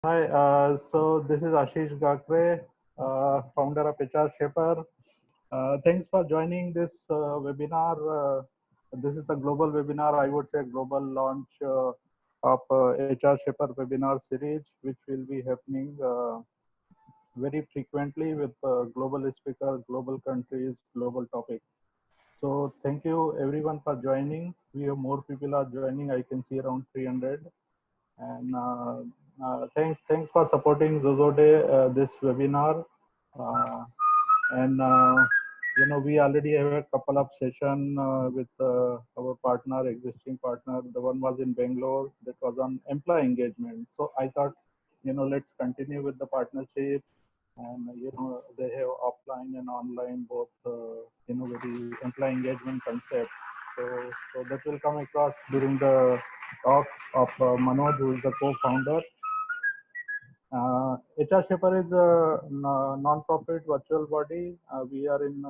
Hi, so this is Ashish Gakre, founder of HR Shaper. Thanks for joining this webinar. This is the global webinar, I would say global launch of HR Shaper webinar series, which will be happening very frequently with global speakers, global countries, global topics. So thank you everyone for joining. We have more people are joining. I can see around 300. And thanks for supporting Xoxoday this webinar. Uh, and we already have a couple of session with our partner, existing partner. The one was in Bangalore that was on employee engagement. So I thought, let's continue with the partnership. And they have offline and online both very employee engagement concept. So that will come across during the talk of Manoj, who is the co-founder. HR Shaper is a non-profit virtual body. We are in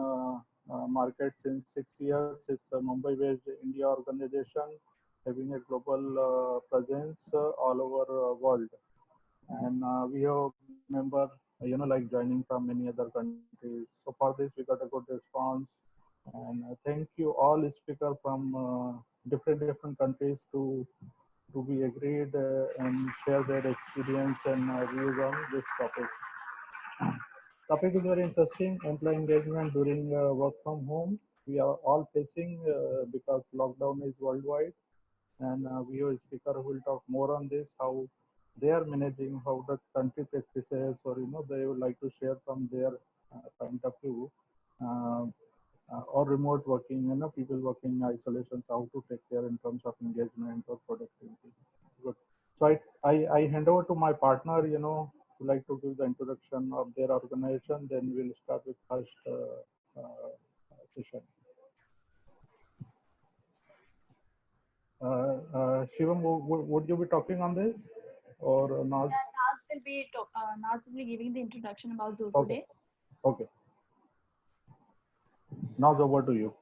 market since 6 years. It's a Mumbai-based India organization having a global presence all over world. And we have member, like joining from many other countries. So for this, we got a good response. And thank you all speakers from different countries to be agreed and share their experience and views on this topic. Topic is very interesting. Employee engagement during work from home. We are all facing because lockdown is worldwide, and we have a speaker who will talk more on this, how they are managing, how the country practices, or they would like to share from their point of view. Uh, or remote working, people working in isolations, how to take care in terms of engagement or productivity. Good. So I hand over to my partner, who like to give the introduction of their organization. Then we'll start with first session. Shivam, would you be talking on this or Naz? Naz will be giving the introduction about Okay. Xoxoday. Okay. Naz, over to you.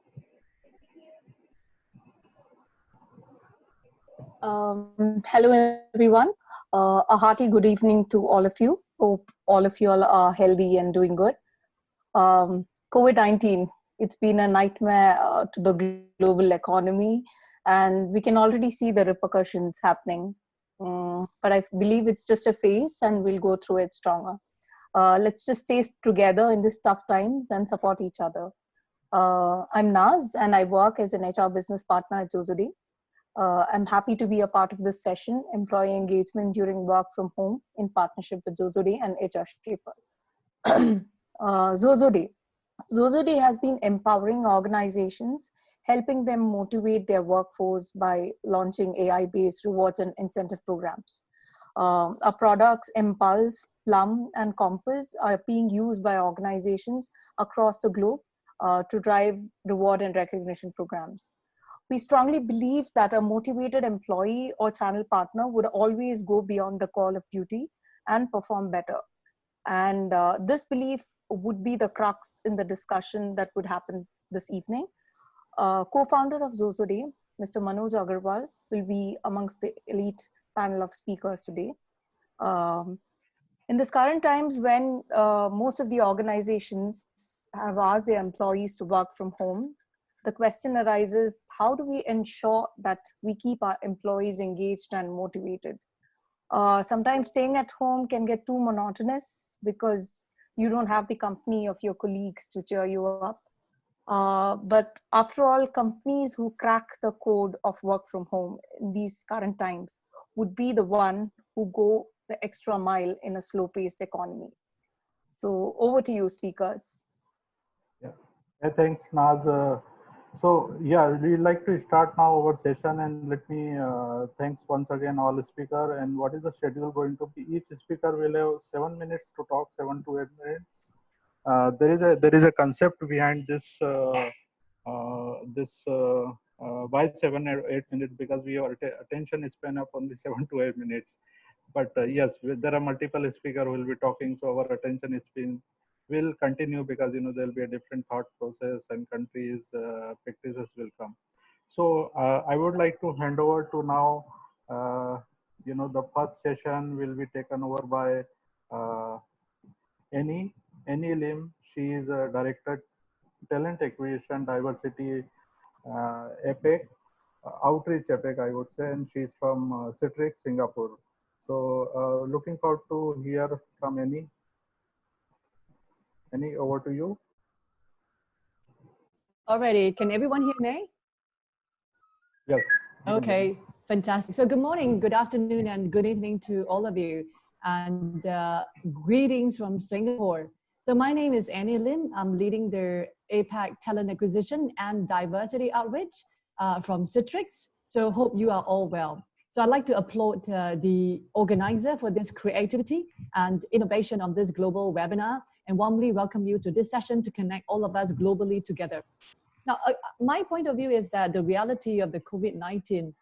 Hello, everyone. A hearty good evening to all of you. Hope all of you all are healthy and doing good. COVID-19, it's been a nightmare to the global economy, and we can already see the repercussions happening. But I believe it's just a phase, and we'll go through it stronger. Let's just stay together in these tough times and support each other. I'm Naz, and I work as an HR business partner at Xoxoday. I'm happy to be a part of this session, employee engagement during work from home in partnership with Xoxoday and HR Shapers. Xoxoday. Xoxoday has been empowering organizations, helping them motivate their workforce by launching AI-based rewards and incentive programs. Our products, Impulse, Plum, and Compass are being used by organizations across the globe to drive reward and recognition programs. We strongly believe that a motivated employee or channel partner would always go beyond the call of duty and perform better. And this belief would be the crux in the discussion that would happen this evening. Co-founder of Xoxoday, Mr. Manoj Agarwal, will be amongst the elite panel of speakers today. In this current times when most of the organizations have asked their employees to work from home, the question arises, how do we ensure that we keep our employees engaged and motivated? Sometimes staying at home can get too monotonous because you don't have the company of your colleagues to cheer you up. But after all, companies who crack the code of work from home in these current times would be the one who go the extra mile in a slow-paced economy. So over to you, speakers. Yeah. Thanks, Naz. So yeah, we'd like to start now our session, and let me thanks once again all speaker. And what is the schedule going to be? Each speaker will have 7 minutes to talk, 7 to 8 minutes. There is a concept behind this why 7 or 8 minutes, because we have attention span of only 7 to 8 minutes. But yes, there are multiple speakers who will be talking, so our attention span will continue because there will be a different thought process and countries practices will come. So I would like to hand over to now the first session will be taken over by uh, Annie Lim. She is a director talent acquisition diversity EPIC, outreach EPIC, I would say, and she's from Citrix, Singapore. So looking forward to hear from Annie. Annie, over to you. Alrighty, can everyone hear me? Yes. Okay, fantastic. So good morning, good afternoon, and good evening to all of you. And greetings from Singapore. So my name is Annie Lim. I'm leading the APAC Talent Acquisition and Diversity Outreach from Citrix. So hope you are all well. So I'd like to applaud the organizer for this creativity and innovation of this global webinar and warmly welcome you to this session to connect all of us globally together. Now, my point of view is that the reality of the COVID-19,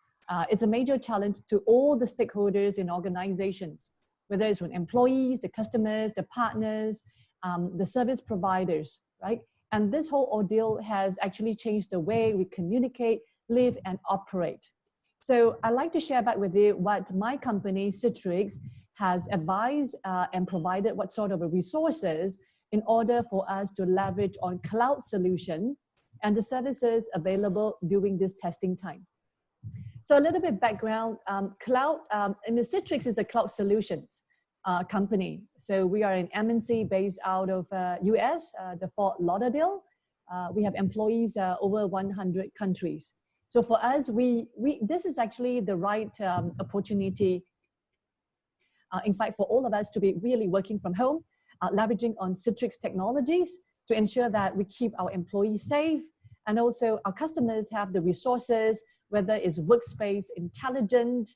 it's a major challenge to all the stakeholders in organizations, whether it's with employees, the customers, the partners, the service providers, right? And this whole ordeal has actually changed the way we communicate, live, and operate. So I'd like to share back with you what my company, Citrix, has advised and provided what sort of resources in order for us to leverage on cloud solution and the services available during this testing time. So a little bit background, cloud, and the Citrix is a cloud solutions company. So we are an MNC based out of US, the Fort Lauderdale. We have employees over 100 countries. So for us, this is actually the right opportunity, in fact, for all of us to be really working from home, leveraging on Citrix technologies to ensure that we keep our employees safe, and also our customers have the resources, whether it's workspace, intelligent,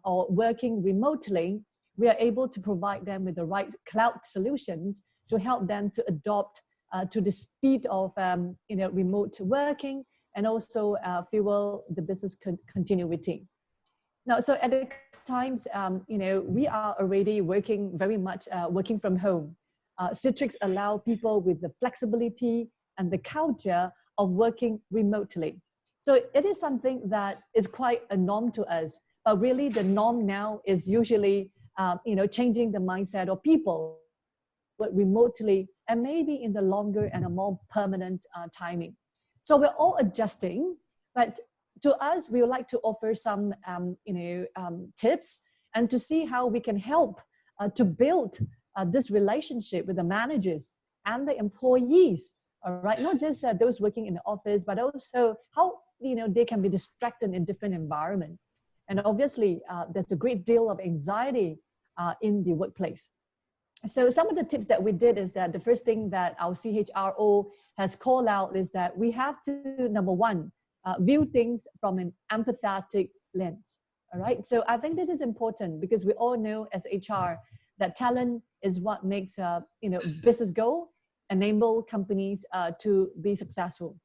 or working remotely. We are able to provide them with the right cloud solutions to help them to adopt to the speed of remote working, and also fuel the business continuity. Now, so at the times, we are already working very much working from home. Citrix allow people with the flexibility and the culture of working remotely. So it is something that is quite a norm to us, but really the norm now is usually, changing the mindset of people work remotely and maybe in the longer and a more permanent timing. So we're all adjusting, but to us, we would like to offer some, tips and to see how we can help to build this relationship with the managers and the employees, all right? Not just those working in the office, but also how, they can be distracted in different environment. And obviously, there's a great deal of anxiety in the workplace. So some of the tips that we did is that the first thing that our CHRO has called out is that we have to, number one, view things from an empathetic lens, all right? So I think this is important because we all know as HR that talent is what makes, business go, enable companies to be successful.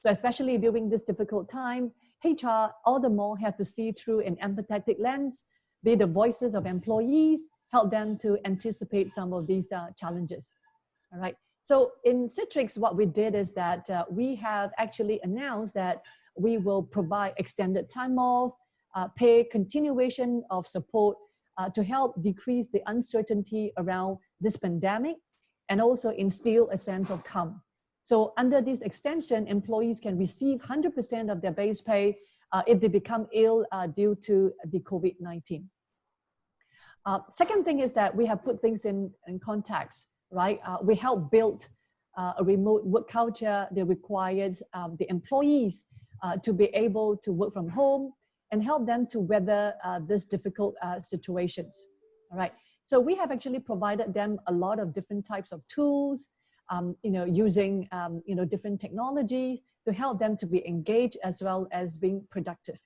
So especially during this difficult time, HR all the more have to see through an empathetic lens, be the voices of employees, help them to anticipate some of these challenges, all right? So in Citrix, what we did is that we have actually announced that we will provide extended time off, pay continuation of support to help decrease the uncertainty around this pandemic and also instill a sense of calm. So under this extension, employees can receive 100% of their base pay if they become ill due to the COVID-19. Second thing is that we have put things in context, right? We help build a remote work culture that requires the employees to be able to work from home and help them to weather these difficult situations, all right? So we have actually provided them a lot of different types of tools, using, different technologies to help them to be engaged as well as being productive.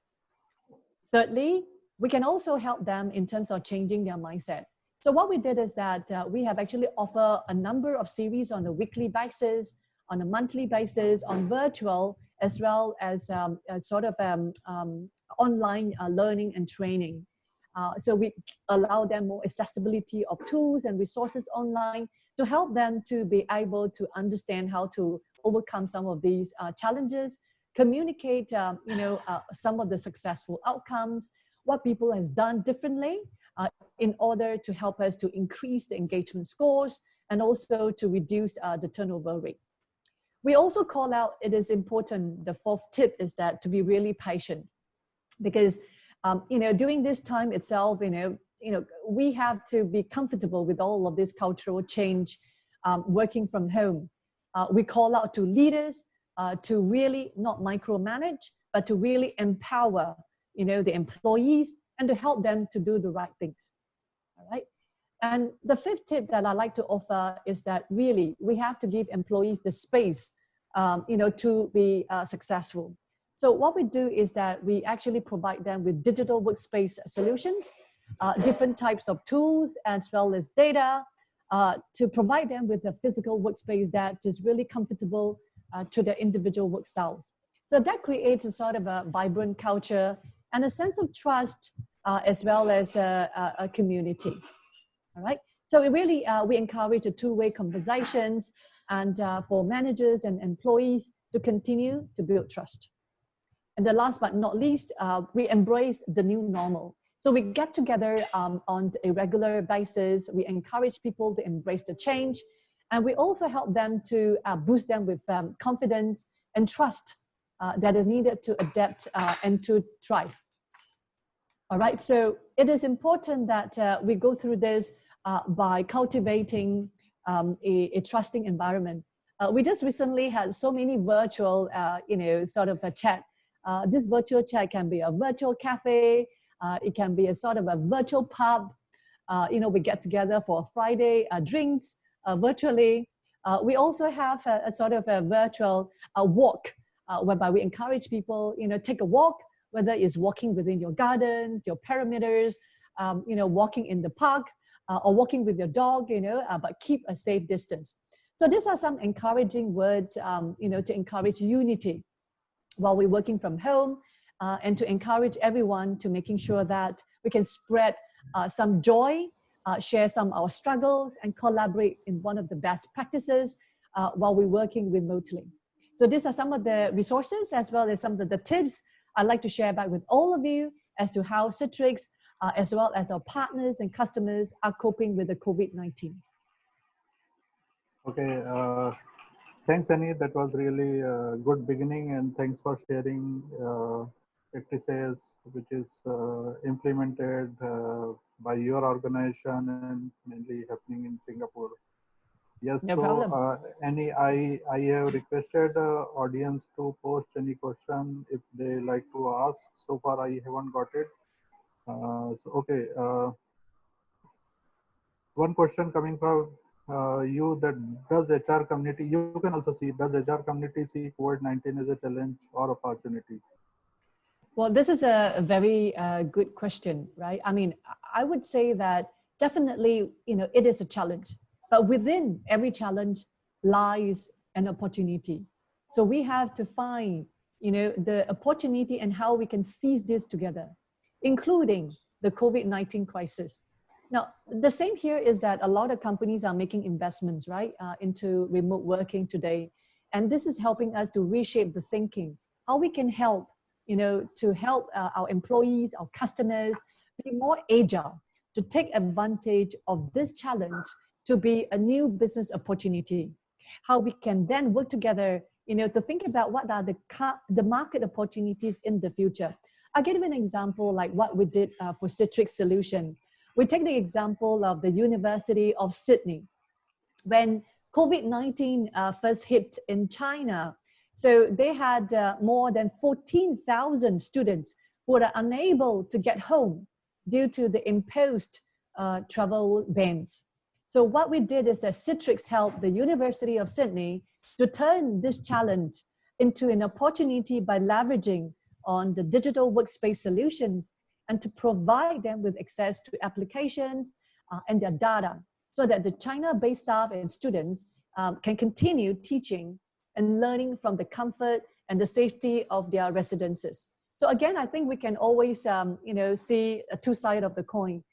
Thirdly, we can also help them in terms of changing their mindset. So what we did is that we have actually offered a number of series on a weekly basis, on a monthly basis, on virtual, as well as online learning and training. So we allow them more accessibility of tools and resources online to help them to be able to understand how to overcome some of these challenges, communicate, some of the successful outcomes, what people has done differently in order to help us to increase the engagement scores and also to reduce the turnover rate. We also call out, it is important, the fourth tip is that to be really patient, because during this time itself, we have to be comfortable with all of this cultural change, working from home. We call out to leaders to really not micromanage, but to really empower, the employees and to help them to do the right things. All right. And the fifth tip that I like to offer is that really we have to give employees the space, to be successful. So what we do is that we actually provide them with digital workspace solutions, different types of tools, as well as data, to provide them with a physical workspace that is really comfortable to their individual work styles. So that creates a sort of a vibrant culture and a sense of trust, as well as a community. All right. So we encourage a two-way conversations and for managers and employees to continue to build trust. And the last but not least, we embrace the new normal. So we get together on a regular basis. We encourage people to embrace the change. And we also help them to boost them with confidence and trust that is needed to adapt and to thrive. All right, so it is important that we go through this by cultivating a trusting environment. We just recently had so many virtual, sort of a chat. This virtual chat can be a virtual cafe. It can be a sort of a virtual pub. We get together for Friday drinks virtually. We also have a sort of a virtual walk, whereby we encourage people, take a walk, whether it's walking within your gardens, your perimeters, walking in the park, or walking with your dog, but keep a safe distance. So these are some encouraging words, to encourage unity while we're working from home, and to encourage everyone to making sure that we can spread some joy, share some of our struggles, and collaborate in one of the best practices while we're working remotely. So these are some of the resources as well as some of the tips I'd like to share back with all of you as to how Citrix, as well as our partners and customers, are coping with the COVID-19. Okay, thanks, Annie. That was really a good beginning, and thanks for sharing practices which is implemented by your organization and mainly happening in Singapore. Yes, No so problem. Annie, I have requested audience to post any question if they like to ask. So far, I haven't got it. Okay, one question coming from you, that does HR community, you can also see, does HR community see COVID-19 as a challenge or opportunity? Well, this is a very good question, right? I mean, I would say that definitely, it is a challenge, but within every challenge lies an opportunity. So we have to find, the opportunity and how we can seize this together, including the COVID-19 crisis. Now, the same here is that a lot of companies are making investments, right, into remote working today. And this is helping us to reshape the thinking, how we can help, to help our employees, our customers be more agile, to take advantage of this challenge to be a new business opportunity. How we can then work together, to think about what are the market opportunities in the future. I'll give you an example like what we did for Citrix Solution. We take the example of the University of Sydney. When COVID-19 first hit in China, so they had more than 14,000 students who were unable to get home due to the imposed travel bans. So what we did is that Citrix helped the University of Sydney to turn this challenge into an opportunity by leveraging on the digital workspace solutions and to provide them with access to applications and their data so that the China-based staff and students can continue teaching and learning from the comfort and the safety of their residences. So again, I think we can always see a two sides of the coin,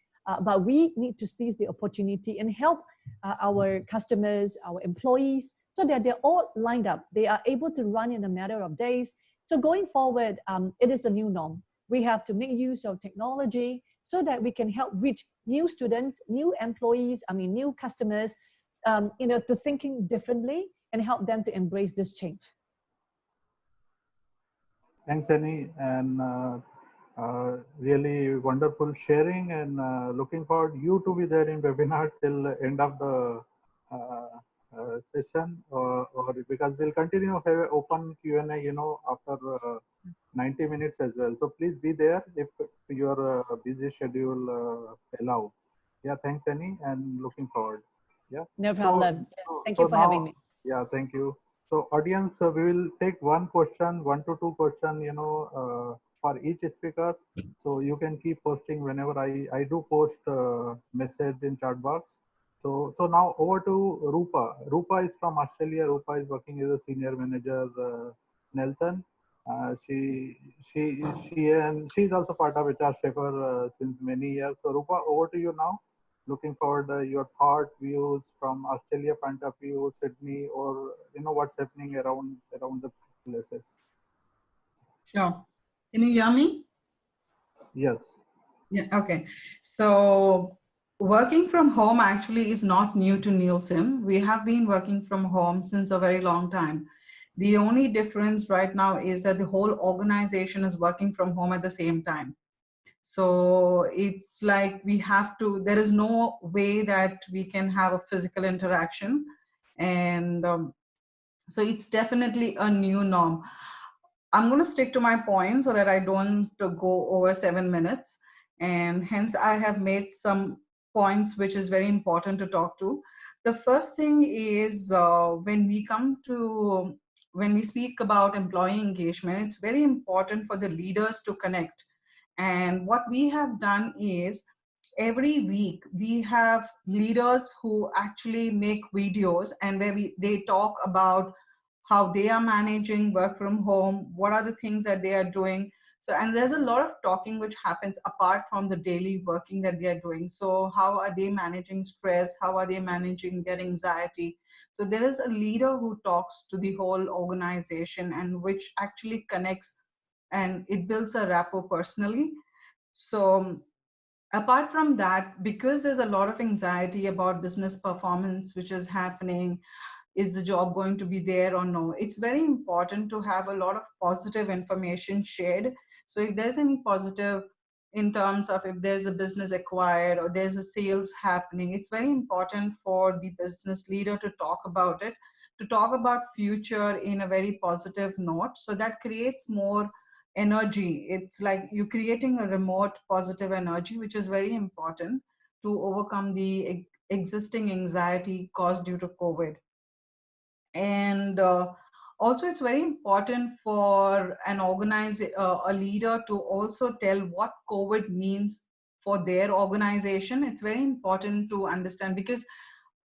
but we need to seize the opportunity and help our customers, our employees, so that they're all lined up. They are able to run in a matter of days. So going forward, it is a new norm. We have to make use of technology so that we can help reach new students, new employees, new customers, to thinking differently and help them to embrace this change. Thanks, Annie, and really wonderful sharing, and looking forward you to be there in webinar till the end of the session, or because we'll continue to have an open Q&A, after 90 minutes as well. So please be there if your busy schedule allow. Yeah, thanks, Annie, and looking forward. Yeah. No problem. Thank you for now, having me. Yeah, thank you. So audience, we will take one to two question, for each speaker. So you can keep posting whenever I do post message in chat box. So now over to Rupa. Rupa is from Australia. Rupa is working as a senior manager, Nelson. She's also part of HR Shaper since many years. So Rupa, over to you now. Looking forward your thought, views from Australia point of view, Sydney, or what's happening around the places. Sure. Can you hear me? Yes. Yeah. Okay. So working from home actually is not new to Nielsen. We have been working from home since a very long time. The only difference right now is that the whole organization is working from home at the same time. So it's like there is no way that we can have a physical interaction. And so it's definitely a new norm. I'm going to stick to my point so that I don't go over 7 minutes. And hence I have made some points which is very important to talk to. The first thing is when we speak about employee engagement, it's very important for the leaders to connect. And what we have done is every week we have leaders who actually make videos, and where they talk about how they are managing work from home, what are the things that they are doing. So, and there's a lot of talking which happens apart from the daily working that they are doing. So how are they managing stress? How are they managing their anxiety? So there is a leader who talks to the whole organization, and which actually connects, and it builds a rapport personally. So apart from that, because there's a lot of anxiety about business performance which is happening, is the job going to be there or no, it's very important to have a lot of positive information shared. So if there's any positive in terms of if there's a business acquired or there's a sales happening, it's very important for the business leader to talk about it, to talk about future in a very positive note. So that creates more energy. It's like you're creating a remote positive energy, which is very important to overcome the existing anxiety caused due to COVID. And also it's very important for an a leader to also tell what COVID means for their organization. It's very important to understand, because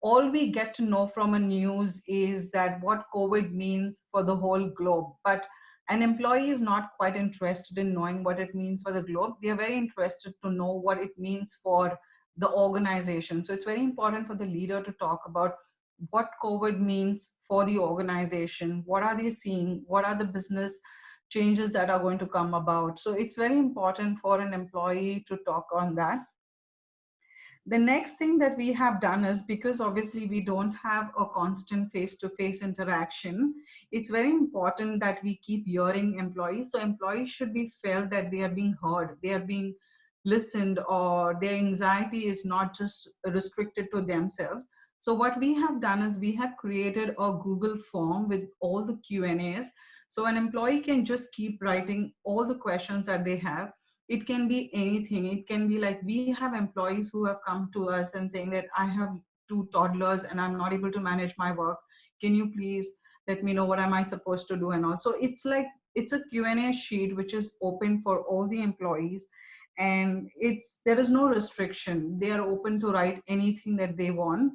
all we get to know from a news is that what COVID means for the whole globe. But an employee is not quite interested in knowing what it means for the globe. They are very interested to know what it means for the organization. So it's very important for the leader to talk about what COVID means for the organization. What are they seeing? What are the business changes that are going to come about? So it's very important for an employee to talk on that. The next thing that we have done is, because obviously we don't have a constant face-to-face interaction, it's very important that we keep hearing employees. So employees should be felt that they are being heard, they are being listened, or their anxiety is not just restricted to themselves. So what we have done is we have created a Google form with all the Q&As. So an employee can just keep writing all the questions that they have. It can be anything. It can be like, we have employees who have come to us and saying that I have 2 toddlers and I'm not able to manage my work. Can you please let me know what am I supposed to do and all. So it's like, it's a Q&A sheet which is open for all the employees, and there is no restriction. They are open to write anything that they want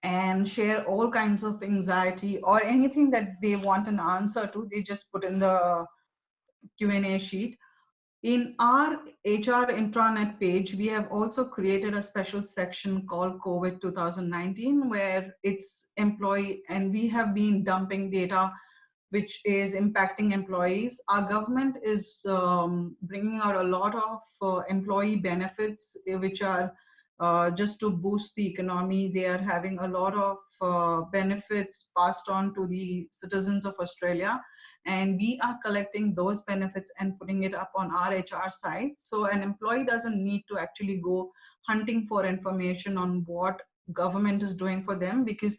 and share all kinds of anxiety or anything that they want an answer to. They just put in the Q&A sheet. In our HR intranet page, we have also created a special section called COVID 2019, where it's employee, and we have been dumping data which is impacting employees. Our government is bringing out a lot of employee benefits, which are just to boost the economy. They are having a lot of benefits passed on to the citizens of Australia. And we are collecting those benefits and putting it up on our HR site. So an employee doesn't need to actually go hunting for information on what government is doing for them, because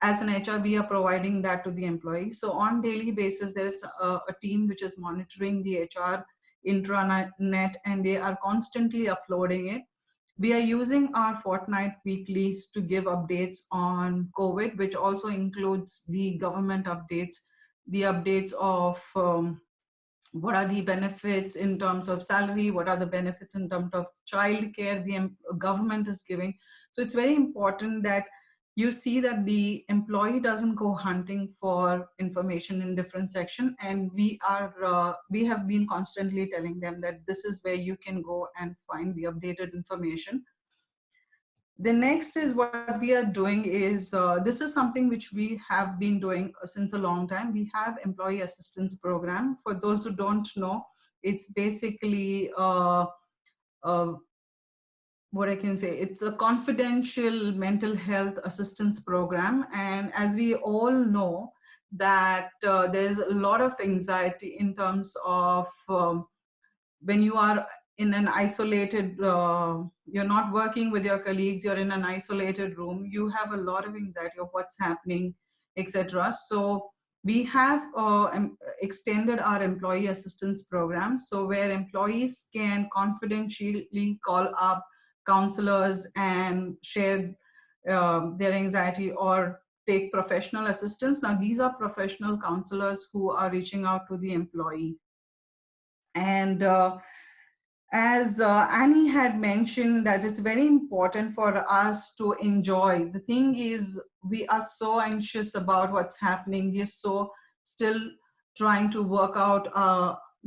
as an HR, we are providing that to the employee. So on daily basis, there's a team which is monitoring the HR intranet, and they are constantly uploading it. We are using our fortnight weeklies to give updates on COVID, which also includes the government updates, the updates of what are the benefits in terms of salary, what are the benefits in terms of childcare the government is giving. So it's very important that you see that the employee doesn't go hunting for information in different sections, and we have been constantly telling them that this is where you can go and find the updated information. The next is what we are doing is, this is something which we have been doing since a long time. We have employee assistance program. For those who don't know, it's basically what I can say, it's a confidential mental health assistance program. And as we all know that there's a lot of anxiety in terms of when you are in an isolated, you're not working with your colleagues, you're in an isolated room, you have a lot of anxiety of what's happening, etc. So we have extended our employee assistance program, so where employees can confidentially call up counselors and share their anxiety or take professional assistance. Now, these are professional counselors who are reaching out to the employee. And as Annie had mentioned, that it's very important for us to enjoy. The thing is, we are so anxious about what's happening. We're so still trying to work out,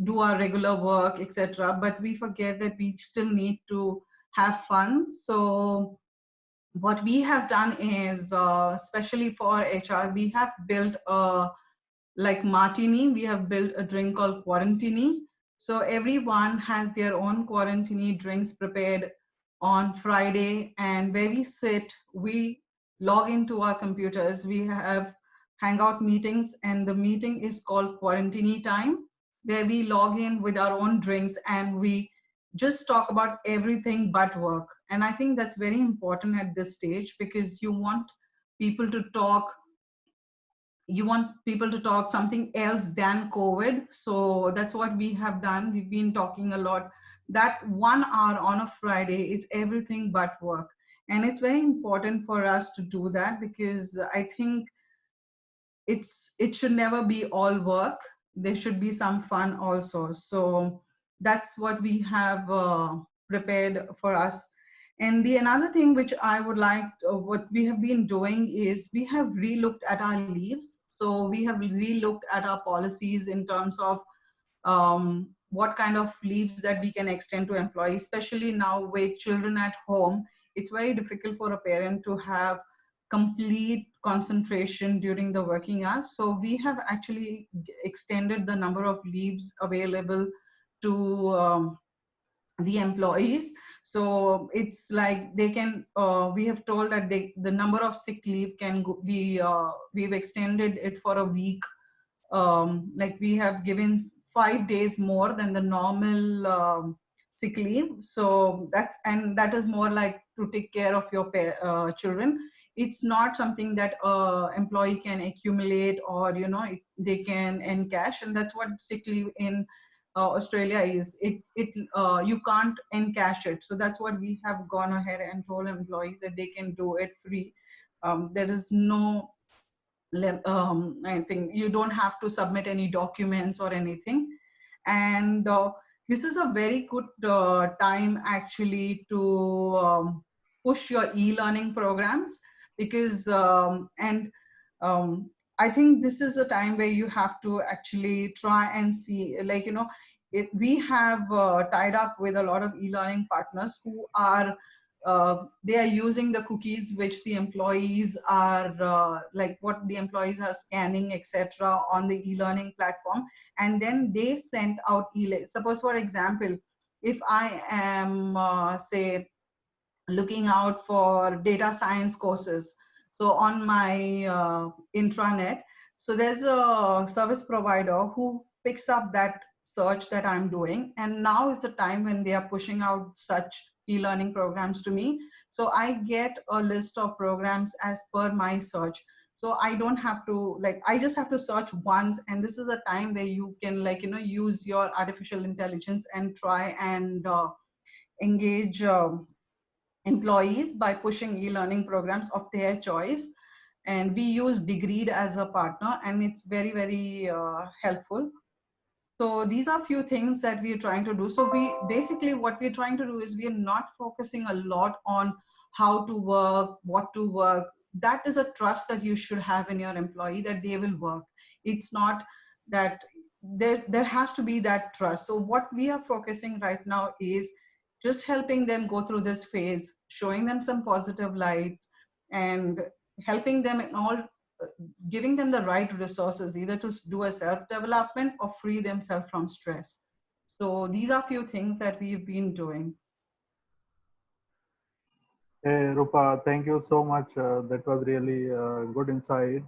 do our regular work, etc. But we forget that we still need to have fun. So what we have done is, especially for HR, we have built like martini, we have built a drink called Quarantini. So everyone has their own Quarantini drinks prepared on Friday, and where we sit, we log into our computers, we have hangout meetings, and the meeting is called Quarantini time, where we log in with our own drinks and we just talk about everything but work. And I think that's very important at this stage, because you want people to talk something else than COVID. So that's what we have done. We've been talking a lot. That 1 hour on a Friday is everything but work. And it's very important for us to do that, because I think it should never be all work. There should be some fun also. So that's what we have prepared for us. And the another thing which I would like, what we have been doing is we have relooked at our leaves. So we have relooked at our policies in terms of what kind of leaves that we can extend to employees, especially now with children at home. It's very difficult for a parent to have complete concentration during the working hours. So we have actually extended the number of leaves available to the employees. So it's like they can, we have told that the number of sick leave can be, we've extended it for a week. Like we have given 5 days more than the normal sick leave. So that is more like to take care of your children. It's not something that employee can accumulate, or they can encash, and that's what sick leave in Australia is. You can't encash it. So that's what we have gone ahead and told employees that they can do it free. There is no, I think you don't have to submit any documents or anything. And this is a very good time actually to push your e-learning programs, because I think this is a time where you have to actually try and see, we have tied up with a lot of e-learning partners who are they are using the cookies which the employees are like what the employees are scanning, etc., on the e-learning platform, and then they send out suppose for example, if I am say looking out for data science courses, so on my intranet, so there's a service provider who picks up that search that I'm doing, and now is the time when they are pushing out such e-learning programs to me. So I get a list of programs as per my search. So I don't have to, like, I just have to search once, and this is a time where you can, like, use your artificial intelligence and try and engage employees by pushing e-learning programs of their choice. And we use Degreed as a partner, and it's very, very helpful. So these are few things that we are trying to do. So we basically, what we're trying to do is we are not focusing a lot on how to work, what to work. That is a trust that you should have in your employee that they will work. It's not that there has to be that trust. So what we are focusing right now is just helping them go through this phase, showing them some positive light, and helping them in all, giving them the right resources, either to do a self-development or free themselves from stress. So these are few things that we've been doing. Hey, Rupa, thank you so much. That was really good insight.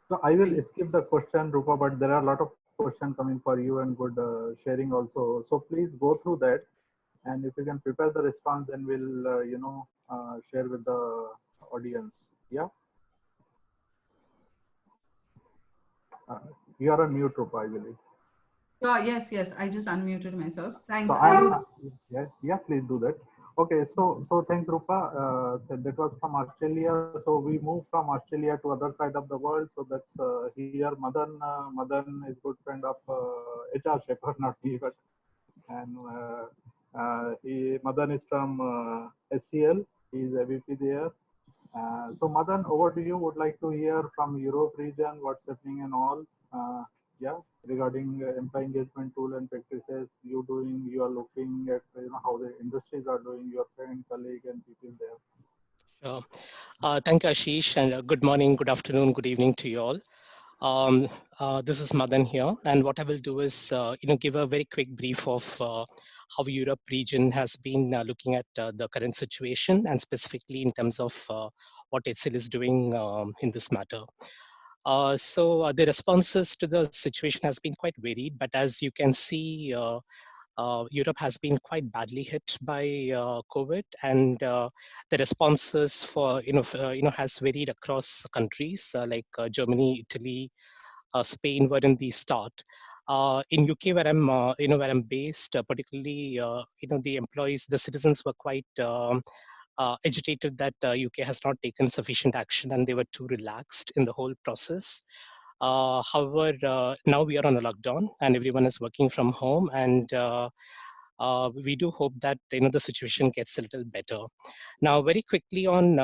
So I will skip the question, Rupa, but there are a lot of questions coming for you and good sharing also. So please go through that. And if you can prepare the response, then we'll, share with the audience. Yeah. Uh, you are on mute, Rupa, I believe. Oh, yes, I just unmuted myself. Thanks. So yeah, please do that. Okay, so thanks, Rupa. That was from Australia. So we moved from Australia to other side of the world. So that's here. Madan, Madan is good friend of HR Shepherd, not me, but and Madan is from SCL. He is a VP there. So Madan, over to you. Would like to hear from Europe region what's happening and all. Yeah, regarding employee engagement tool and practices you are looking at how the industries are doing, your friend, colleague, and people there. Sure. Thank you, Ashish, and good morning, good afternoon, good evening to you all. This is Madan here, and what I will do is, give a very quick brief of how Europe region has been looking at the current situation, and specifically in terms of what HCL is doing in this matter. So the responses to the situation has been quite varied, but as you can see, Europe has been quite badly hit by COVID, and the responses for has varied across countries like Germany, Italy, Spain were in the start. In UK, where I'm based, particularly the employees, the citizens were quite agitated that UK has not taken sufficient action and they were too relaxed in the whole process. However, now we are on a lockdown and everyone is working from home, and we do hope that the situation gets a little better. Now, very quickly on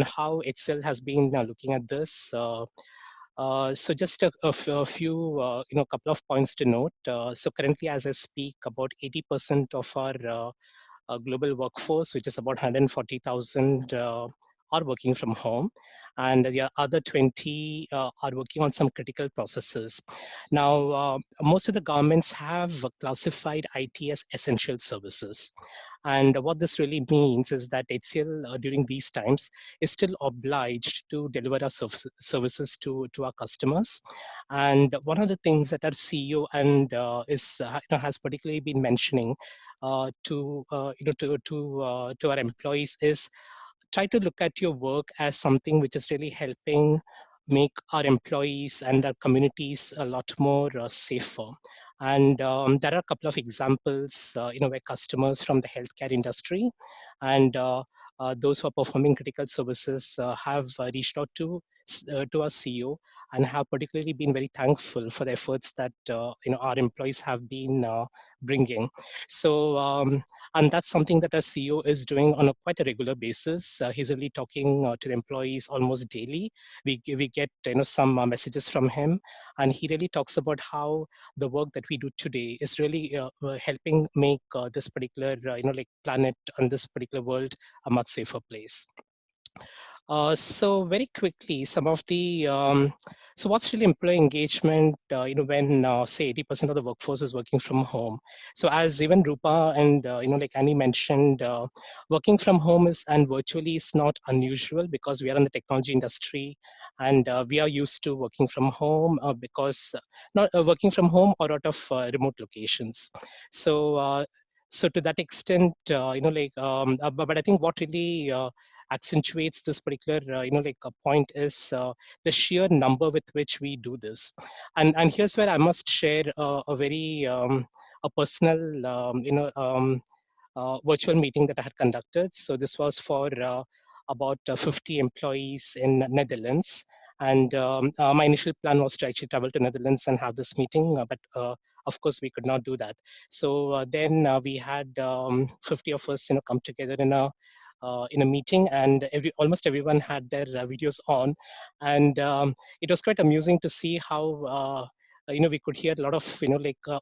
how Excel has been looking at this. So just a few, couple of points to note. So currently, as I speak, about 80% of our global workforce, which is about 140,000, are working from home, and the other 20 are working on some critical processes. Now, most of the governments have classified IT as essential services. And what this really means is that HCL during these times is still obliged to deliver our services to our customers. And one of the things that our CEO and has particularly been mentioning to our employees is try to look at your work as something which is really helping make our employees and our communities a lot more safer. And there are a couple of examples, where customers from the healthcare industry and those who are performing critical services have reached out to our CEO and have particularly been very thankful for the efforts that our employees have been bringing. So And that's something that our CEO is doing on a quite a regular basis. He's really talking to the employees almost daily. We get some messages from him, and he really talks about how the work that we do today is really helping make this particular planet and this particular world a much safer place. So very quickly, some of the so what's really employee engagement? When say 80% of the workforce is working from home. So as even Rupa and like Annie mentioned, working from home is and virtually is not unusual because we are in the technology industry, and we are used to working from home because not working from home or out of remote locations. So. So to that extent, but I think what really accentuates this particular point is the sheer number with which we do this. And here's where I must share a very a personal virtual meeting that I had conducted. So this was for about 50 employees in Netherlands. And my initial plan was to actually travel to Netherlands and have this meeting, but of course we could not do that. So then we had 50 of us, come together in a meeting, and almost everyone had their videos on, and it was quite amusing to see how we could hear a lot of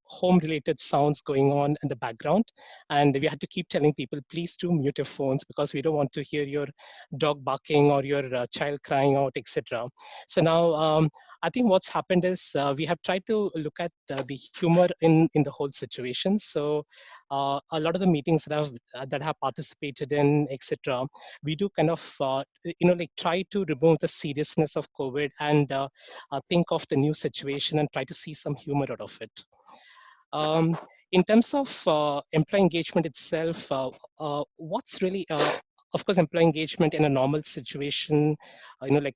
home related sounds going on in the background, and we had to keep telling people, please do mute your phones because we don't want to hear your dog barking or your child crying out, etc. So now I think what's happened is we have tried to look at the humor in the whole situation. So a lot of the meetings that have participated in, etc., we do kind of try to remove the seriousness of COVID and think of the new situation and try to see some humor out of it. In terms of employee engagement itself, what's really of course, employee engagement in a normal situation,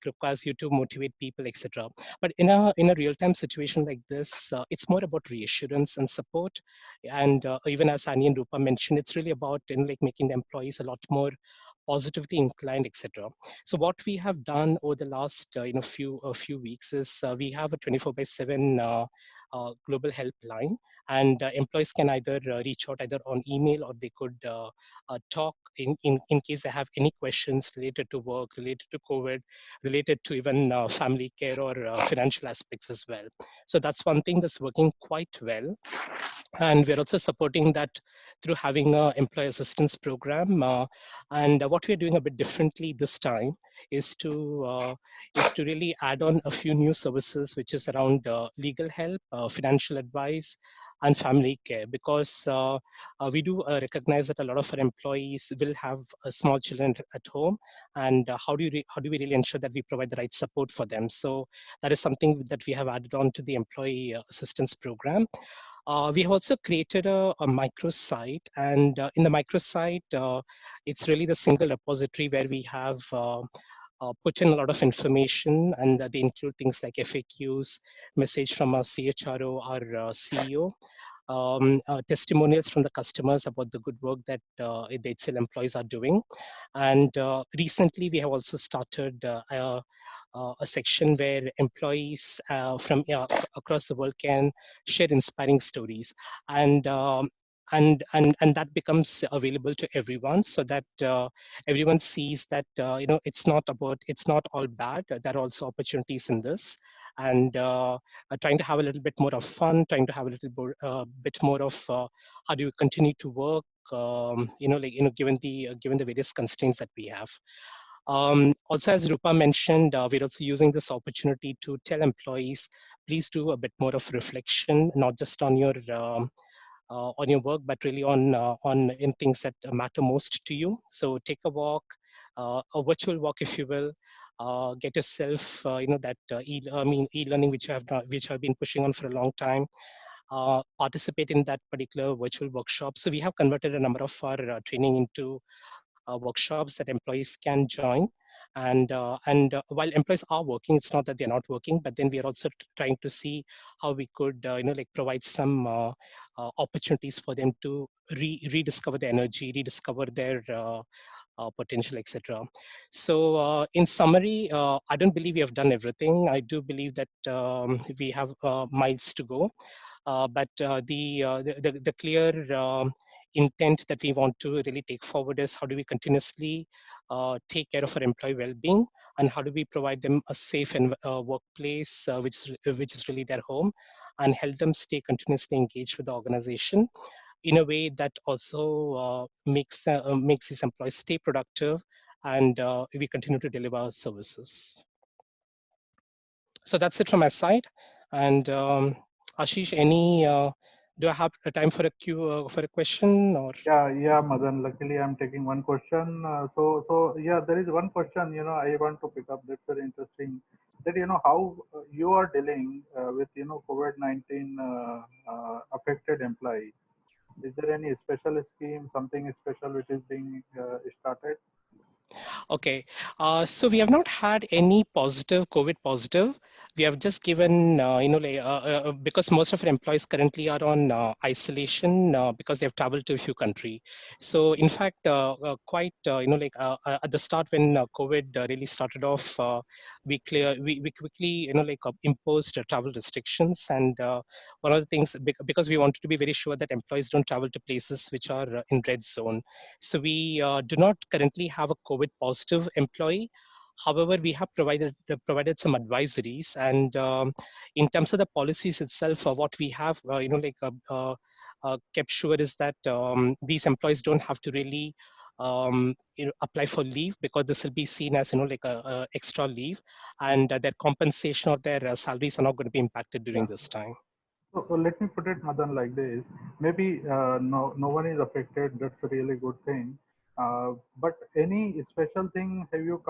requires you to motivate people, etc. But in a real-time situation like this, it's more about reassurance and support. And even as Annie and Rupa mentioned, it's really about making the employees a lot more positively inclined, etc. So what we have done over the last few weeks is we have a 24/7 global helpline, and employees can either reach out either on email, or they could talk in case they have any questions related to work, related to COVID, related to even family care or financial aspects as well. So that's one thing that's working quite well. And we're also supporting that through having an employee assistance program. And what we're doing a bit differently this time is to really add on a few new services, which is around legal help, financial advice, and family care, because we do recognize that a lot of our employees will have small children at home, and how do we really ensure that we provide the right support for them? So that is something that we have added on to the employee assistance program. We have also created a microsite, and in the microsite, it's really the single repository where we have put in a lot of information, and they include things like FAQs, message from our CHRO, our CEO, testimonials from the customers about the good work that the HCL employees are doing. And recently, we have also started a section where employees from across the world can share inspiring stories, and and that becomes available to everyone, so that everyone sees that it's not all bad. There are also opportunities in this, and trying to have a little bit more of fun, trying to have a little bit more of how do you continue to work, given the various constraints that we have. Also, as Rupa mentioned, we're also using this opportunity to tell employees, please do a bit more of reflection, not just on your work, but really on in things that matter most to you. So take a walk, a virtual walk, if you will. Get yourself, that e-learning which I've been pushing on for a long time. Participate in that particular virtual workshop. So we have converted a number of our training into workshops that employees can join. And while employees are working, it's not that they're not working, but then we are also trying to see how we could provide some opportunities for them to rediscover their energy, rediscover their potential, etc. So in summary, I don't believe we have done everything. I do believe that we have miles to go. But the clear intent that we want to really take forward is how do we continuously take care of our employee well-being, and how do we provide them a safe workplace, which is really their home, and help them stay continuously engaged with the organization in a way that also makes these employees stay productive, and we continue to deliver our services. So that's it from my side. And Ashish, do I have a time for for a question or? Yeah, Madan. Luckily, I'm taking one question. So yeah, there is one question. I want to pick up. That's very interesting. That how you are dealing with COVID-19 affected employee. Is there any special scheme, something special which is being started? Okay, so we have not had any positive COVID positive. We have just given, because most of our employees currently are on isolation because they have traveled to a few countries. So in fact, at the start when COVID really started off, we quickly, imposed travel restrictions. And one of the things, because we wanted to be very sure that employees don't travel to places which are in red zone. So we do not currently have a COVID positive employee. However, we have provided some advisories, and in terms of the policies itself, what we have, kept sure is that these employees don't have to really apply for leave, because this will be seen as a extra leave, and their compensation or their salaries are not going to be impacted during Yeah. this time. So let me put it, Madan, like this. Maybe no one is affected. That's a really good thing. But any special thing have you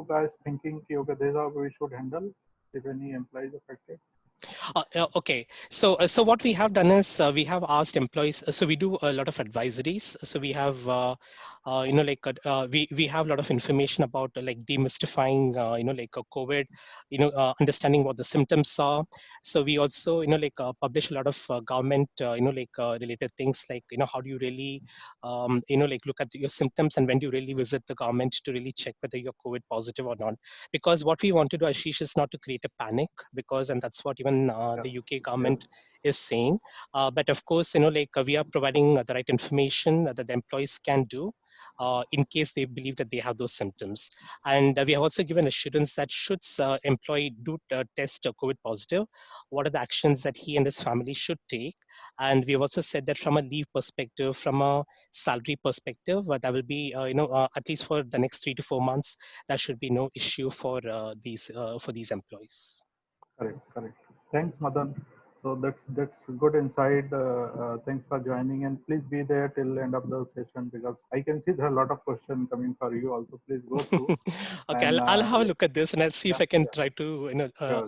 guys thinking, okay, this is how we should handle if any employee is affected? Okay, so what we have done is we have asked employees. So we do a lot of advisories. So we have we have a lot of information about like demystifying COVID, understanding what the symptoms are. So we also publish a lot of government related things, like how do you really look at your symptoms, and when do you really visit the government to really check whether you're COVID positive or not. Because what we want to do, Ashish, is not to create a panic, because, and that's what even the UK government is saying. But of course, we are providing the right information that the employees can do in case they believe that they have those symptoms. And we have also given assurance that should employee do test COVID positive, what are the actions that he and his family should take. And we have also said that from a leave perspective, from a salary perspective, that will be, at least for the next 3 to 4 months, there should be no issue for these employees. Correct. Thanks, Madan. So that's good insight. Thanks for joining, and please be there till end of the session, because I can see there are a lot of questions coming for you. Also, please go through. Okay, And I'll have a look at this, and I'll see if I can try to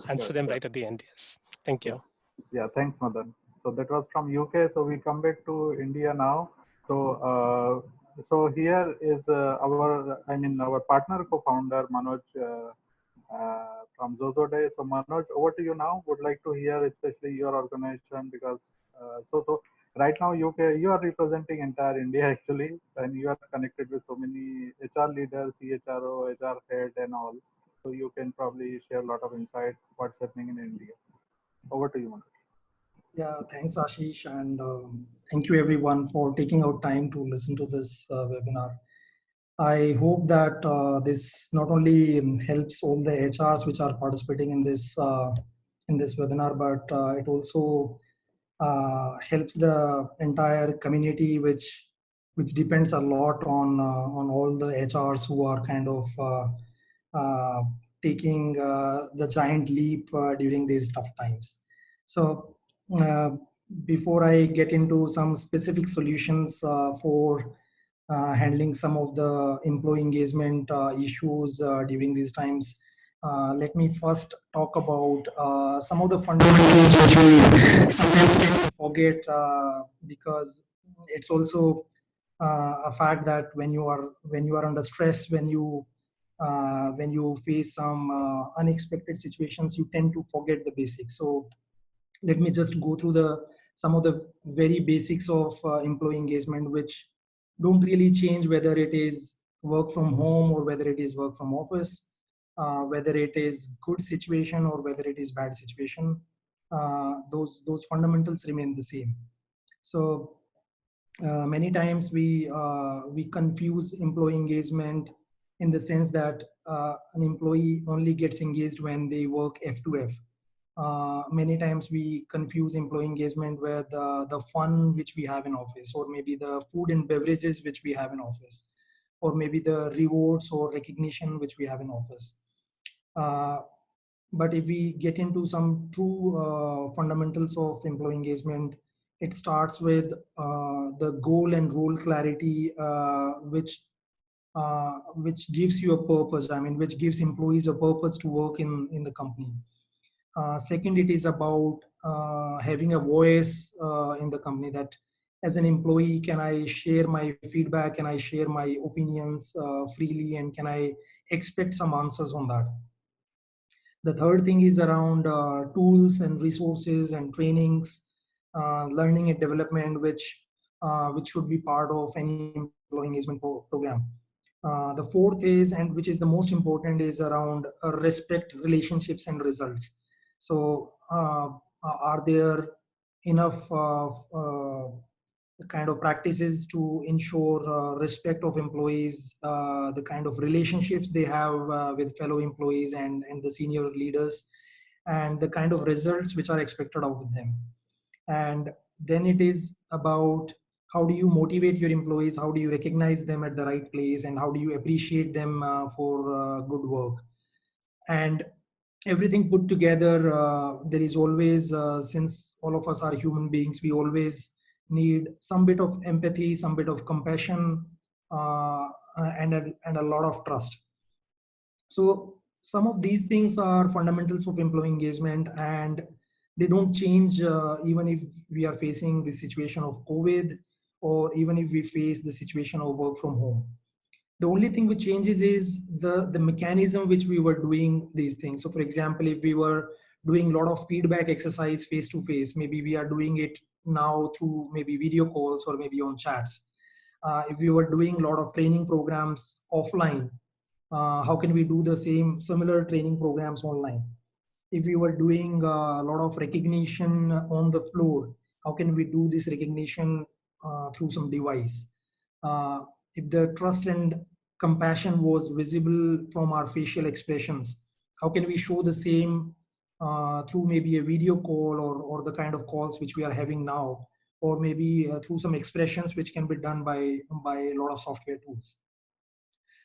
answer them sure. right at the end. Yes, thank you. Yeah, thanks, Madan. So that was from UK. So we come back to India now. So so here is our partner co-founder Manoj from Xoxoday. So Manoj, over to you now. Would like to hear especially your organization, because so right now you are representing entire India actually, and you are connected with so many HR leaders, CHRO, HR head, and all. So you can probably share a lot of insight what's happening in India. Over to you, Manoj. Yeah, thanks, Ashish, and thank you everyone for taking out time to listen to this webinar. I hope that this not only helps all the HRs which are participating in this webinar, but it also helps the entire community, which depends a lot on all the HRs who are kind of uh, taking the giant leap during these tough times. So before I get into some specific solutions for handling some of the employee engagement issues during these times, let me first talk about some of the fundamentals which we sometimes tend to forget, because it's also a fact that when you are under stress, when you face some unexpected situations, you tend to forget the basics. So let me just go through some of the very basics of employee engagement, which don't really change whether it is work from home or whether it is work from office, whether it is good situation or whether it is bad situation. Those fundamentals remain the same. So Many times we confuse employee engagement in the sense that an employee only gets engaged when they work F to F. Many times we confuse employee engagement with the fun which we have in office, or maybe the food and beverages which we have in office, or maybe the rewards or recognition which we have in office. Uh, but if we get into some true fundamentals of employee engagement, it starts with the goal and role clarity, which gives you a purpose. I mean, which gives employees a purpose to work in the company. Second, it is about having a voice in the company, that as an employee, can I share my feedback, can I share my opinions freely, and can I expect some answers on that. The third thing is around tools and resources and trainings, learning and development, which should be part of any employee engagement program. The fourth is, and which is the most important, is around respect, relationships, and results. So, are there enough kind of practices to ensure respect of employees, the kind of relationships they have with fellow employees and the senior leaders, and the kind of results which are expected out of them. And then it is about how do you motivate your employees, how do you recognize them at the right place, and how do you appreciate them for good work. And everything put together, there is always, since all of us are human beings, we always need some bit of empathy, some bit of compassion, and a lot of trust. So some of these things are fundamentals of employee engagement, and they don't change even if we are facing the situation of COVID, or even if we face the situation of work from home. The only thing which changes is the mechanism which we were doing these things. So for example, if we were doing a lot of feedback exercise face to face, maybe we are doing it now through maybe video calls or maybe on chats. If we were doing a lot of training programs offline, how can we do the same similar training programs online? If we were doing a lot of recognition on the floor, how can we do this recognition through some device? uh, if the trust and compassion was visible from our facial expressions, how can we show the same through maybe a video call, or the kind of calls which we are having now, or maybe through some expressions which can be done by a lot of software tools.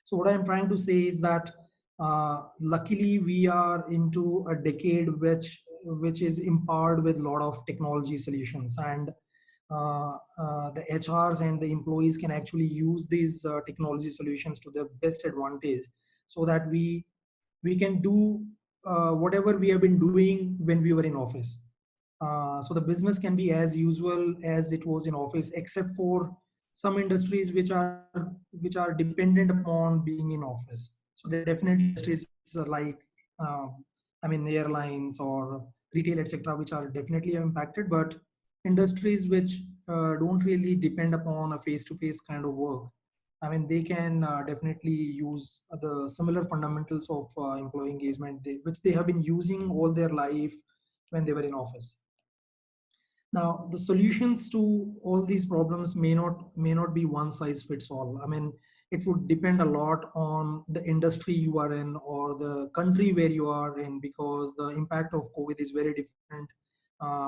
So what I'm trying to say is that luckily we are into a decade which is empowered with a lot of technology solutions, and the HRs and the employees can actually use these technology solutions to their best advantage, so that we can do whatever we have been doing when we were in office. So the business can be as usual as it was in office, except for some industries which are dependent upon being in office. So there are definitely industries like I mean airlines or retail, etc., which are definitely impacted. But industries which don't really depend upon a face-to-face kind of work, I mean, they can definitely use the similar fundamentals of employee engagement, which they have been using all their life when they were in office. Now, the solutions to all these problems may not be one size fits all. I mean, it would depend a lot on the industry you are in or the country where you are in, because the impact of COVID is very different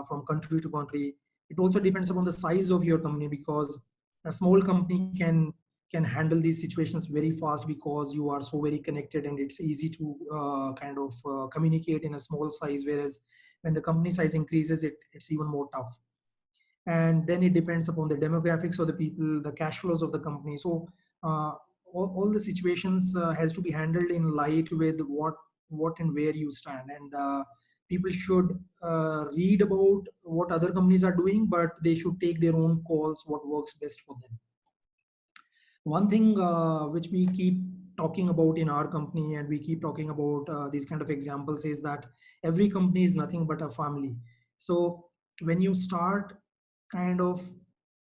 from country to country. It also depends upon the size of your company, because a small company can handle these situations very fast because you are so very connected, and it's easy to kind of communicate in a small size, whereas when the company size increases, it's even more tough. And then it depends upon the demographics of the people, the cash flows of the company. So all the situations has to be handled in light with what and where you stand. And people should read about what other companies are doing, but they should take their own calls, what works best for them. One thing which we keep talking about in our company, and we keep talking about these kind of examples, is that every company is nothing but a family. So when you start kind of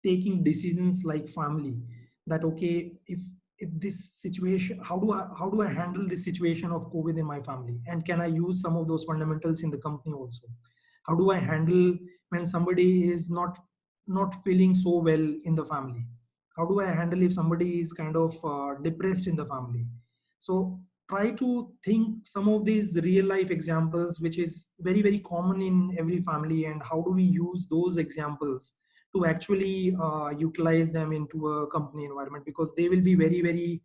taking decisions like family, that okay, if this situation, how do I handle this situation of COVID in my family, and can I use some of those fundamentals in the company also? How do I handle when somebody is not not feeling so well in the family? How do I handle if somebody is kind of depressed in the family? So try to think some of these real life examples, which is very, very common in every family, and how do we use those examples to actually utilize them into a company environment, because they will be very, very,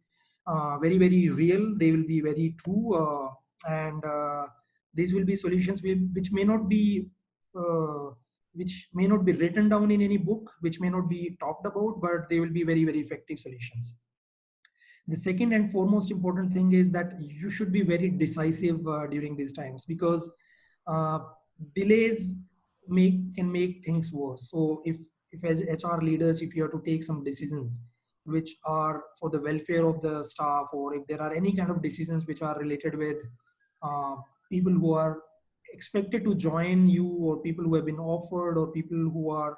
very real. They will be very true, and these will be solutions which may not be uh, which may not be written down in any book, which may not be talked about, but they will be very, very effective solutions. The second and foremost important thing is that you should be very decisive during these times, because uh, delays can make things worse. So if as HR leaders, if you have to take some decisions which are for the welfare of the staff, or if there are any kind of decisions which are related with uh, people who are expected to join you, or people who have been offered, or people who are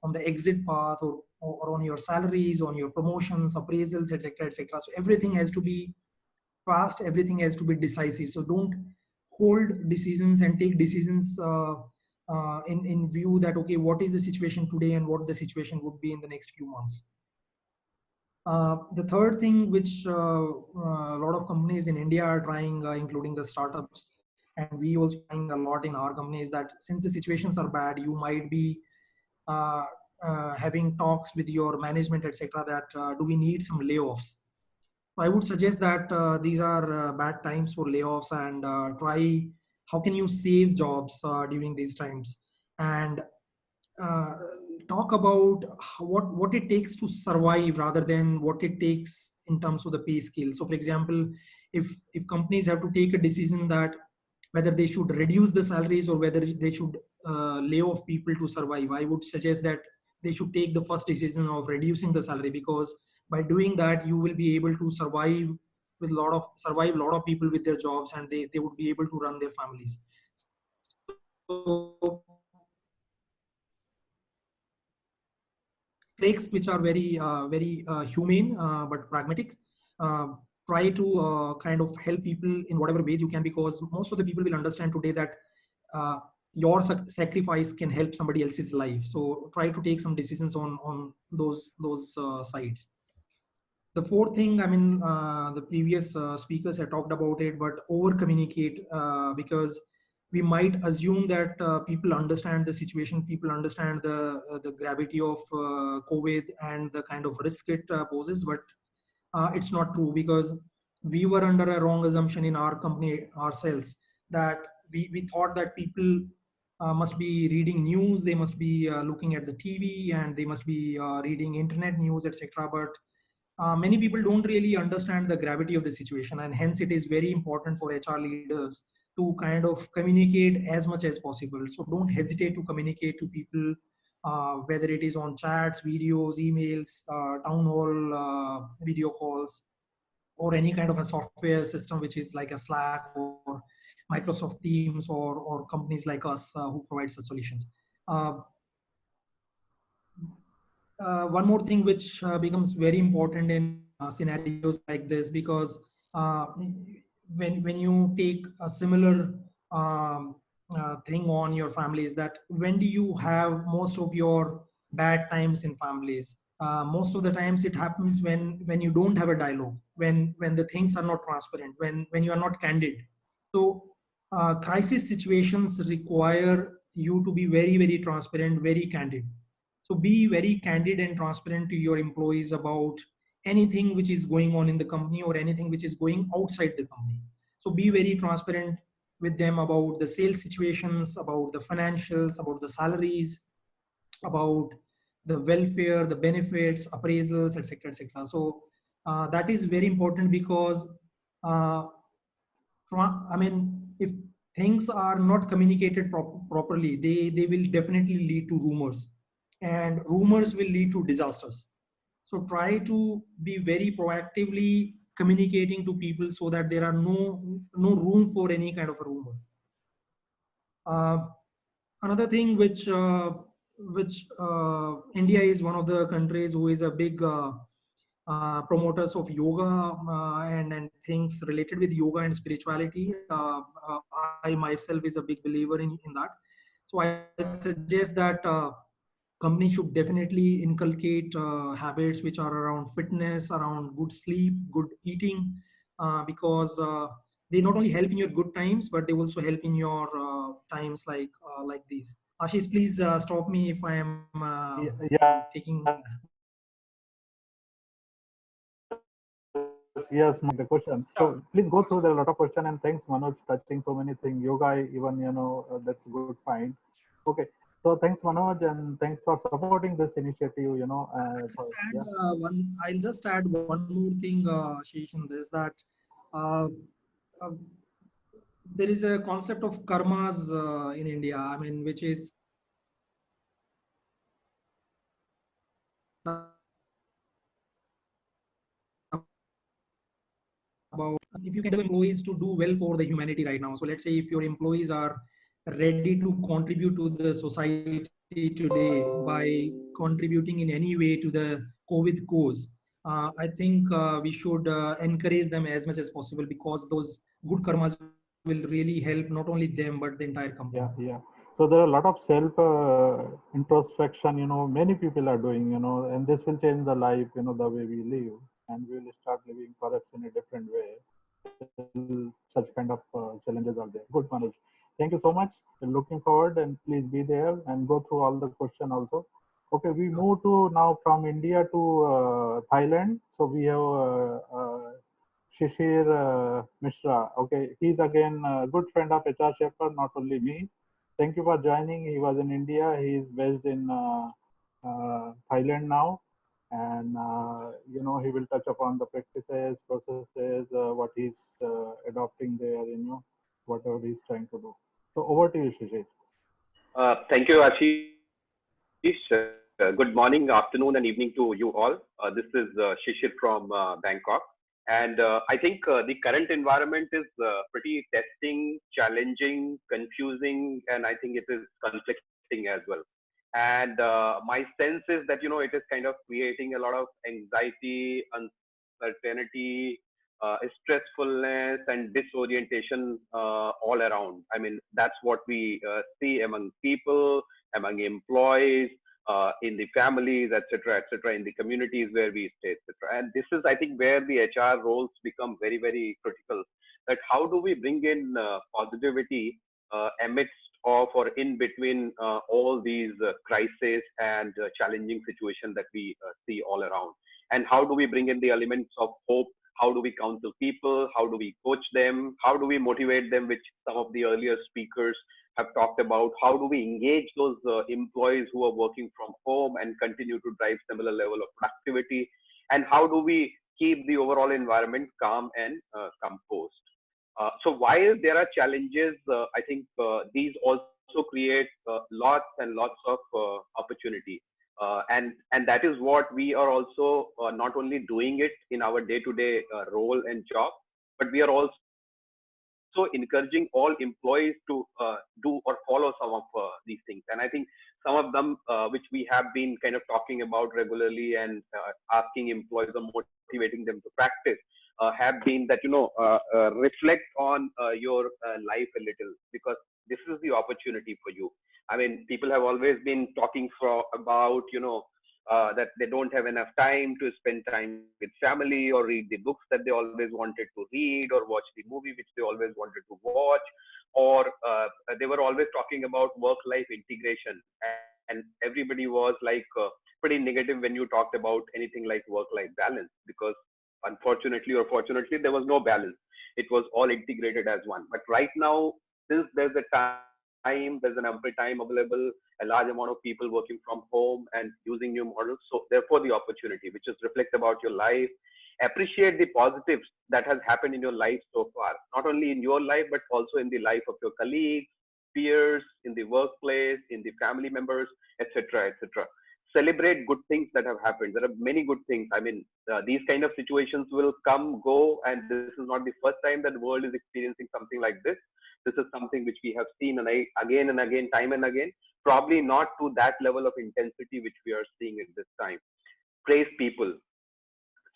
on the exit path, or on your salaries, on your promotions, appraisals, etc., etc. So everything has to be fast, everything has to be decisive. So don't hold decisions and take decisions in view that, okay, what is the situation today and what the situation would be in the next few months. The third thing which a lot of companies in India are trying, including the startups, and we also trying a lot in our company, is that since the situations are bad, you might be uh, having talks with your management, etc., that do we need some layoffs. I would suggest that these are bad times for layoffs, and try how can you save jobs during these times, and uh, talk about what it takes to survive rather than what it takes in terms of the pay scale. So for example, if companies have to take a decision that whether they should reduce the salaries or whether they should lay off people to survive, I would suggest that they should take the first decision of reducing the salary, because by doing that you will be able to survive a lot of people with their jobs, and they would be able to run their families. So tricks which are very humane but pragmatic. Try to kind of help people in whatever ways you can, because most of the people will understand today that uh, your sacrifice can help somebody else's life. So try to take some decisions on those sides. The fourth thing, I mean, the previous speakers have talked about it, but over communicate, because we might assume that people understand the situation, people understand the gravity of COVID and the kind of risk it poses, but it's not true, because we were under a wrong assumption in our company ourselves, that we thought that people must be reading news, they must be looking at the TV, and they must be reading internet news, etc. But many people don't really understand the gravity of the situation, and hence it is very important for HR leaders to kind of communicate as much as possible. So don't hesitate to communicate to people, whether it is on chats, videos, emails, town hall video calls, or any kind of a software system which is like a Slack or Microsoft Teams, or companies like us who provide such solutions. Uh, One more thing which becomes very important in scenarios like this, because uh, when you take a similar thing on your family, is that when do you have most of your bad times in families? Most of the times it happens when you don't have a dialogue, when the things are not transparent, when you are not candid. So crisis situations require you to be very, very transparent, very candid. So be very candid and transparent to your employees about anything which is going on in the company, or anything which is going outside the company. So be very transparent with them about the sales situations, about the financials, about the salaries, about the welfare, the benefits, appraisals, etc., etc. So that is very important, because uh, I mean, if things are not communicated properly, they will definitely lead to rumors, and rumors will lead to disasters. So try to be very proactively communicating to people, so that there are no room for any kind of a rumor. Uh, Another thing which India is one of the countries who is a big promoters of yoga, and things related with yoga and spirituality. I myself is a big believer in that. So I suggest that company should definitely inculcate habits which are around fitness, around good sleep, good eating, because they not only help in your good times, but they also help in your times like these. Ashish, please stop me if I am taking. Yes, the question. So please go through. There are a lot of questions, and thanks, Manoj, touching so many things. Yoga, even that's good. Fine. Okay. So thanks, Manoj, and thanks for supporting this initiative. Yeah. I'll just add one more thing, Ashish, in this, that uh, uh, there is a concept of karmas in India. I mean, which is about if you can get employees to do well for the humanity right now. So let's say if your employees are ready to contribute to the society today by contributing in any way to the COVID cause, I think we should encourage them as much as possible, because those good karmas will really help not only them but the entire company. Yeah. So there are a lot of self introspection. Many people are doing. And this will change the life. The way we live, and we will start living perhaps in a different way. Such kind of challenges are there. Good, Manoj. Thank you so much. We're looking forward, and please be there and go through all the question also. Okay, we move to now from India to Thailand. So we have Shishir Mishra. Okay, he's again a good friend of HR Shepherd, not only me. Thank you for joining. He was in India. He is based in Thailand now, and he will touch upon the practices, processes, what he's adopting there. Whatever he's trying to do. So over to you, Shishir. Thank you, Ashish. Good morning, afternoon, and evening to you all. This is Shishir from Bangkok. And I think the current environment is pretty testing, challenging, confusing, and I think it is conflicting as well. And my sense is that, it is kind of creating a lot of anxiety, uncertainty, stressfulness, and disorientation all around. I mean, that's what we see among people, among employees, in the families, etc., in the communities where we stay, etc. And this is, I think, where the HR roles become very, very critical. That how do we bring in positivity amidst of or in between all these crises and challenging situations that we see all around? And how do we bring in the elements of hope? How do we counsel people? How do we coach them? How do we motivate them, which some of the earlier speakers have talked about? How do we engage those employees who are working from home and continue to drive similar level of productivity? And how do we keep the overall environment calm and composed? So while there are challenges, I think these also create lots and lots of opportunity. And that is what we are also not only doing it in our day-to-day role and job, but we are also encouraging all employees to do or follow some of these things. And I think some of them, which we have been kind of talking about regularly and asking employees or motivating them to practice, have been that, reflect on your life a little, because this is the opportunity for you. I mean, people have always been talking about, that they don't have enough time to spend time with family or read the books that they always wanted to read or watch the movie which they always wanted to watch, or they were always talking about work-life integration. And everybody was like pretty negative when you talked about anything like work-life balance, because unfortunately or fortunately, there was no balance. It was all integrated as one. But right now, since there's a time, there's an ample time available, a large amount of people working from home and using new models. So therefore, the opportunity, which is reflect about your life, appreciate the positives that has happened in your life so far, not only in your life, but also in the life of your colleagues, peers, in the workplace, in the family members, etc., etc. Celebrate good things that have happened. There are many good things. I mean, these kind of situations will come, go, and this is not the first time that the world is experiencing something like this. This is something which we have seen again and again, time and again, probably not to that level of intensity which we are seeing at this time. Praise people,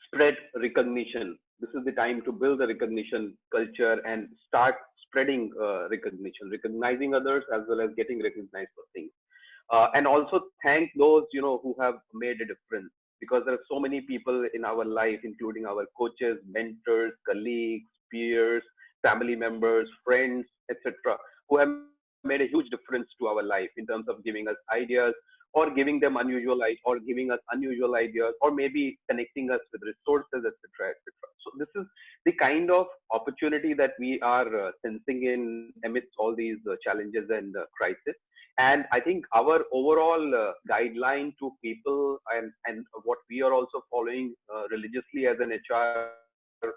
spread recognition. This is the time to build a recognition culture and start spreading recognition, recognizing others as well as getting recognized for things. and also thank those, who have made a difference, because there are so many people in our life, including our coaches, mentors, colleagues, peers, family members, friends, etc., who have made a huge difference to our life in terms of giving us ideas, or giving them unusual ideas, or maybe connecting us with resources, etc., etc. So this is the kind of opportunity that we are sensing in amidst all these challenges and crisis. And I think our overall guideline to people, and what we are also following religiously as an HR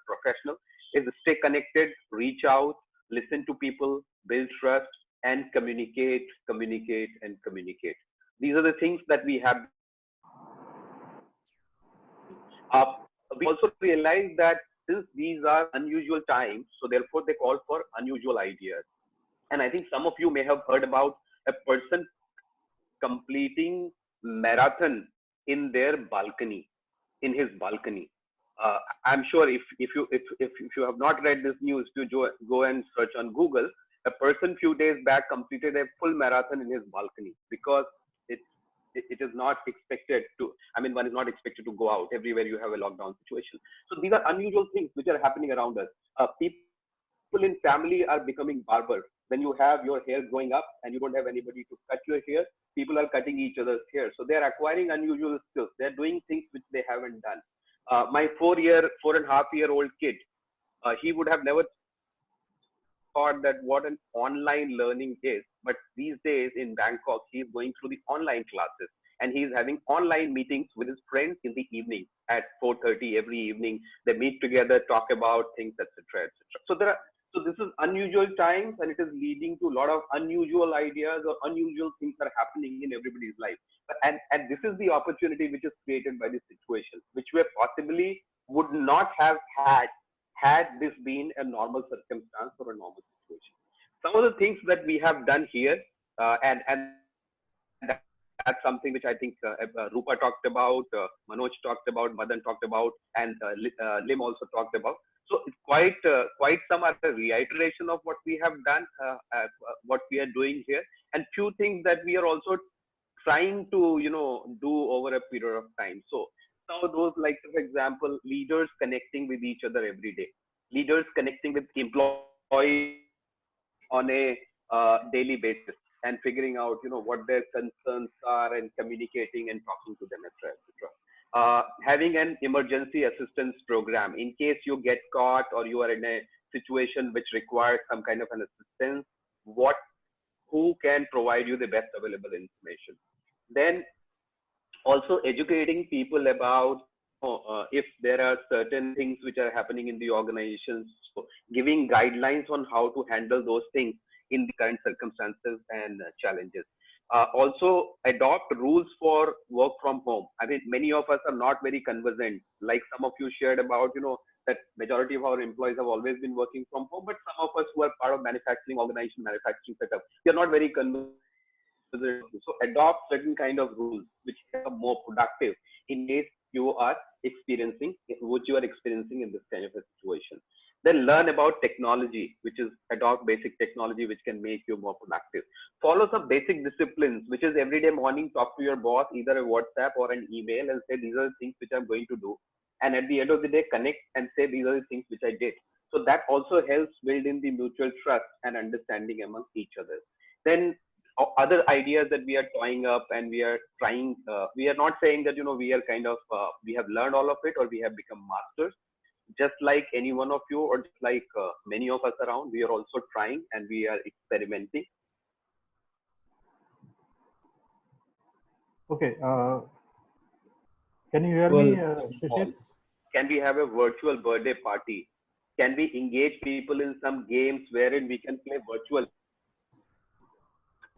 professional, is stay connected, reach out, listen to people, build trust, and communicate, and communicate. These are the things that we have been uh, we also realize that since these are unusual times, so therefore they call for unusual ideas. And I think some of you may have heard about a person completing marathon in their balcony, in his balcony. I'm sure if you have not read this news, to go and search on Google. A person few days back completed a full marathon in his balcony, because it's it is not expected to. I mean, one is not expected to go out. Everywhere you have a lockdown situation. So these are unusual things which are happening around us. People in family are becoming barbers. When you have your hair growing up and you don't have anybody to cut your hair, people are cutting each other's hair. So they are acquiring unusual skills. They are doing things which they haven't done. My 4.5-year-old kid, he would have never thought that what an online learning is. But these days in Bangkok, he is going through the online classes, and he is having online meetings with his friends in the evening at 4:30 every evening. They meet together, talk about things, etc., etc. So this is unusual times, and it is leading to a lot of unusual ideas, or unusual things are happening in everybody's life. And this is the opportunity which is created by this situation, which we possibly would not have had this been a normal circumstance or a normal situation. Some of the things that we have done here, and that's something which I think Rupa talked about, Manoj talked about, Madan talked about, and Lim also talked about. So it's quite some are a reiteration of what we have done, what we are doing here, and few things that we are also trying to do over a period of time. So some of those, like for example, leaders connecting with each other every day, leaders connecting with employees on a daily basis, and figuring out what their concerns are, and communicating and talking to them, etc., etc. Having an emergency assistance program in case you get caught, or you are in a situation which requires some kind of an assistance. Who can provide you the best available information? Then also educating people about if there are certain things which are happening in the organizations, so giving guidelines on how to handle those things in the current circumstances and challenges. Also adopt rules for work from home. I mean, many of us are not very conversant, like some of you shared about, that majority of our employees have always been working from home, but some of us who are part of manufacturing organization, manufacturing setup, we are not very conversant. So adopt certain kind of rules which are more productive in case you are experiencing in this kind of a situation. Then learn about technology, which is adopt basic technology which can make you more productive. Follow some basic disciplines, which is every day morning talk to your boss, either a WhatsApp or an email, and say these are the things which I'm going to do. And at the end of the day, connect and say these are the things which I did. So that also helps build in the mutual trust and understanding among each other. Then other ideas that we are toying up, and we are trying, we are not saying that we are kind of we have learned all of it, or we have become masters. Just like any one of you, or just like many of us around, we are also trying and we are experimenting. Okay, can you hear me, Shishir? Can we have a virtual birthday party? Can we engage people in some games wherein we can play virtual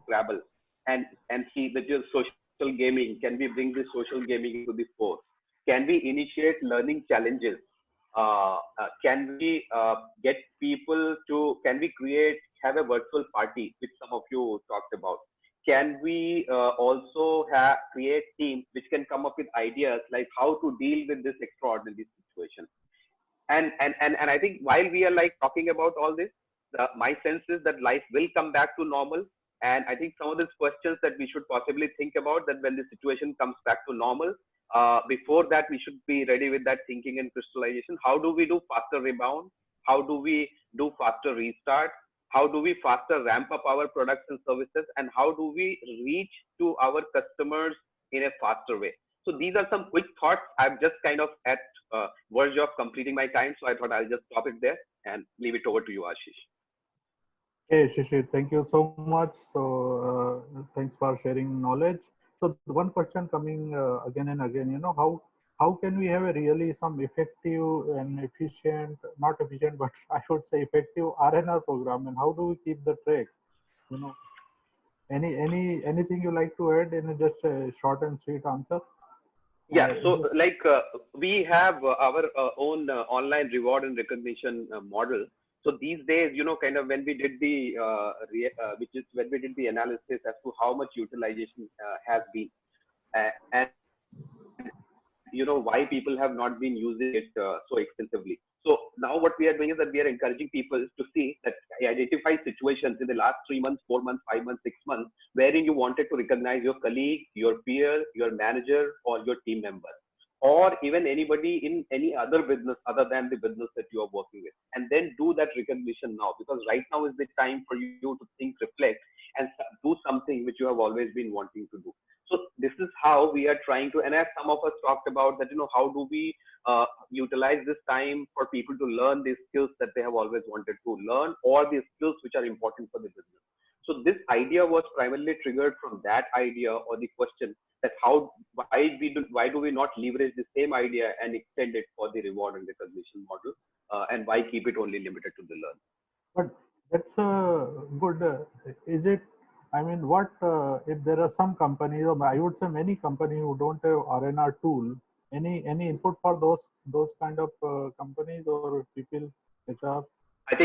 Scrabble and see that your social gaming? Can we bring the social gaming into the fore? Can we initiate learning challenges? Can we get people to? Can we have a virtual party, which some of you talked about? Can we also create teams which can come up with ideas like how to deal with this extraordinary situation? And I think while we are like talking about all this, my sense is that life will come back to normal. And I think some of these questions that we should possibly think about, that when the situation comes back to normal, before that we should be ready with that thinking and crystallization. How do we do faster rebound? How do we do faster restart? How do we faster ramp up our products and services? And how do we reach to our customers in a faster way? So these are some quick thoughts. I'm just kind of at verge of completing my time. So I thought I'll just stop it there and leave it over to you, Ashish. Hey, Shishir, thank you so much. So, thanks for sharing knowledge. So, one question coming again and again, how can we have a really some effective and efficient, not efficient, but I should say effective RNR program, and how do we keep the track? You know, anything you like to add in just a short and sweet answer? Yeah, so like we have our own online reward and recognition model. So these days, kind of when we did the which is when we did the analysis as to how much utilization has been, and why people have not been using it so extensively. So now what we are doing is that we are encouraging people to see that identify situations in the last 3 months, 4 months, 5 months, 6 months, wherein you wanted to recognize your colleague, your peer, your manager, or your team member, or even anybody in any other business other than the business that you are working with. And then do that recognition now, because right now is the time for you to think, reflect, and do something which you have always been wanting to do. So this is how we are trying to, and as some of us talked about that, how do we utilize this time for people to learn these skills that they have always wanted to learn, or the skills which are important for the business. So this idea was primarily triggered from that idea, or the question that why do we not leverage the same idea and extend it for the reward and recognition model, and why keep it only limited to the learn? But that's good. Is it? I mean, what if there are some companies, or I would say many companies who don't have RNR tool? Any input for those kind of companies or people, HR? I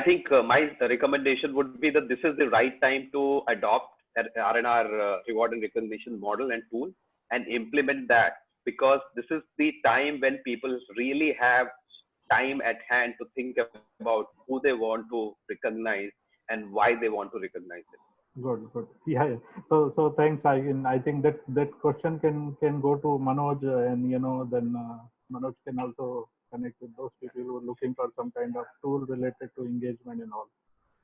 think my recommendation would be that this is the right time to adopt an RNR reward and recognition model and tool and implement that, because this is the time when people really have time at hand to think about who they want to recognize and why they want to recognize it. Good. Yeah. So thanks. I think that question can go to Manoj, and then Manoj can also connect with those people who are looking for some kind of tool related to engagement and all.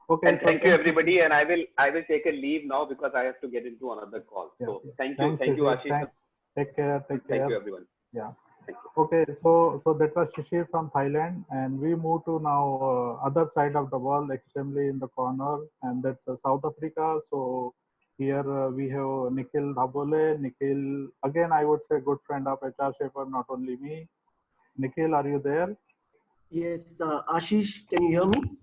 Okay. And thank you everybody. And I will take a leave now because I have to get into another call. Yeah, so yeah. Thank Thanks, you, Ashish. Take care. Thank you, everyone. Yeah. Thank you. Okay, so that was Shishir from Thailand, and we move to now other side of the world, extremely in the corner, and that's South Africa. So here we have Nikhil Dhabole. Nikhil, again, I would say good friend of HR Shaper, not only me. Nikhil, are you there? Yes, Ashish, can you hear me?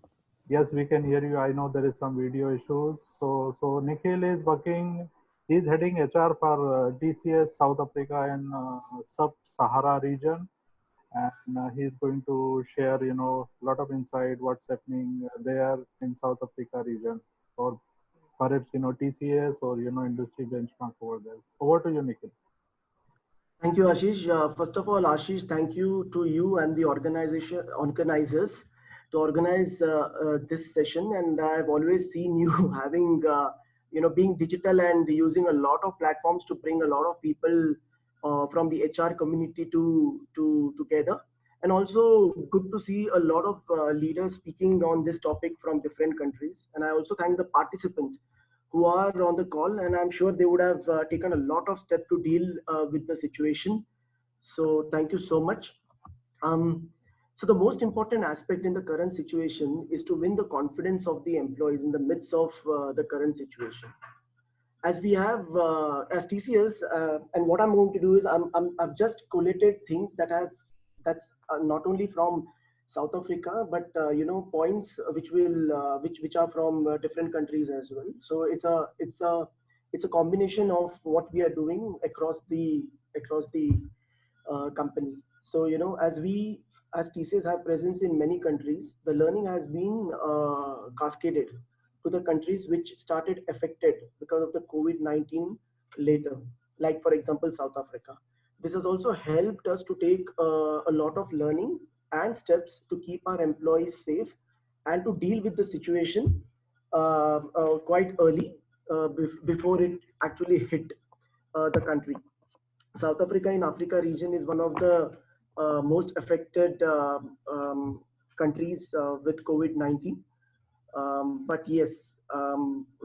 Yes, we can hear you. I know there is some video issues. So Nikhil is working. He's heading HR for TCS South Africa and Sub-Sahara region, and he's going to share, a lot of insight what's happening there in South Africa region, or perhaps TCS or industry benchmark over there. Over to you, Nikhil. Thank you, Ashish. First of all, Ashish, thank you to you and the organizers to organize this session. And I've always seen you having, being digital and using a lot of platforms to bring a lot of people from the HR community together. And also good to see a lot of leaders speaking on this topic from different countries. And I also thank the participants who are on the call, and I'm sure they would have taken a lot of steps to deal with the situation. So thank you so much. So the most important aspect in the current situation is to win the confidence of the employees in the midst of the current situation. As we have, as TCS, and what I'm going to do is I've just collated things that's not only from South Africa, but points which are from different countries as well. So it's a combination of what we are doing across the company. So as TCS have presence in many countries, the learning has been cascaded to the countries which started affected because of the COVID-19 later, like for example South Africa. This has also helped us to take a lot of learning and steps to keep our employees safe and to deal with the situation quite early before it actually hit the country. South Africa in Africa region is one of the most affected countries with COVID-19. But yes,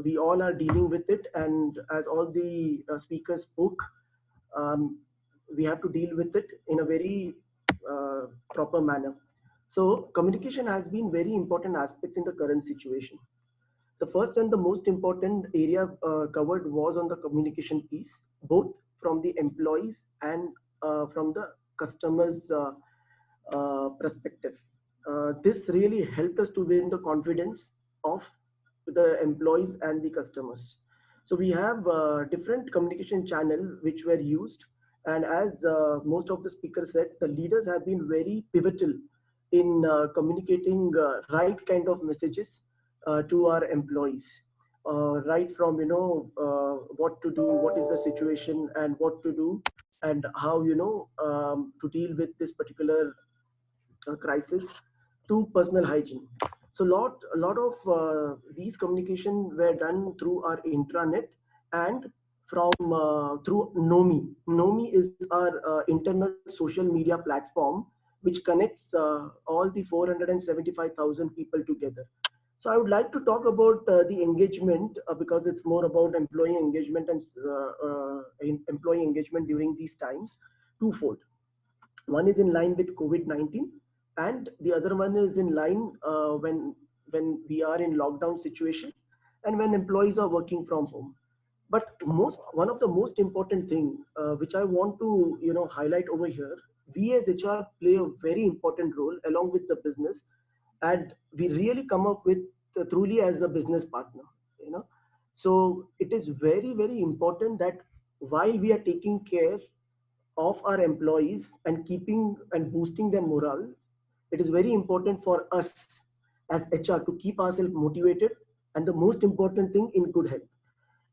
we all are dealing with it, and as all the speakers spoke, um, we have to deal with it in a very proper manner. So communication has been very important aspect in the current situation. The first and the most important area covered was on the communication piece, both from the employees and from the customers' perspective. This really helped us to win the confidence of the employees and the customers. So we have different communication channel which were used, and as most of the speakers said, the leaders have been very pivotal in communicating right kind of messages to our employees. Right from what to do, what is the situation, and what to do, and how to deal with this particular crisis, to personal hygiene. So a lot of these communication were done through our intranet and from through Nomi. Nomi is our internal social media platform which connects all the 475,000 people together. So I would like to talk about the engagement because it's more about employee engagement and employee engagement during these times, twofold. One is in line with COVID-19, and the other one is in line when we are in lockdown situation and when employees are working from home. But one of the most important thing which I want to highlight over here, we as HR play a very important role along with the business, and we really come up with truly as a business partner. You know, so it is very very important that while we are taking care of our employees and keeping and boosting their morale, it is very important for us as HR to keep ourselves motivated, and the most important thing, in good health.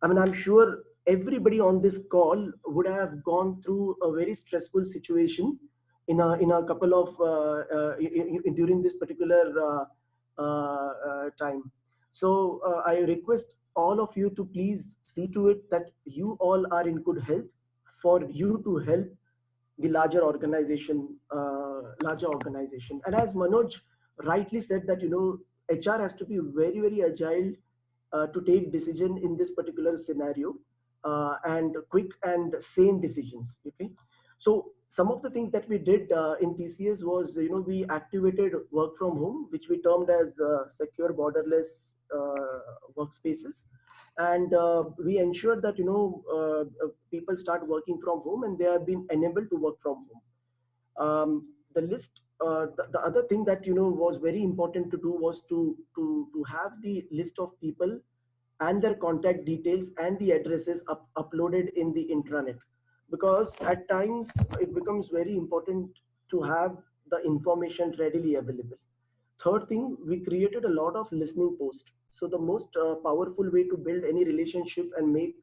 I mean, I'm sure everybody on this call would have gone through a very stressful situation in a couple of during this particular time. So I request all of you to please see to it that you all are in good health for you to help the larger organization. And as Manoj rightly said that HR has to be very very agile to take decision in this particular scenario, and quick and sane decisions. Okay, so some of the things that we did in TCS was we activated work from home, which we termed as secure borderless workspaces, and we ensured that people start working from home and they have been enabled to work from home. The list, the other thing that was very important to do was to have the list of people and their contact details and the addresses uploaded in the intranet, because at times it becomes very important to have the information readily available. Third thing, we created a lot of listening posts. So the most powerful way to build any relationship and make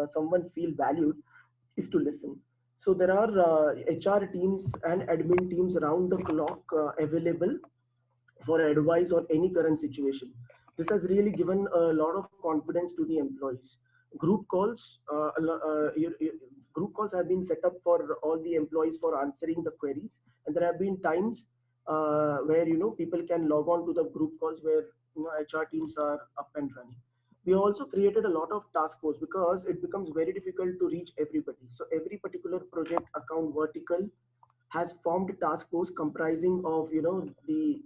someone feel valued is to listen. So there are HR teams and admin teams around the clock available for advice on any current situation. This has really given a lot of confidence to the employees. Group calls, group calls have been set up for all the employees for answering the queries, and there have been times where people can log on to the group calls where HR teams are up and running. We also created a lot of task force because it becomes very difficult to reach everybody. So every particular project account vertical has formed a task force comprising of the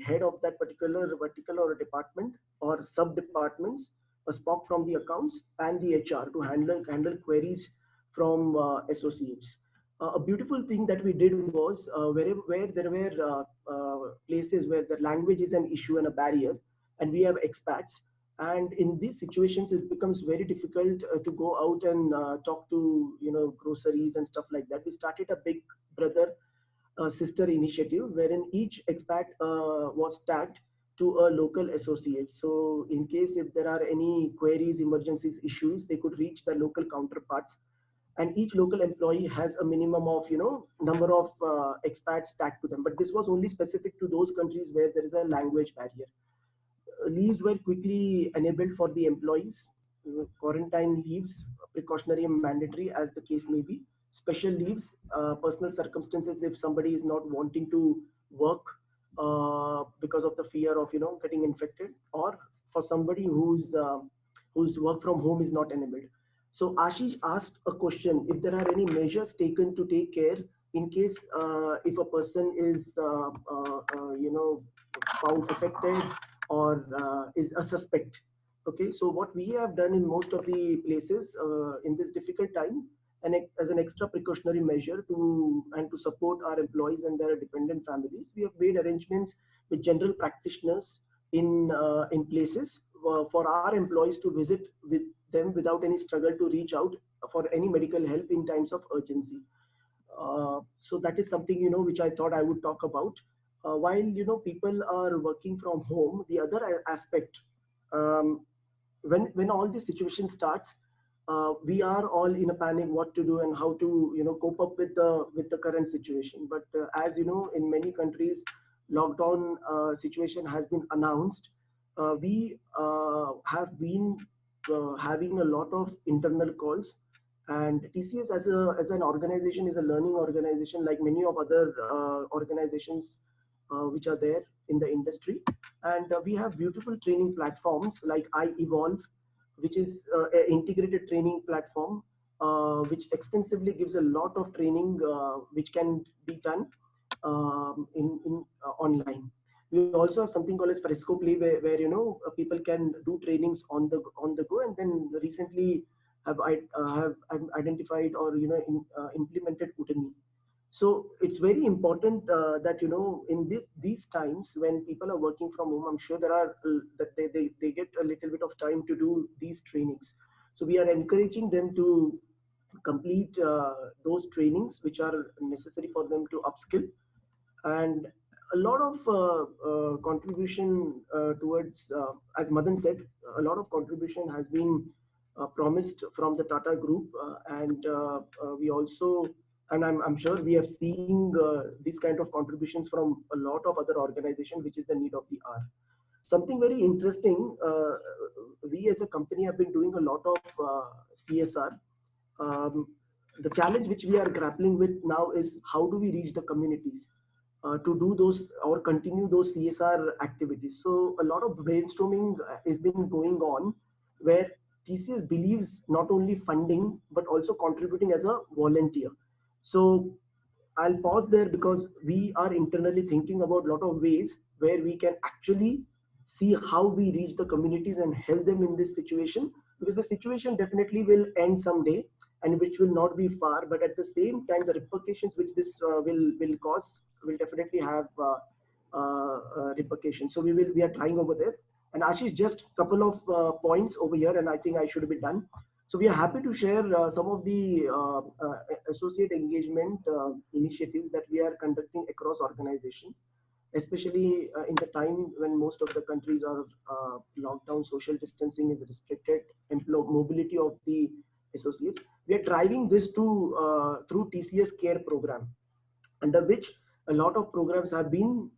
head of that particular vertical or department or sub departments, a spock from the accounts, and the HR to handle queries from associates. A beautiful thing that we did was where there were places where the language is an issue and a barrier, and we have expats. And in these situations, it becomes very difficult to go out and talk to groceries and stuff like that. We started a big brother sister initiative wherein each expat was tagged to a local associate. So in case if there are any queries, emergencies, issues, they could reach the local counterparts. And each local employee has a minimum of number of expats tagged to them. But this was only specific to those countries where there is a language barrier. leaves were quickly enabled for the employees. Quarantine leaves, precautionary and mandatory as the case may be. Special leaves, personal circumstances if somebody is not wanting to work because of the fear of getting infected, or for somebody whose work from home is not enabled. So Ashish asked a question: if there are any measures taken to take care in case if a person is found affected or is a suspect. Okay, so what we have done in most of the places in this difficult time, and as an extra precautionary measure to support our employees and their dependent families, we have made arrangements with general practitioners in places for our employees to visit with them without any struggle to reach out for any medical help in times of urgency. So that is something which I thought I would talk about. While people are working from home, the other aspect, um, when all this situation starts, we are all in a panic what to do and how to cope up with the current situation. But as you know, in many countries, lockdown situation has been announced. We have been having a lot of internal calls, and TCS as an organization is a learning organization like many of other organizations which are there in the industry. And we have beautiful training platforms like iEvolve, which is an integrated training platform which extensively gives a lot of training which can be done in online. We also have something called as Fresco Play, where people can do trainings on the go. And then recently have identified or implemented Udemy. So it's very important that in these times when people are working from home, I'm sure there are that they get a little bit of time to do these trainings. So we are encouraging them to complete those trainings which are necessary for them to upskill. And a lot of contribution towards, as Madan said, a lot of contribution has been promised from the Tata Group, and we also, and I'm sure we are seeing these kind of contributions from a lot of other organizations, which is the need of the hour. Something very interesting, we as a company have been doing a lot of CSR. Um, the challenge which we are grappling with now is how do we reach the communities to do those or continue those CSR activities. So a lot of brainstorming has been going on where TCS believes not only funding but also contributing as a volunteer. So I'll pause there because we are internally thinking about a lot of ways where we can actually see how we reach the communities and help them in this situation, because the situation definitely will end someday and which will not be far, but at the same time the repercussions which this will cause will definitely have repercussions. So we are trying over there. And Ashish, just a couple of points over here, and I think I should be done. So we are happy to share some of the associate engagement initiatives that we are conducting across organization, especially in the time when most of the countries are locked down, social distancing is restricted, mobility of the associates. We are driving this through TCS Care program, under which a lot of programs have been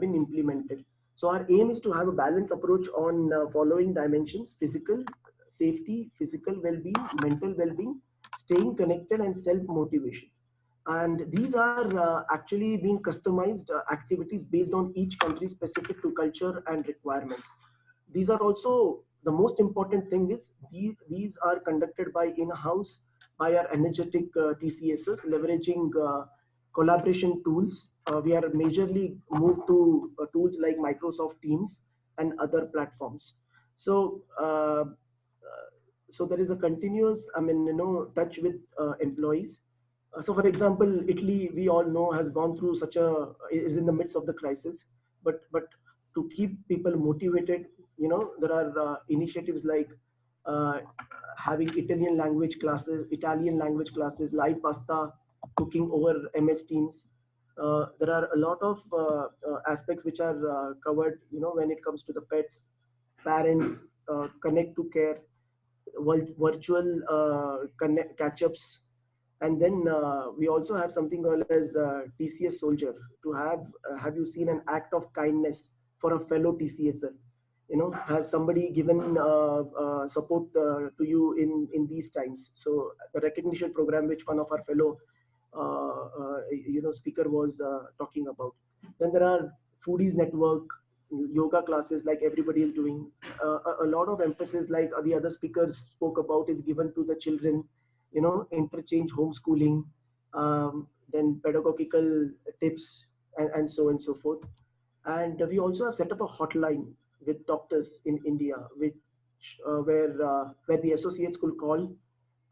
implemented. So our aim is to have a balanced approach on following dimensions: physical safety, physical well-being, mental well-being, staying connected, and self-motivation. And these are actually being customized activities based on each country specific to culture and requirement. These are also the most important thing is these are conducted by in-house by our energetic TCSs, leveraging collaboration tools. We are majorly moved to tools like Microsoft Teams and other platforms. So so there is a continuous, touch with employees. So for example, Italy, we all know, has gone through is in the midst of the crisis, but to keep people motivated, there are initiatives like uh, having Italian language classes, live pasta cooking over MS Teams. There are a lot of aspects which are covered, when it comes to the pets, parents, connect to care, virtual catch-ups. And then we also have something called as TCS Soldier. To have you seen an act of kindness for a fellow TCSer? has somebody given support to you in these times? So the recognition program, which one of our fellow speaker was talking about. Then there are foodies network, yoga classes like everybody is doing. A lot of emphasis, like the other speakers spoke about, is given to the children. Interchange homeschooling, then pedagogical tips, and so on and so forth. And we also have set up a hotline with doctors in India, which where the associates could call,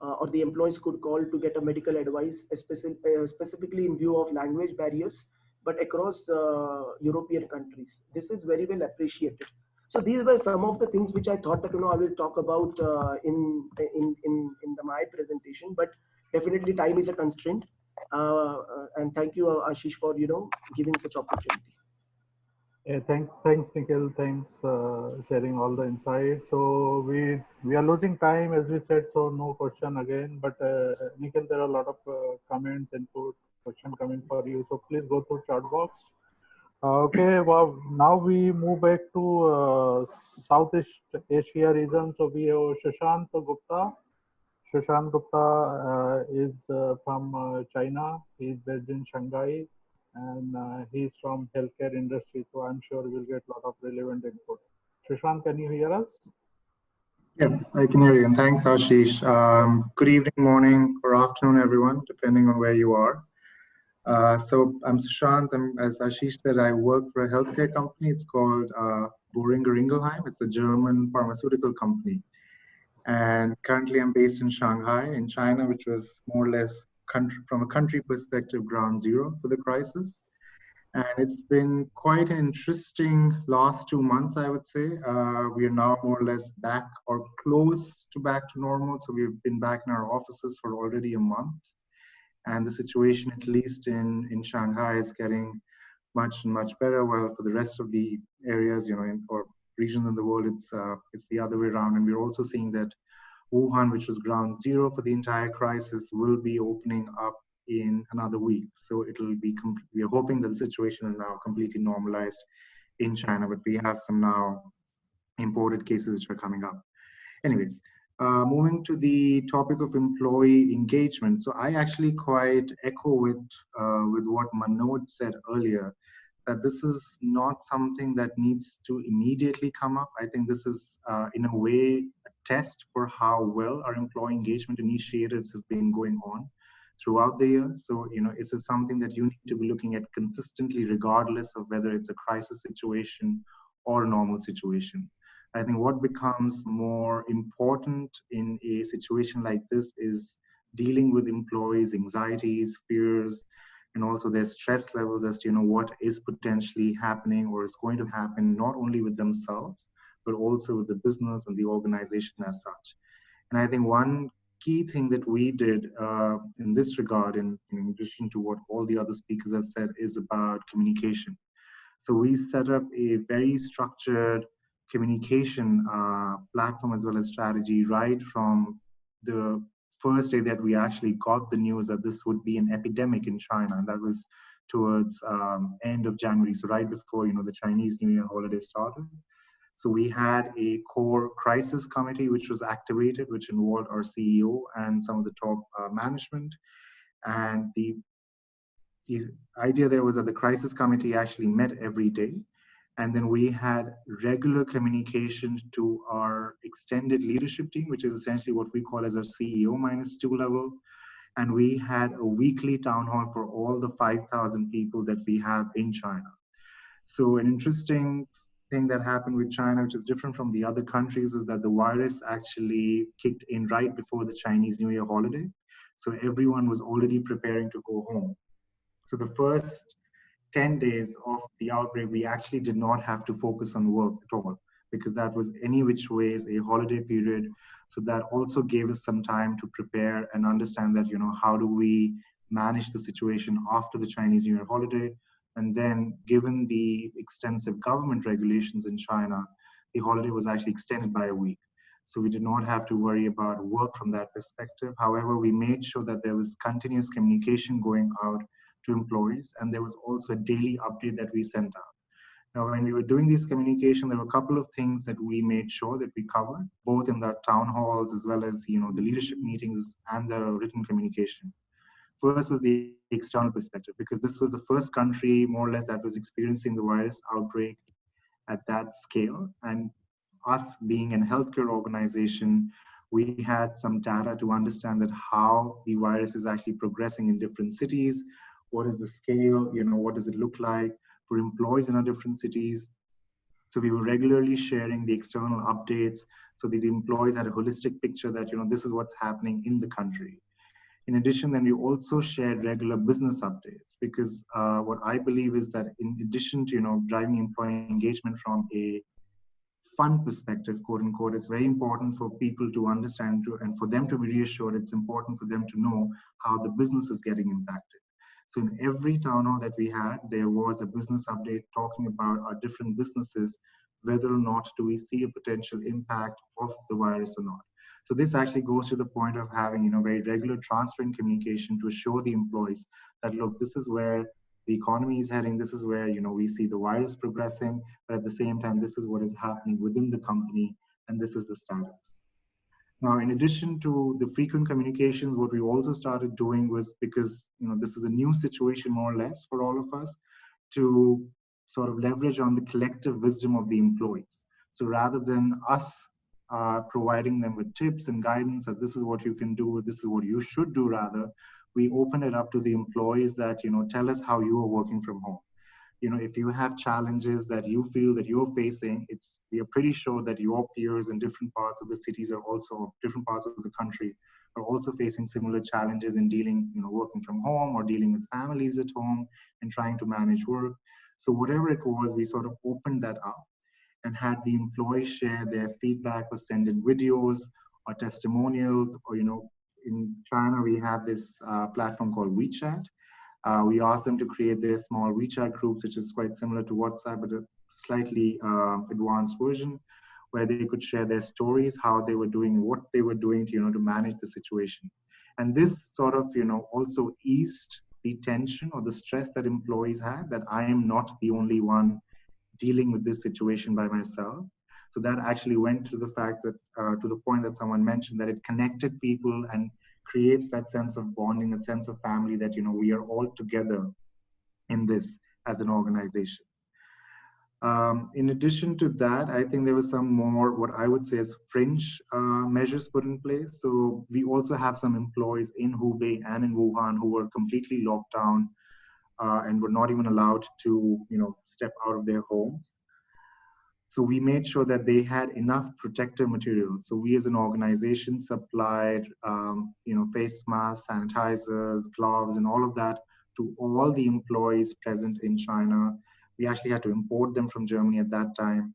or the employees could call to get a medical advice, specifically in view of language barriers, but across European countries. This is very well appreciated. So these were some of the things which I thought that I will talk about in my presentation. But definitely time is a constraint. And thank you, Ashish, for giving such opportunity. Yeah, thanks, Nikhil. Thanks sharing all the insights. So we are losing time, as we said. So no question again. But Nikhil, there are a lot of comments, input, question coming for you. So please go through chat box. Okay. Well, now we move back to Southeast Asia region. So we have Shashank Gupta. Shashank Gupta is from China. He is based in Shanghai, and he's from healthcare industry. So I'm sure we'll get a lot of relevant input. Shashank, can you hear us? Yes, I can hear you. And thanks, Ashish. Good evening, morning, or afternoon, everyone, depending on where you are. So I'm Sushant. As Ashish said, I work for a healthcare company. It's called Boehringer Ingelheim. It's a German pharmaceutical company. And currently I'm based in Shanghai, in China, which was more or less from a country perspective, ground zero for the crisis. And it's been quite an interesting last 2 months, I would say. We are now more or less back or close to back to normal. So we've been back in our offices for already a month. And the situation, at least in Shanghai, is getting much better. Well, for the rest of the areas, or regions in the world, it's the other way around. And we're also seeing that Wuhan, which was ground zero for the entire crisis, will be opening up in another week. So we are hoping that the situation is now completely normalized in China, but we have some now imported cases which are coming up. Anyways, moving to the topic of employee engagement. So I actually quite echo with what Manoj said earlier, that this is not something that needs to immediately come up. I think this is, in a way, a test for how well our employee engagement initiatives have been going on throughout the year. So, it's something that you need to be looking at consistently, regardless of whether it's a crisis situation or a normal situation. I think what becomes more important in a situation like this is dealing with employees' anxieties, fears, and also their stress levels as to what is potentially happening or is going to happen, not only with themselves, but also with the business and the organization as such. And I think one key thing that we did in this regard, in addition to what all the other speakers have said, is about communication. So we set up a very structured communication platform as well as strategy right from the first day that we actually got the news that this would be an epidemic in China. And that was towards end of January, so right before the Chinese New Year holiday started. So we had a core crisis committee which was activated, which involved our CEO and some of the top management. And the idea there was that the crisis committee actually met every day. And then we had regular communication to our extended leadership team, which is essentially what we call as our CEO -2 level. And we had a weekly town hall for all the 5,000 people that we have in China. So an interesting thing that happened with China, which is different from the other countries, is that the virus actually kicked in right before the Chinese New Year holiday. So everyone was already preparing to go home. So the first 10 days of the outbreak, we actually did not have to focus on work at all, because that was any which ways a holiday period. So that also gave us some time to prepare and understand that, how do we manage the situation after the Chinese New Year holiday. And then given the extensive government regulations in China, the holiday was actually extended by a week. So we did not have to worry about work from that perspective. However, we made sure that there was continuous communication going out to employees, and there was also a daily update that we sent out. Now, when we were doing this communication, there were a couple of things that we made sure that we covered, both in the town halls as well as, the leadership meetings and the written communication. First was the external perspective, because this was the first country, more or less, that was experiencing the virus outbreak at that scale. And us being an healthcare organization, we had some data to understand that how the virus is actually progressing in different cities. What is the scale? What does it look like for employees in our different cities? So we were regularly sharing the external updates so that the employees had a holistic picture that, this is what's happening in the country. In addition, then we also shared regular business updates, because what I believe is that in addition to, driving employee engagement from a fun perspective, quote unquote, it's very important for people to understand and for them to be reassured. It's important for them to know how the business is getting impacted. So in every town hall that we had, there was a business update talking about our different businesses, whether or not do we see a potential impact of the virus or not. So this actually goes to the point of having, very regular, transparent communication to assure the employees that, look, this is where the economy is heading. This is where, we see the virus progressing, but at the same time, this is what is happening within the company, and this is the status. Now, in addition to the frequent communications, what we also started doing was, because, this is a new situation more or less for all of us, to sort of leverage on the collective wisdom of the employees. So rather than us providing them with tips and guidance that this is what you can do, this is what you should do, rather, we open it up to the employees that, tell us how you are working from home. If you have challenges that you feel that you're facing, we are pretty sure that your peers in different parts of the cities are also, different parts of the country are also facing similar challenges in dealing, working from home or dealing with families at home and trying to manage work. So whatever it was, we sort of opened that up and had the employees share their feedback or send in videos or testimonials, or, in China, we have this platform called WeChat. We asked them to create their small WeChat groups, which is quite similar to WhatsApp, but a slightly advanced version, where they could share their stories, how they were doing, what they were doing to, to manage the situation. And this sort of, also eased the tension or the stress that employees had, that I am not the only one dealing with this situation by myself. So that actually went to the fact that, to the point that someone mentioned, that it connected people and creates that sense of bonding, that sense of family, that, we are all together in this as an organization. In addition to that, I think there was some more, what I would say is fringe measures put in place. So we also have some employees in Hubei and in Wuhan who were completely locked down and were not even allowed to, step out of their homes. So we made sure that they had enough protective material. So we as an organization supplied, face masks, sanitizers, gloves, and all of that to all the employees present in China. We actually had to import them from Germany at that time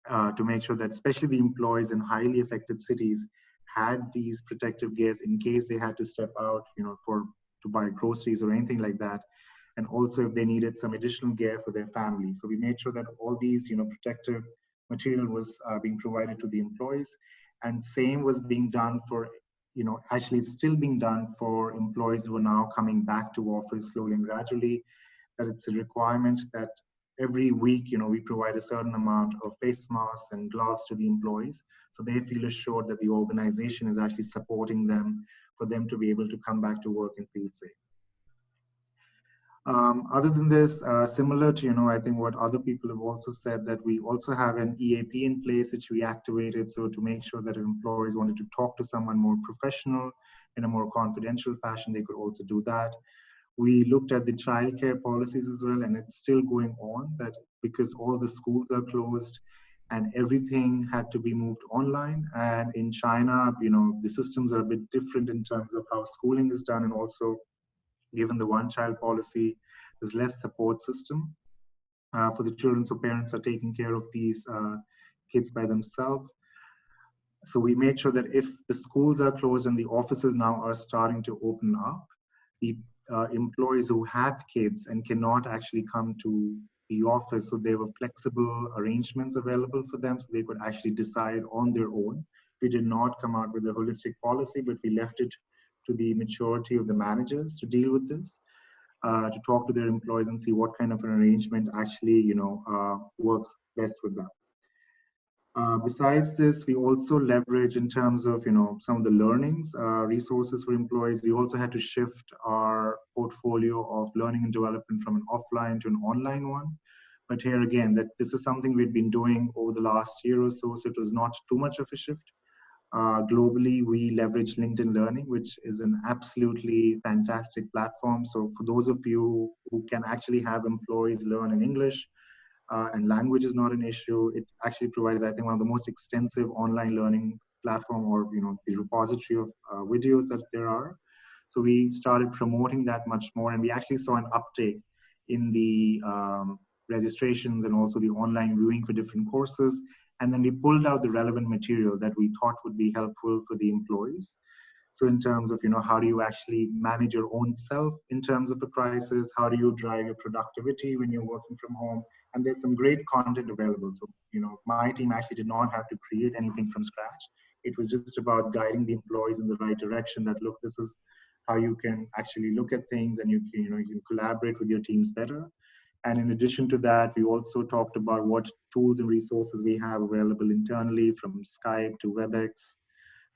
to make sure that especially the employees in highly affected cities had these protective gears in case they had to step out, to buy groceries or anything like that. And also if they needed some additional gear for their family. So we made sure that all these, protective material was being provided to the employees. And same was being done for, actually it's still being done for employees who are now coming back to office slowly and gradually, that it's a requirement that every week, we provide a certain amount of face masks and gloves to the employees. So they feel assured that the organization is actually supporting them for them to be able to come back to work and feel safe. Other than this, similar to, I think what other people have also said, that we also have an EAP in place, which we activated. So to make sure that if employees wanted to talk to someone more professional in a more confidential fashion, they could also do that. We looked at the childcare policies as well, and it's still going on, that because all the schools are closed and everything had to be moved online. And in China, the systems are a bit different in terms of how schooling is done, and also given the one-child policy, there's less support system for the children, so parents are taking care of these kids by themselves. So we made sure that if the schools are closed and the offices now are starting to open up, the employees who have kids and cannot actually come to the office, so there were flexible arrangements available for them, so they could actually decide on their own. We did not come out with a holistic policy, but we left it to the maturity of the managers to deal with this. to talk to their employees and see what kind of an arrangement actually, works best with them. Besides this, we also leverage in terms of, some of the learnings, resources for employees. We also had to shift our portfolio of learning and development from an offline to an online one. But here again, that this is something we've been doing over the last year or so, so it was not too much of a shift. Globally, we leverage LinkedIn Learning, which is an absolutely fantastic platform. So for those of you who can actually have employees learn in English, and language is not an issue, it actually provides, I think, one of the most extensive online learning platform, or the repository of videos that there are. So we started promoting that much more, and we actually saw an uptake in the registrations and also the online viewing for different courses. And then we pulled out the relevant material that we thought would be helpful for the employees. So in terms of, how do you actually manage your own self in terms of the crisis? How do you drive your productivity when you're working from home? And there's some great content available. So, my team actually did not have to create anything from scratch. It was just about guiding the employees in the right direction, that, look, this is how you can actually look at things, and you can collaborate with your teams better. And in addition to that, we also talked about what tools and resources we have available internally, from Skype to WebEx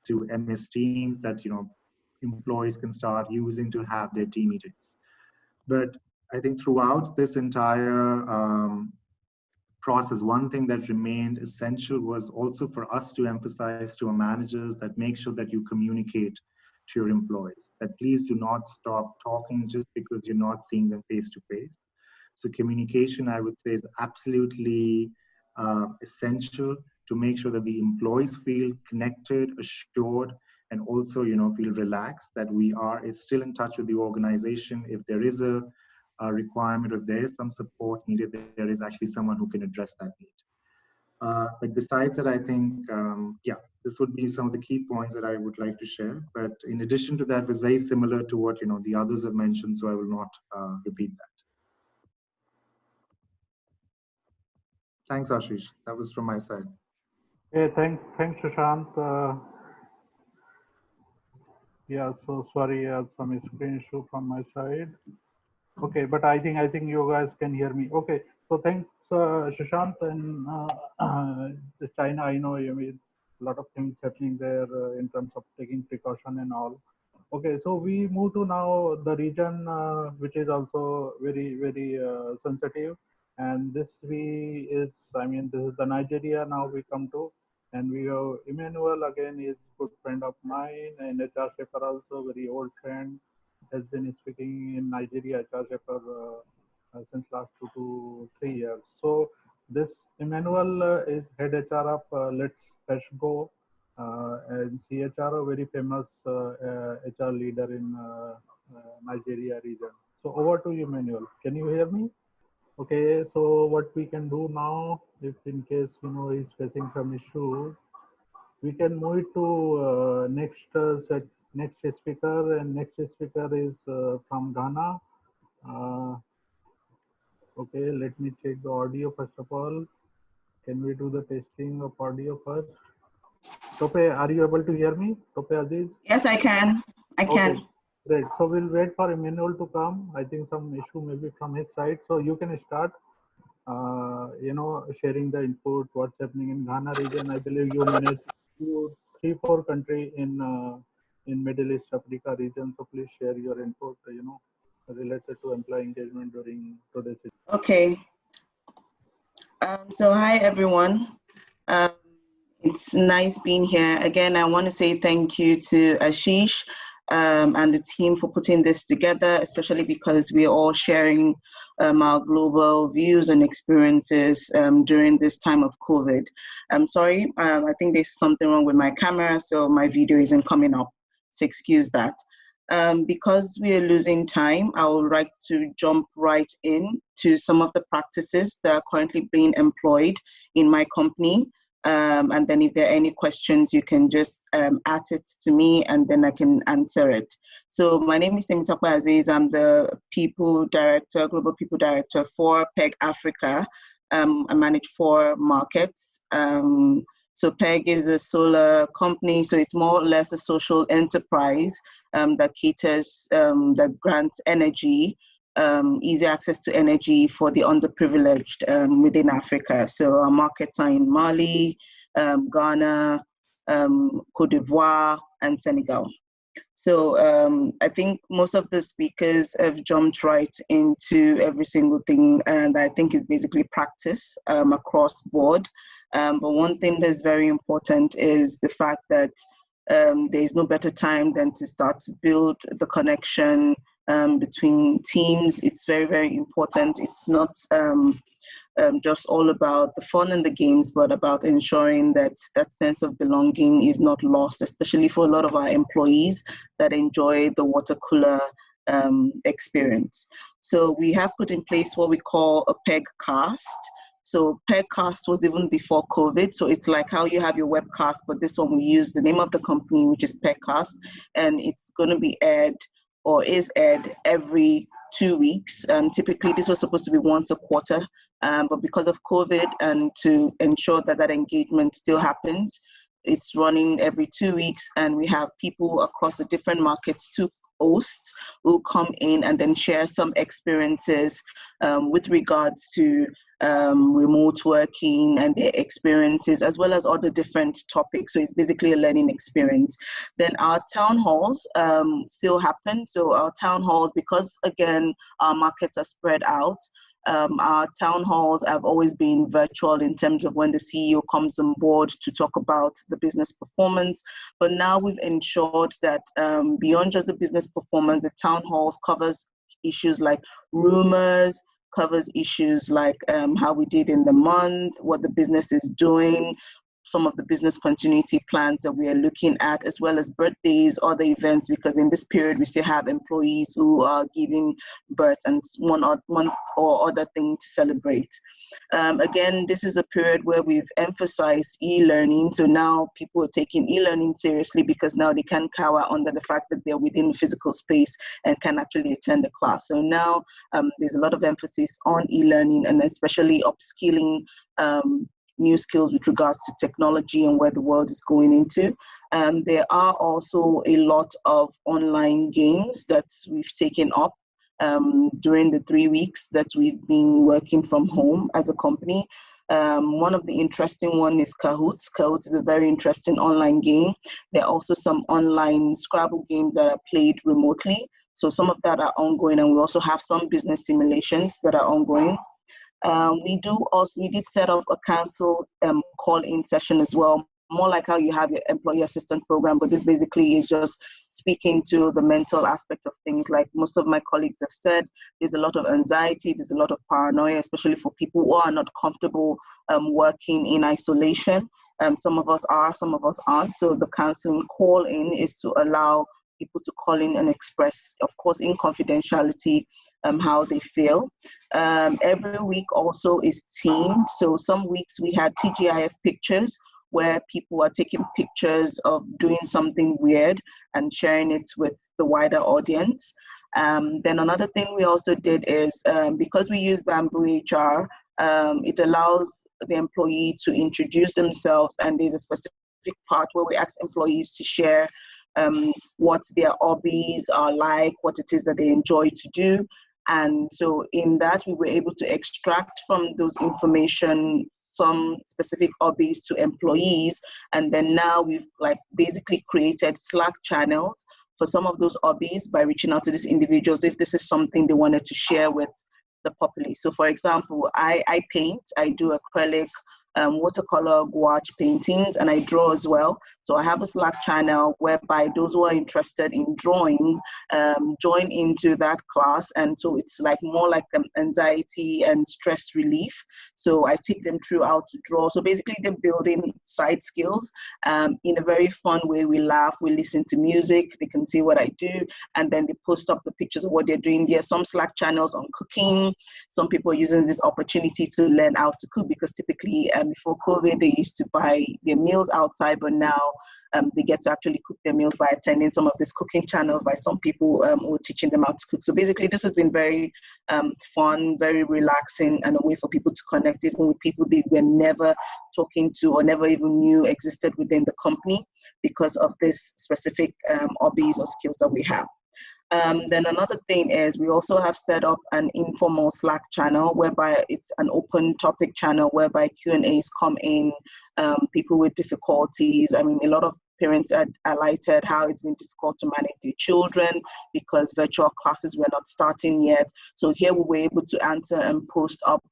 to MS Teams, that employees can start using to have their team meetings. But I think throughout this entire process, one thing that remained essential was also for us to emphasize to our managers that make sure that you communicate to your employees, that please do not stop talking just because you're not seeing them face to face. So communication, I would say, is absolutely essential to make sure that the employees feel connected, assured, and also, feel relaxed that we are still in touch with the organization. If there is a requirement, or if there is some support needed, there is actually someone who can address that need. But besides that, I think, this would be some of the key points that I would like to share. But in addition to that, it was very similar to what, the others have mentioned, so I will not repeat that. Thanks, Ashish. That was from my side. Hey, thanks, Sushant. Yeah, so sorry, some screen issue from my side. Okay, but I think you guys can hear me. Okay, so thanks, Sushant. And China, I know you mean a lot of things happening there in terms of taking precaution and all. Okay, so we move to now the region which is also very sensitive, and this is the Nigeria. Now we come to, and we have Emmanuel again, is good friend of mine, and HR Shaper also very old friend, has been speaking in Nigeria, HR Shaper, since last 2 to 3 years. So this Emmanuel is head HR of Let's Fresh Go, and CHR, a very famous HR leader in Nigeria region. So over to you, Emmanuel. Can you hear me? Okay, so what we can do now, if in case he's facing some issue, we can move it to next speaker, and next speaker is from Ghana. Okay, let me check the audio first of all. Can we do the testing of audio first? Tope, are you able to hear me? Tope Aziz? Yes, I can. I can. Okay, great. So we'll wait for Emmanuel to come. I think some issue maybe from his side. So you can start, sharing the input, what's happening in Ghana region. I believe you manage 3-4 countries in Middle East Africa region. So please share your input, related to employee engagement during today's session. Okay. So hi everyone. It's nice being here. Again, I want to say thank you to Ashish and the team for putting this together, especially because we're all sharing our global views and experiences during this time of COVID. I'm sorry, I think there's something wrong with my camera, so my video isn't coming up, so excuse that. Because we are losing time, I would like to jump right in to some of the practices that are currently being employed in my company. And then if there are any questions, you can just add it to me and then I can answer it. So my name is Temitope Aziz. I'm the Global People Director for PEG Africa. I manage 4 markets. So PEG is a solar company, so it's more or less a social enterprise that caters, that grants energy easy access to energy for the underprivileged within Africa. So our markets are in Mali, Ghana, Cote d'Ivoire, and Senegal. So I think most of the speakers have jumped right into every single thing, and I think it's basically practice across board. But one thing that's very important is the fact that there is no better time than to start to build the connection between teams. It's very, very important. It's not just all about the fun and the games, but about ensuring that that sense of belonging is not lost, especially for a lot of our employees that enjoy the water cooler experience. So we have put in place what we call a PEGcast. So PEGcast was even before COVID. So it's like how you have your webcast, but this one we use the name of the company, which is PEGcast, and it's going to be aired or is aired every 2 weeks. Typically, this was supposed to be once a quarter, but because of COVID and to ensure that that engagement still happens, it's running every 2 weeks, and we have people across the different markets, two hosts who come in and then share some experiences with regards to remote working and their experiences, as well as other different topics. So it's basically a learning experience. Then our town halls still happen. So our town halls, because again, our markets are spread out, our town halls have always been virtual in terms of when the CEO comes on board to talk about the business performance. But now we've ensured that beyond just the business performance, the town halls covers issues like rumors, covers issues like how we did in the month, what the business is doing, some of the business continuity plans that we are looking at, as well as birthdays, other events, because in this period we still have employees who are giving birth and one or other thing to celebrate. Again, this is a period where we've emphasized e-learning. So now people are taking e-learning seriously because now they can cower under the fact that they're within physical space and can actually attend the class. So now there's a lot of emphasis on e-learning and especially upskilling new skills with regards to technology and where the world is going into. There are also a lot of online games that we've taken up during the 3 weeks that we've been working from home as a company. One of the interesting one is Kahoot. Kahoot is a very interesting online game. There are also some online Scrabble games that are played remotely. So some of that are ongoing, and we also have some business simulations that are ongoing. We did set up a council call-in session as well, more like how you have your employee assistance program, but this basically is just speaking to the mental aspect of things. Like most of my colleagues have said, there's a lot of anxiety, there's a lot of paranoia, especially for people who are not comfortable working in isolation. Some of us are, some of us aren't. So the counseling call-in is to allow people to call in and express, of course, in confidentiality, how they feel. Every week also is themed. So some weeks we had TGIF pictures where people are taking pictures of doing something weird and sharing it with the wider audience. Then another thing we also did is because we use Bamboo HR, it allows the employee to introduce themselves, and there's a specific part where we ask employees to share what their hobbies are like, what it is that they enjoy to do. And so in that, we were able to extract from those information some specific hobbies to employees. And then now we've basically created Slack channels for some of those hobbies by reaching out to these individuals if this is something they wanted to share with the populace. So for example, I paint, I do acrylic, watercolor, gouache paintings, and I draw as well. So I have a Slack channel whereby those who are interested in drawing join into that class. And so it's more like anxiety and stress relief. So I take them through how to draw. So basically they're building side skills in a very fun way. We laugh, we listen to music, they can see what I do, and then they post up the pictures of what they're doing. There are some Slack channels on cooking. Some people are using this opportunity to learn how to cook, because typically before COVID, they used to buy their meals outside, but now they get to actually cook their meals by attending some of these cooking channels by some people who are teaching them how to cook. So basically, this has been very fun, very relaxing, and a way for people to connect even with people they were never talking to or never even knew existed within the company because of this specific hobbies or skills that we have. Then another thing is we also have set up an informal Slack channel whereby it's an open topic channel whereby Q&As come in, people with difficulties. I mean, a lot of parents had highlighted how it's been difficult to manage their children because virtual classes were not starting yet. So here we were able to answer and post up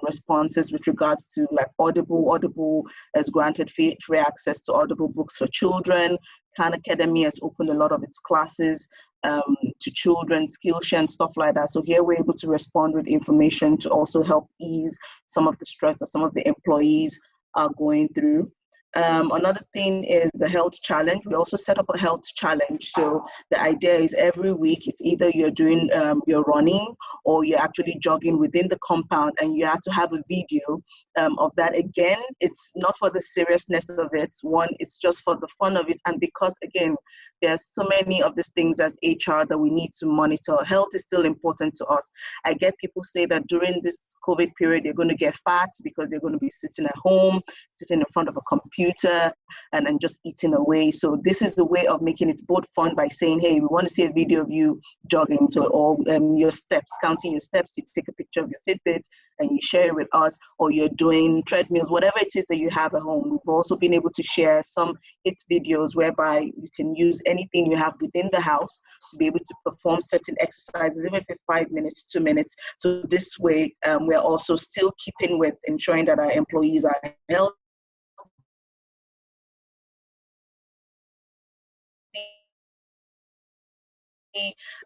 responses with regards to like Audible. Audible has granted free access to Audible books for children. Khan Academy has opened a lot of its classes to children, Skillshare and stuff like that. So here we're able to respond with information to also help ease some of the stress that some of the employees are going through. Another thing is the health challenge. We also set up a health challenge. So the idea is every week it's either you're doing you're running or you're actually jogging within the compound, and you have to have a video of that. Again, it's not for the seriousness of it. One, it's just for the fun of it, and because again there's so many of these things as HR that we need to monitor. Health is still important to us. I get people say that during this COVID period, they're going to get fat because they're going to be sitting at home, sitting in front of a computer and then just eating away. So this is the way of making it both fun by saying, hey, we want to see a video of you jogging or your steps, counting your steps. You take a picture of your Fitbit and you share it with us, or you're doing treadmills, whatever it is that you have at home. We've also been able to share some HIIT videos whereby you can use anything you have within the house to be able to perform certain exercises, even for 5 minutes, 2 minutes. So this way, we're also still keeping with ensuring that our employees are healthy.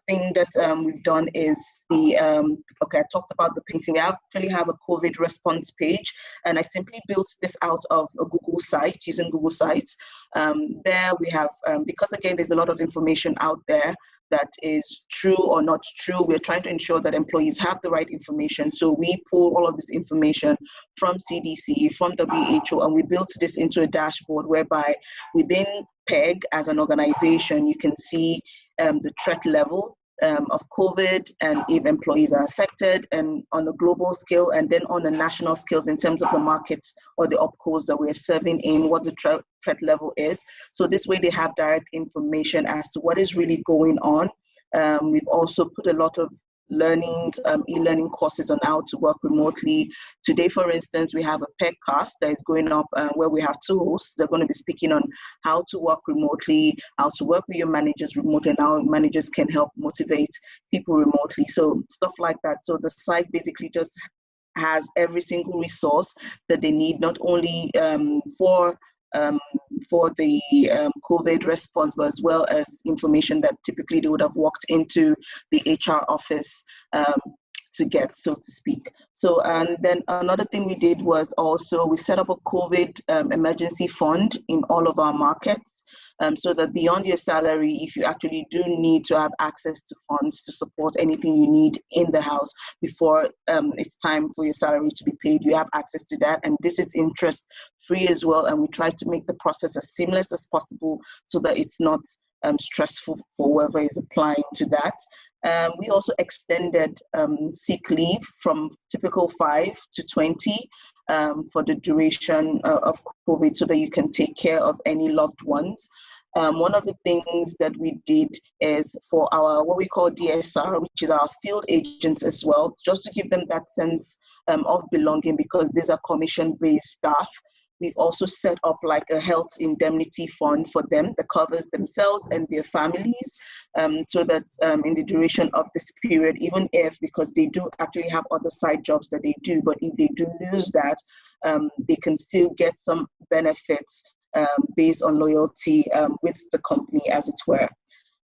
Thing that we've done is the okay, I talked about the painting. We actually have a COVID response page, and I simply built this out of a Google site using Google Sites. There we have, because again there's a lot of information out there that is true or not true, we're trying to ensure that employees have the right information. So we pull all of this information from CDC, from WHO, and we built this into a dashboard whereby within PEG as an organization, you can see the threat level of COVID and if employees are affected, and on a global scale, and then on a national scales in terms of the markets or the opcos that we're serving in, what the threat level is. So this way they have direct information as to what is really going on. We've also put a lot of e-learning courses on how to work remotely. Today, for instance, we have a PEGcast that is going up where we have two hosts. They're going to be speaking on how to work remotely, how to work with your managers remotely, and how managers can help motivate people remotely. So stuff like that. So the site basically just has every single resource that they need, not only for the COVID response, but as well as information that typically they would have walked into the HR office to get, so to speak. So, and then another thing we did was also we set up a COVID emergency fund in all of our markets, so that beyond your salary, if you actually do need to have access to funds to support anything you need in the house before it's time for your salary to be paid, you have access to that. And this is interest free as well. And we try to make the process as seamless as possible so that it's not stressful for whoever is applying to that. We also extended sick leave from typical 5 to 20 for the duration of COVID, so that you can take care of any loved ones. One of the things that we did is for our, what we call DSR, which is our field agents as well, just to give them that sense of belonging, because these are commission-based staff. We've also set up like a health indemnity fund for them that covers themselves and their families, so that in the duration of this period, even if, because they do actually have other side jobs that they do, but if they do lose that, they can still get some benefits based on loyalty with the company, as it were.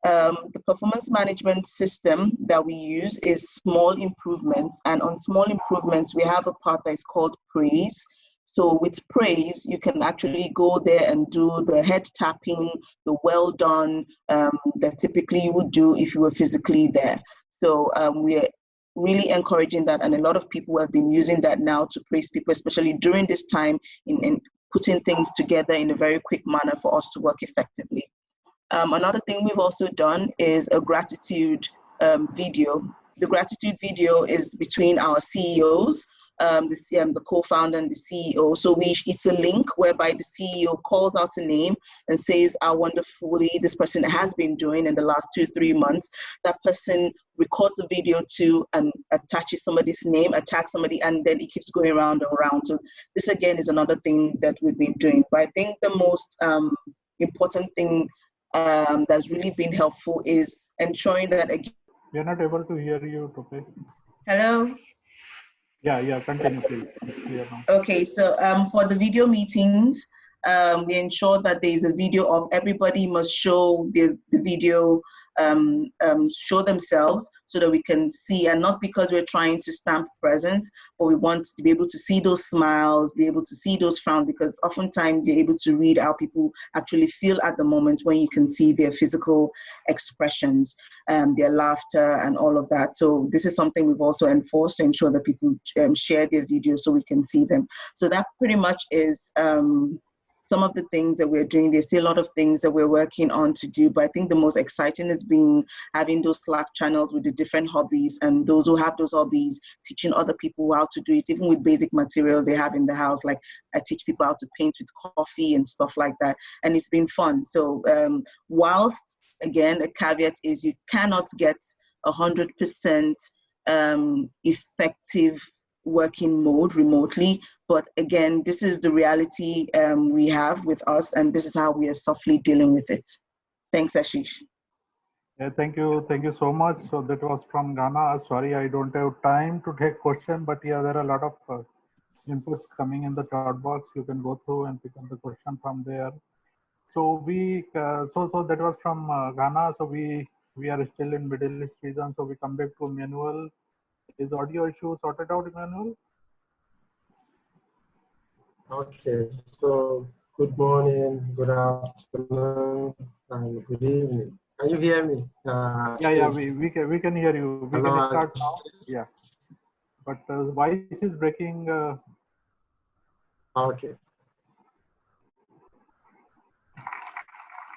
The performance management system that we use is small improvements, and on small improvements, we have a part that is called praise. So with praise, you can actually go there and do the head tapping, the well done that typically you would do if you were physically there. So we're really encouraging that, and a lot of people have been using that now to praise people, especially during this time in putting things together in a very quick manner for us to work effectively. Another thing we've also done is a gratitude video. The gratitude video is between our CEOs, the co-founder and the CEO. So it's a link whereby the CEO calls out a name and says how wonderfully this person has been doing in the last 2-3 months. That person records a video too and attaches somebody's name, attacks somebody, and then it keeps going around and around. So this again is another thing that we've been doing. But I think the most important thing that's really been helpful is ensuring that we are not able to hear you, Tope. Hello? Yeah, continue, please. Clear now. Okay, so for the video meetings, we ensure that there is a video of everybody must show the video, show themselves so that we can see, and not because we're trying to stamp presence, but we want to be able to see those smiles, be able to see those frowns, because oftentimes you're able to read how people actually feel at the moment when you can see their physical expressions, their laughter and all of that. So this is something we've also enforced to ensure that people share their videos so we can see them. So that pretty much is some of the things that we're doing. There's still a lot of things that we're working on to do, but I think the most exciting has been having those Slack channels with the different hobbies, and those who have those hobbies teaching other people how to do it, even with basic materials they have in the house. Like I teach people how to paint with coffee and stuff like that, and it's been fun. So whilst, again, a caveat is you cannot get 100% effective working mode remotely, but again, this is the reality we have with us, and this is how we are softly dealing with it. Thanks, Ashish. Yeah, thank you so much. So that was from Ghana. Sorry, I don't have time to take question, but yeah, there are a lot of inputs coming in the chat box. You can go through and pick up the question from there. So we so that was from Ghana. So we are still in Middle East region. So we come back to Emmanuel. Is audio issue sorted out, Emmanuel? Okay, so good morning, good afternoon, and good evening. Can you hear me? Yeah, we can hear you. We can start now. Yeah, but voice is breaking. Okay.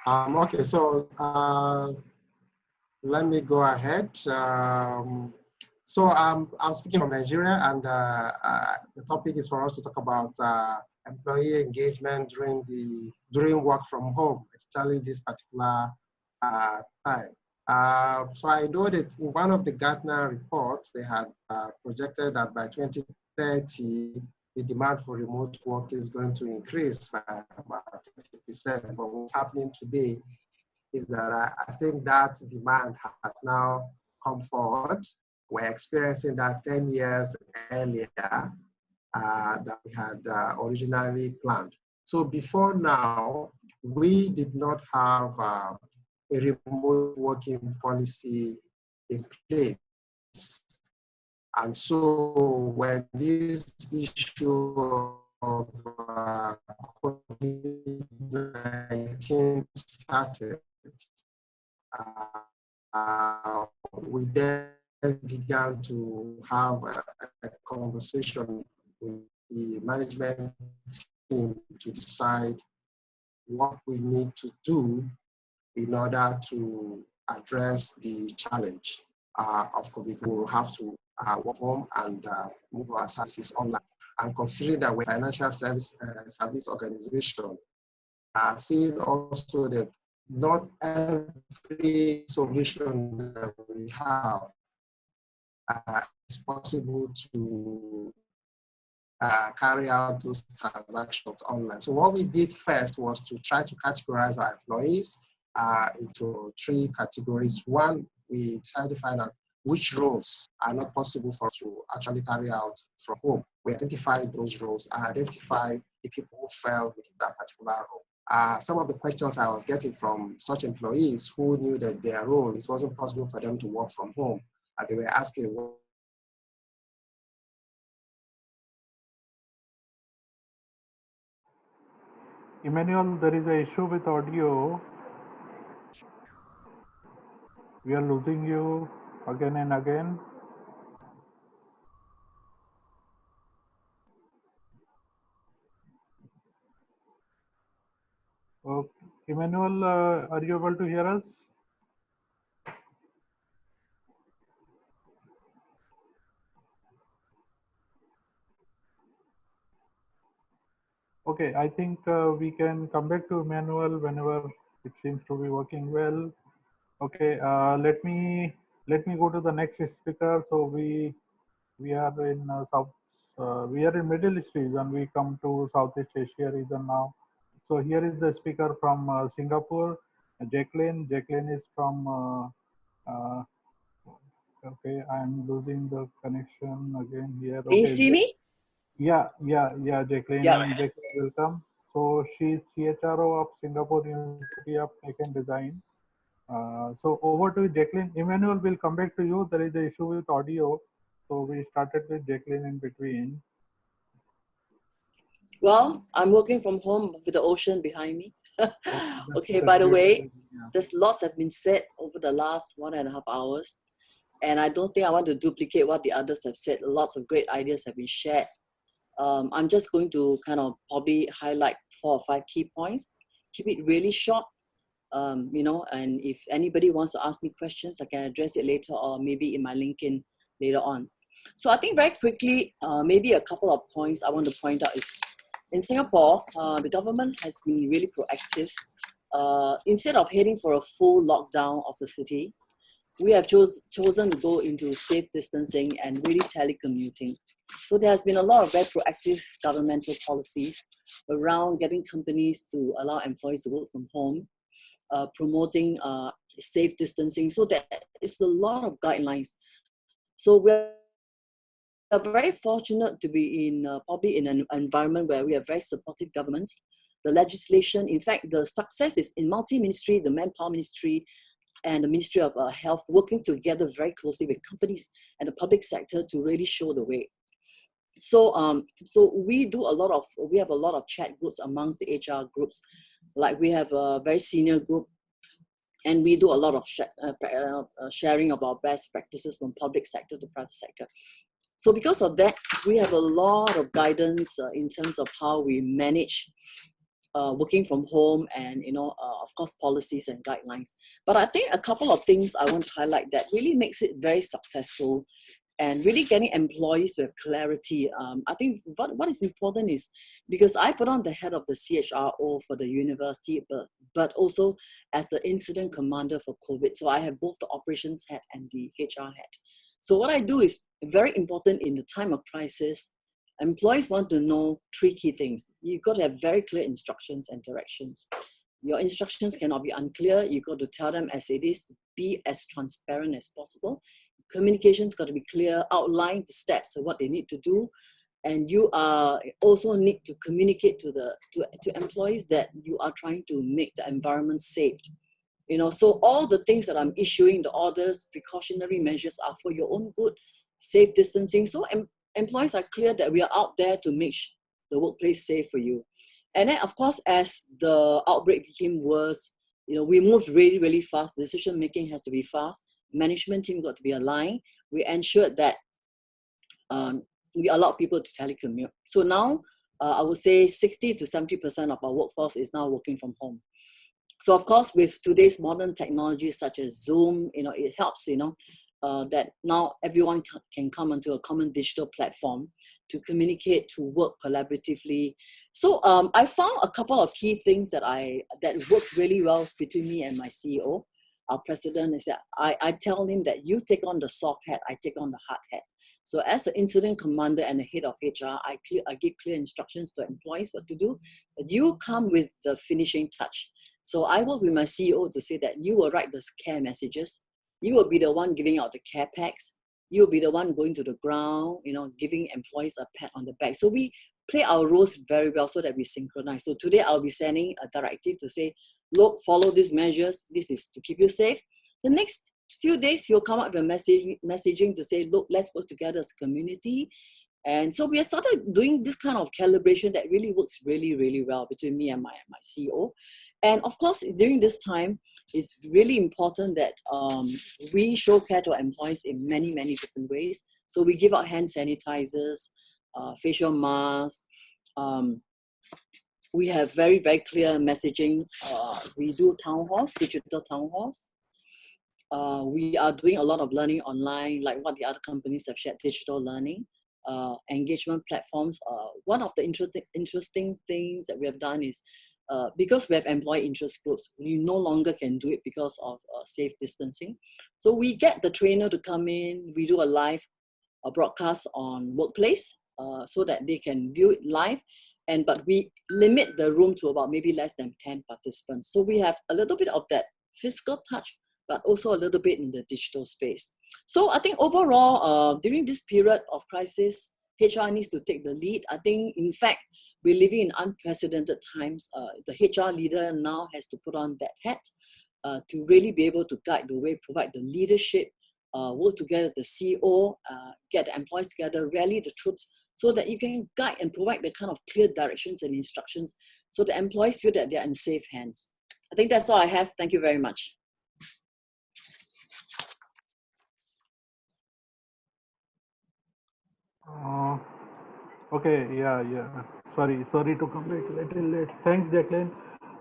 Okay, so let me go ahead. So I'm speaking from Nigeria, and the topic is for us to talk about employee engagement during work from home, especially this particular time. So I know that in one of the Gartner reports, they had projected that by 2030, the demand for remote work is going to increase by about 20%. But what's happening today is that I think that demand has now come forward. We're experiencing that 10 years earlier that we had originally planned. So before now, we did not have a remote working policy in place. And so when this issue of COVID-19 started, we then began to have a conversation with the management team to decide what we need to do in order to address the challenge of COVID. We will have to work home and move our services online. And considering that we're a financial service organization, seeing also that not every solution that we have is possible to carry out those transactions online. So what we did first was to try to categorize our employees into 3 categories. One, we tried to find out which roles are not possible for us to actually carry out from home. We identified those roles and identified the people who fell within that particular role. Some of the questions I was getting from such employees who knew that their role, it wasn't possible for them to work from home. They were asking, Emmanuel, there is an issue with audio. We are losing you again and again. Okay. Emmanuel, are you able to hear us? Okay, I think we can come back to Emmanuel whenever it seems to be working well. Okay, let me go to the next speaker. So we are in we are in Middle East region. We come to Southeast Asia region now. So here is the speaker from Singapore, Jacqueline. Jacqueline is from. Okay, I am losing the connection again here. Can you Okay, see me? yeah, Jacqueline. Yeah. Jacqueline, welcome. So she's CHRO of Singapore University of Tech and Design. So over to Jacqueline. Emmanuel will come back to you. There is an issue with audio. So we started with Jacqueline in between. Well, I'm working from home with the ocean behind me. Okay, That's by the great. way, Yeah. there's lots have been said over the last 1.5 hours. And I don't think I want to duplicate what the others have said. Lots of great ideas have been shared. I'm just going to kind of probably highlight 4 or 5 key points. Keep it really short, you know, and if anybody wants to ask me questions, I can address it later or maybe in my LinkedIn later on. So I think very quickly, maybe a couple of points I want to point out is in Singapore, the government has been really proactive. Instead of heading for a full lockdown of the city, we have chosen to go into safe distancing and really telecommuting. So there has been a lot of very proactive governmental policies around getting companies to allow employees to work from home, promoting safe distancing. So there is a lot of guidelines. So we're very fortunate to be in probably in an environment where we have very supportive governments. The legislation, in fact, the success is in multi-ministry, the Manpower Ministry, and the Ministry of Health working together very closely with companies and the public sector to really show the way. So, so we have a lot of chat groups amongst the HR groups. Like we have a very senior group, and we do a lot of sharing of our best practices from public sector to private sector. So because of that, we have a lot of guidance in terms of how we manage working from home and, you know, of course, policies and guidelines. But I think a couple of things I want to highlight that really makes it very successful and really getting employees to have clarity. I think what is important is, because I put on the head of the CHRO for the university, but also as the incident commander for COVID. So I have both the operations head and the HR head. So what I do is very important in the time of crisis. Employees want to know 3 key things. You've got to have very clear instructions and directions. Your instructions cannot be unclear. You've got to tell them as it is, be as transparent as possible. Communication's got to be clear, outline the steps of what they need to do. And you also need to communicate to employees that you are trying to make the environment safe. You know, so all the things that I'm issuing, the orders, precautionary measures are for your own good, safe distancing. So employees are clear that we are out there to make the workplace safe for you. And then, of course, as the outbreak became worse, you know, we moved really, really fast. Decision making has to be fast. Management team got to be aligned. We ensured that we allowed people to telecommute. So now, I would say 60 to 70% of our workforce is now working from home. So of course, with today's modern technologies such as Zoom, you know, it helps, you know, that now everyone can come onto a common digital platform to communicate, to work collaboratively. So I found a couple of key things that worked really well between me and my CEO. Our president is that I tell him that you take on the soft hat, I take on the hard hat. So as an incident commander and the head of HR, I give clear instructions to employees what to do, but you come with the finishing touch. So I work with my CEO to say that you will write the care messages. You will be the one giving out the care packs. You will be the one going to the ground, you know, giving employees a pat on the back. So we play our roles very well so that we synchronize. So today I'll be sending a directive to say, look, follow these measures. This is to keep you safe. The next few days, he'll come up with messaging to say, look, let's work together as a community. And so we have started doing this kind of calibration that really works really, really well between me and my CEO. And of course, during this time, it's really important that we show care to our employees in many, many different ways. So we give out hand sanitizers, facial masks. We have very, very clear messaging. We do town halls, digital town halls. We are doing a lot of learning online, like what the other companies have shared, digital learning. engagement platforms. One of the interesting things that we have done is because we have employee interest groups, we no longer can do it because of safe distancing. So we get the trainer to come in, we do a live broadcast on Workplace so that they can view it live. But we limit the room to about maybe less than 10 participants. So we have a little bit of that physical touch, but also a little bit in the digital space. So I think overall, during this period of crisis, HR needs to take the lead. I think, in fact, we're living in unprecedented times. The HR leader now has to put on that hat to really be able to guide the way, provide the leadership, work together with the CEO, get the employees together, rally the troops, so that you can guide and provide the kind of clear directions and instructions so the employees feel that they're in safe hands. I think that's all I have. Thank you very much. Okay, yeah. Sorry to come back a little late. Thanks, Jacqueline.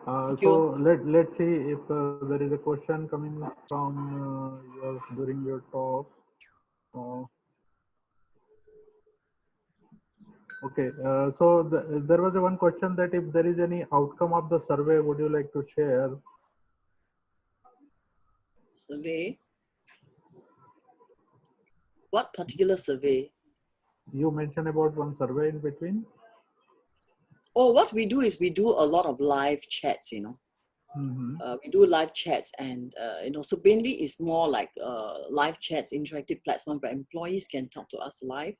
Thank So you. let's see if there is a question coming from during your talk. Okay, so there was one question that if there is any outcome of the survey, would you like to share? Survey? What particular survey? You mentioned about one survey in between. Oh, what we do is we do a lot of live chats, you know. We do live chats and, you know, so mainly it's more like live chats, interactive platform where employees can talk to us live,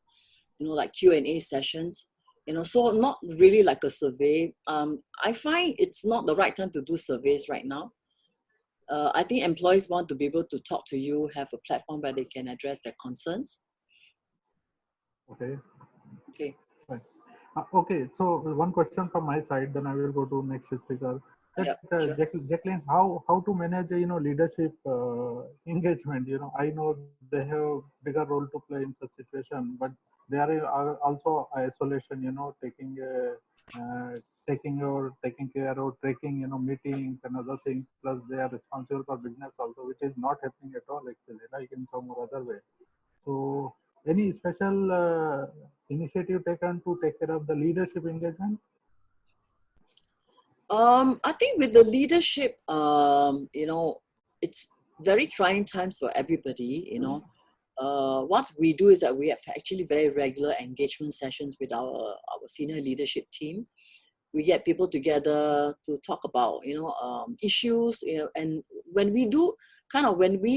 you know, like Q&A sessions, you know, so not really like a survey. I find it's not the right time to do surveys right now. I think employees want to be able to talk to you, have a platform where they can address their concerns. Okay. Okay. Right. Okay, so one question from my side, then I will go to next speaker. Yep, sure. Jacqueline, how to manage leadership engagement? I know they have bigger role to play in such situation, but they are also isolation. Taking care of tracking meetings and other things. Plus they are responsible for business also, which is not happening at all actually, like in some or other way. So any special initiative taken to take care of the leadership engagement? I think with the leadership, you know, it's very trying times for everybody, you know. What we do is that we have actually very regular engagement sessions with our senior leadership team. We get people together to talk about, you know, issues, you know, and when we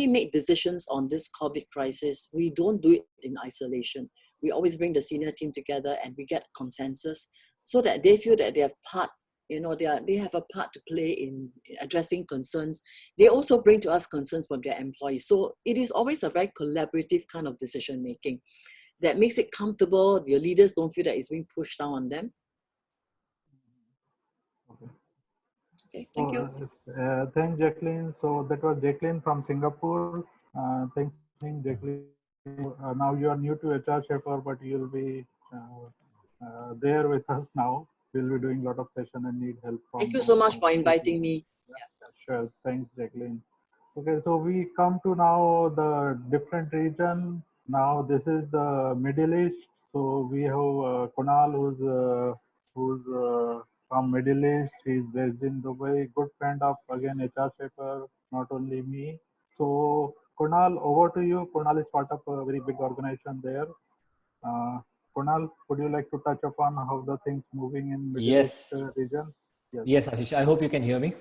make decisions on this COVID crisis, we don't do it in isolation. We always bring the senior team together and we get consensus so that they feel that they have part, you know, they have a part to play in addressing concerns. They also bring to us concerns from their employees. So it is always a very collaborative kind of decision making that makes it comfortable. Your leaders don't feel that it's being pushed down on them. Okay, thank you. Thanks, Jacqueline. So that was Jacqueline from Singapore. Thanks, Jacqueline. Now you are new to HR Shaper, but you'll be there with us now. We'll be doing a lot of session and need help from. Thank you so much for inviting me. Yeah, sure. Thanks, Jacqueline. Okay, so we come to now the different region. Now this is the Middle East. So we have Kunal, who's from Middle East. He's based in Dubai. Good friend of again HR Shaper, not only me. So Kunal, over to you. Kunal is part of a very big organization there. Kunal, would you like to touch upon how the things moving in Middle East region? Yes, Ashish. I hope you can hear me.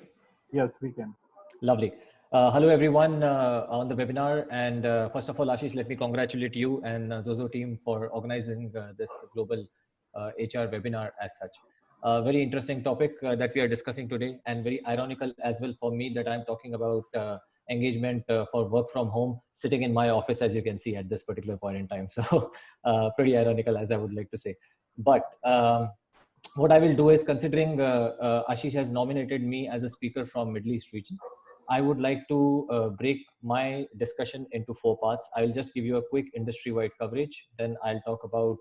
Yes, we can. Lovely. Hello, everyone on the webinar. And first of all, Ashish, let me congratulate you and Zozo team for organizing this global HR webinar as such. Very interesting topic that we are discussing today, and very ironical as well for me that I'm talking about engagement for work from home, sitting in my office, as you can see at this particular point in time. So pretty ironical, as I would like to say. But what I will do is, considering Ashish has nominated me as a speaker from Middle East region, I would like to break my discussion into 4 parts. I will just give you a quick industry-wide coverage. Then I'll talk about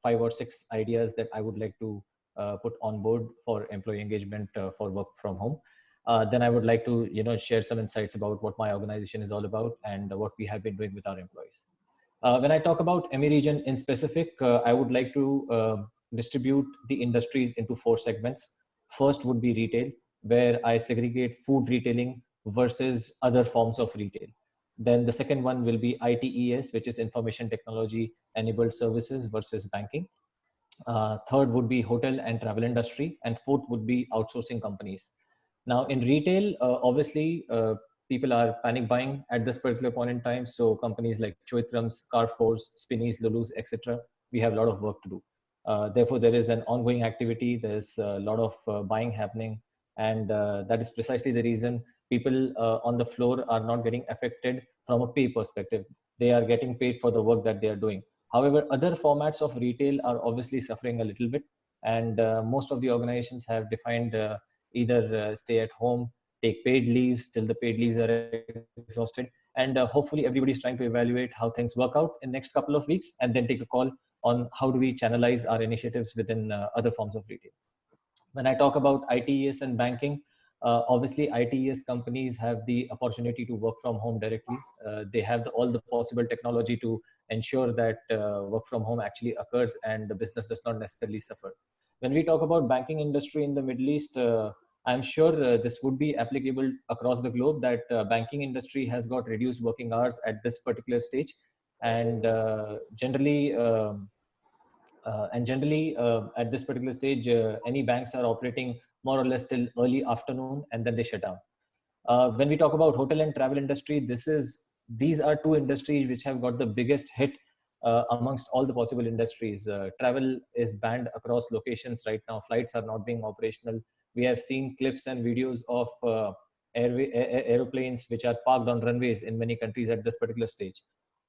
5 or 6 ideas that I would like to put on board for employee engagement for work from home. Then I would like to, share some insights about what my organization is all about and what we have been doing with our employees. When I talk about EMEA region in specific, I would like to distribute the industries into 4 segments. First would be retail, where I segregate food retailing versus other forms of retail. Then the second one will be ITES, which is information technology enabled services versus banking. Third would be hotel and travel industry, and fourth would be outsourcing companies. Now in retail, obviously, people are panic buying at this particular point in time. So companies like Choitrams, Carrefours, Spinneys, Lulus, etc., we have a lot of work to do. Therefore, there is an ongoing activity. There's a lot of buying happening. And that is precisely the reason people on the floor are not getting affected from a pay perspective. They are getting paid for the work that they are doing. However, other formats of retail are obviously suffering a little bit. And most of the organizations have defined either stay at home, take paid leaves till the paid leaves are exhausted. And hopefully everybody's trying to evaluate how things work out in next couple of weeks and then take a call on how do we channelize our initiatives within other forms of retail. When I talk about ITES and banking, obviously ITES companies have the opportunity to work from home directly. They have all the possible technology to ensure that work from home actually occurs and the business does not necessarily suffer. When we talk about banking industry in the Middle East, I'm sure this would be applicable across the globe, that banking industry has got reduced working hours at this particular stage. And generally, at this particular stage, any banks are operating more or less till early afternoon and then they shut down. When we talk about hotel and travel industry, these are 2 industries which have got the biggest hit amongst all the possible industries. Travel is banned across locations right now. Flights are not being operational. We have seen clips and videos of aeroplanes which are parked on runways in many countries at this particular stage.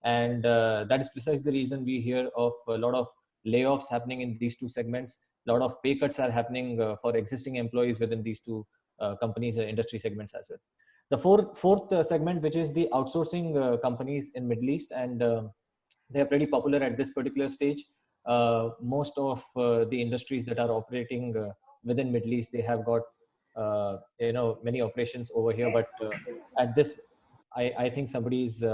And that is precisely the reason we hear of a lot of layoffs happening in these 2 segments. A lot of pay cuts are happening for existing employees within these 2 companies, industry segments as well. The fourth segment, which is the outsourcing companies in Middle East, and they are pretty popular at this particular stage. Most of the industries that are operating within Middle East, they have got many operations over here. But at this, I think somebody's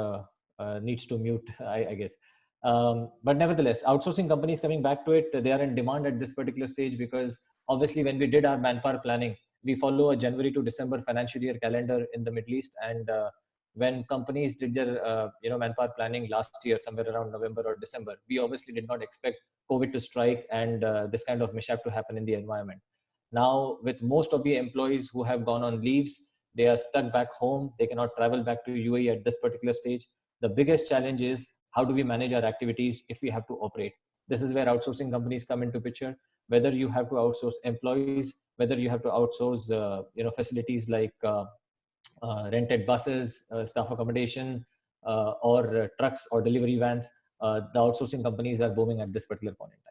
needs to mute, I guess. But nevertheless, outsourcing companies, coming back to it, they are in demand at this particular stage because obviously when we did our manpower planning, we follow a January to December financial year calendar in the Middle East. And when companies did their manpower planning last year, somewhere around November or December, we obviously did not expect COVID to strike and this kind of mishap to happen in the environment. Now, with most of the employees who have gone on leaves, they are stuck back home. They cannot travel back to UAE at this particular stage. The biggest challenge is how do we manage our activities if we have to operate? This is where outsourcing companies come into picture. Whether you have to outsource employees, whether you have to outsource facilities like rented buses, staff accommodation, or trucks or delivery vans, the outsourcing companies are booming at this particular point in time.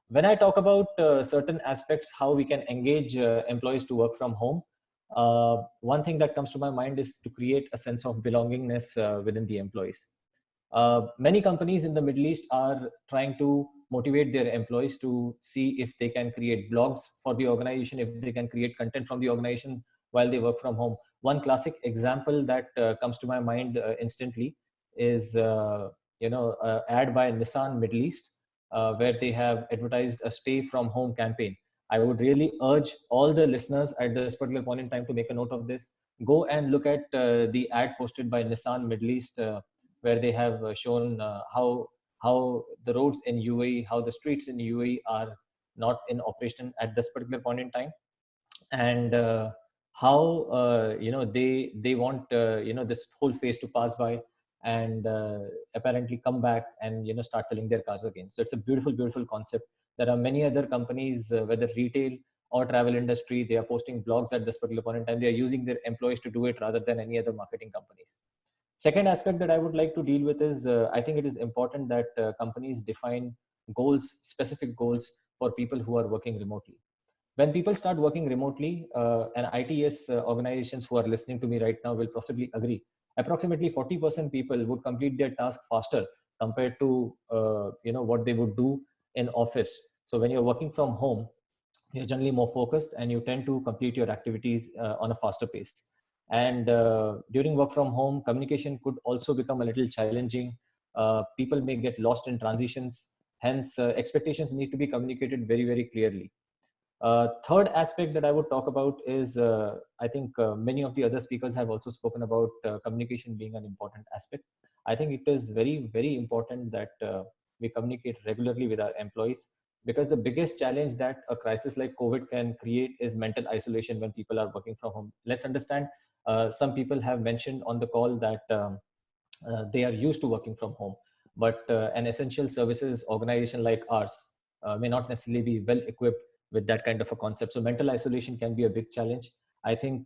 When I talk about certain aspects, how we can engage employees to work from home, one thing that comes to my mind is to create a sense of belongingness within the employees. Many companies in the Middle East are trying to motivate their employees to see if they can create blogs for the organization, if they can create content from the organization while they work from home. One classic example that comes to my mind instantly is ad by Nissan Middle East, where they have advertised a stay from home campaign. I would really urge all the listeners at this particular point in time to make a note of this. Go and look at the ad posted by Nissan Middle East, where they have shown how the roads in UAE, how the streets in UAE are not in operation at this particular point in time, and how they want this whole phase to pass by and apparently come back and start selling their cars again. So it's a beautiful concept. There are many other companies, whether retail or travel industry, they are posting blogs at this particular point in time. They are using their employees to do it rather than any other marketing companies. Second aspect that I would like to deal with is I think it is important that companies define goals, specific goals for people who are working remotely. When people start working remotely, and ITS organizations who are listening to me right now will possibly agree, approximately 40% people would complete their task faster compared to what they would do in office. So when you're working from home, you're generally more focused and you tend to complete your activities on a faster pace. And during work from home, communication could also become a little challenging. People may get lost in transitions. Hence, expectations need to be communicated very, very clearly. Third aspect that I would talk about is, I think many of the other speakers have also spoken about communication being an important aspect. I think it is very, very important that we communicate regularly with our employees, because the biggest challenge that a crisis like COVID can create is mental isolation when people are working from home. Let's understand, some people have mentioned on the call that they are used to working from home, but an essential services organization like ours may not necessarily be well equipped with that kind of a concept. So mental isolation can be a big challenge. I think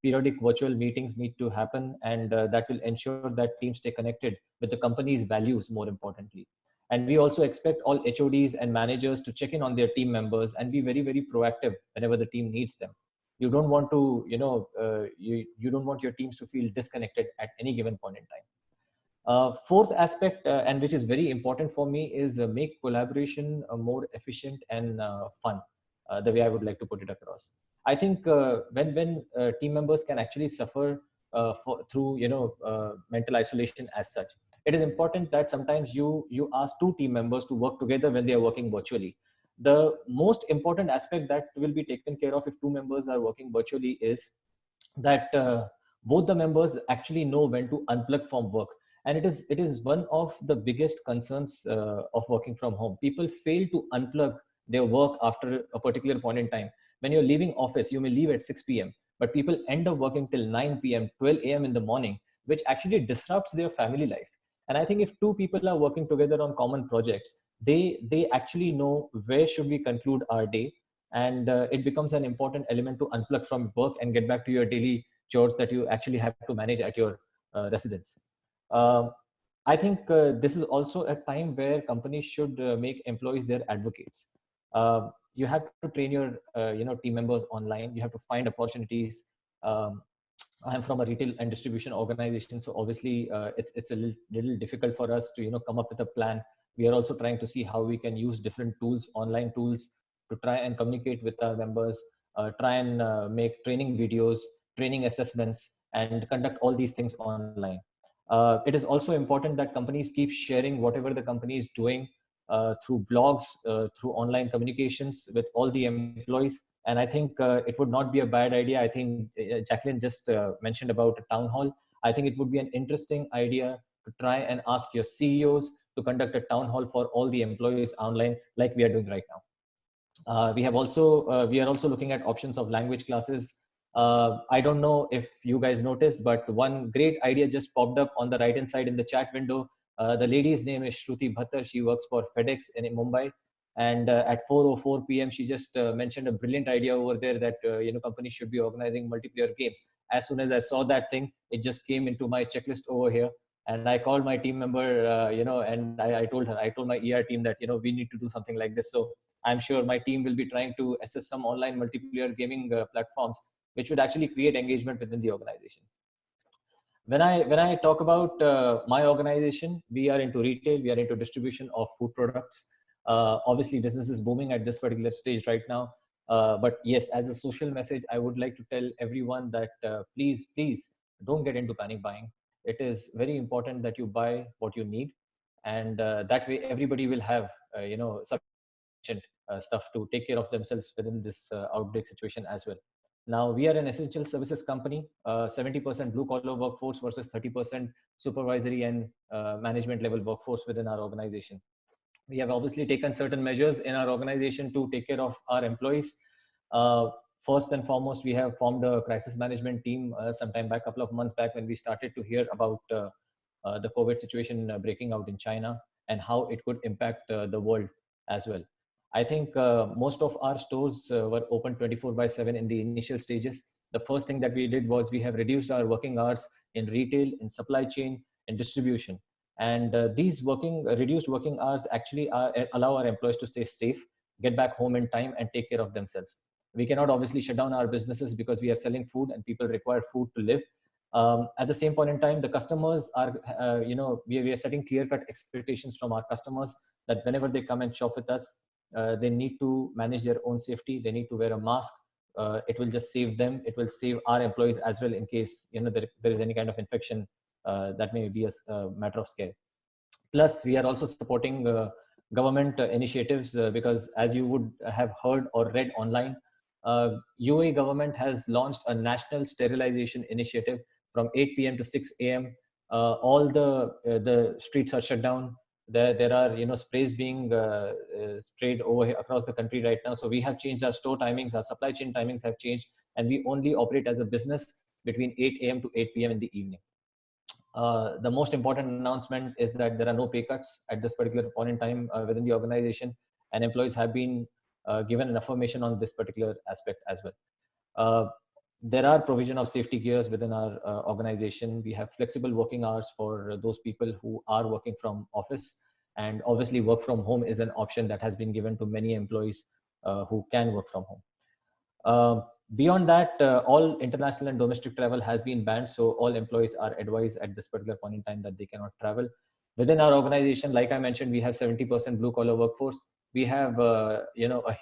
periodic virtual meetings need to happen, and that will ensure that teams stay connected with the company's values, more importantly. And we also expect all HODs and managers to check in on their team members and be very, very proactive whenever the team needs them. You don't want to, you don't want your teams to feel disconnected at any given point in time. Fourth aspect, and which is very important for me, is make collaboration more efficient and fun, the way I would like to put it across. I think when team members can actually suffer through mental isolation as such, it is important that sometimes you ask two team members to work together when they are working virtually. The most important aspect that will be taken care of if two members are working virtually is that both the members actually know when to unplug from work. And it is one of the biggest concerns of working from home. People fail to unplug their work after a particular point in time. When you're leaving office, you may leave at 6 p.m., but people end up working till 9 p.m., 12 a.m. in the morning, which actually disrupts their family life. And I think if two people are working together on common projects, they actually know where should we conclude our day. And it becomes an important element to unplug from work and get back to your daily chores that you actually have to manage at your residence. I think this is also a time where companies should make employees their advocates. You have to train your team members online. You have to find opportunities. I'm from a retail and distribution organization, so obviously it's a little difficult for us to come up with a plan. We are also trying to see how we can use different tools, online tools, to try and communicate with our members, try and make training videos, training assessments, and conduct all these things online. It is also important that companies keep sharing whatever the company is doing through blogs, through online communications with all the employees. And I think it would not be a bad idea. I think Jacqueline just mentioned about a town hall. I think it would be an interesting idea to try and ask your CEOs to conduct a town hall for all the employees online, like we are doing right now. We are also looking at options of language classes. I don't know if you guys noticed, but one great idea just popped up on the right hand side in the chat window. The lady's name is Shruti Bhattar. She works for FedEx in Mumbai. And at 4:04 p.m., she just mentioned a brilliant idea over there that companies should be organizing multiplayer games. As soon as I saw that thing, it just came into my checklist over here. And I called my team member, and I told my ER team that we need to do something like this. So I'm sure my team will be trying to assess some online multiplayer gaming platforms, which would actually create engagement within the organization. When I talk about my organization, we are into retail, we are into distribution of food products. Obviously, business is booming at this particular stage right now. But yes, as a social message, I would like to tell everyone that please don't get into panic buying. It is very important that you buy what you need, and that way everybody will have sufficient stuff to take care of themselves within this outbreak situation as well. Now, we are an essential services company, 70% blue collar workforce versus 30% supervisory and management level workforce within our organization. We have obviously taken certain measures in our organization to take care of our employees. First and foremost, we have formed a crisis management team sometime back, a couple of months back, when we started to hear about the COVID situation breaking out in China and how it could impact the world as well. I think most of our stores were open 24/7 in the initial stages. The first thing that we did was we have reduced our working hours in retail, in supply chain, in distribution. And these reduced working hours actually allow our employees to stay safe, get back home in time, and take care of themselves. We cannot obviously shut down our businesses because we are selling food and people require food to live. At the same point in time, the customers are, we are setting clear-cut expectations from our customers that whenever they come and shop with us, they need to manage their own safety. They need to wear a mask. It will just save them. It will save our employees as well in case there is any kind of infection that may be a matter of scare. Plus, we are also supporting government initiatives because, as you would have heard or read online, UAE government has launched a national sterilization initiative from 8 p.m. to 6 a.m. All the streets are shut down. There are sprays being sprayed over here across the country right now. So we have changed our store timings, our supply chain timings have changed, and we only operate as a business between 8 a.m. to 8 p.m. in the evening. The most important announcement is that there are no pay cuts at this particular point in time within the organization, and employees have been given an affirmation on this particular aspect as well. There are provision of safety gears within our organization. We have flexible working hours for those people who are working from office, and obviously work from home is an option that has been given to many employees who can work from home. Beyond that, all international and domestic travel has been banned. So all employees are advised at this particular point in time that they cannot travel. Within our organization, like I mentioned, we have 70% blue collar workforce. We have a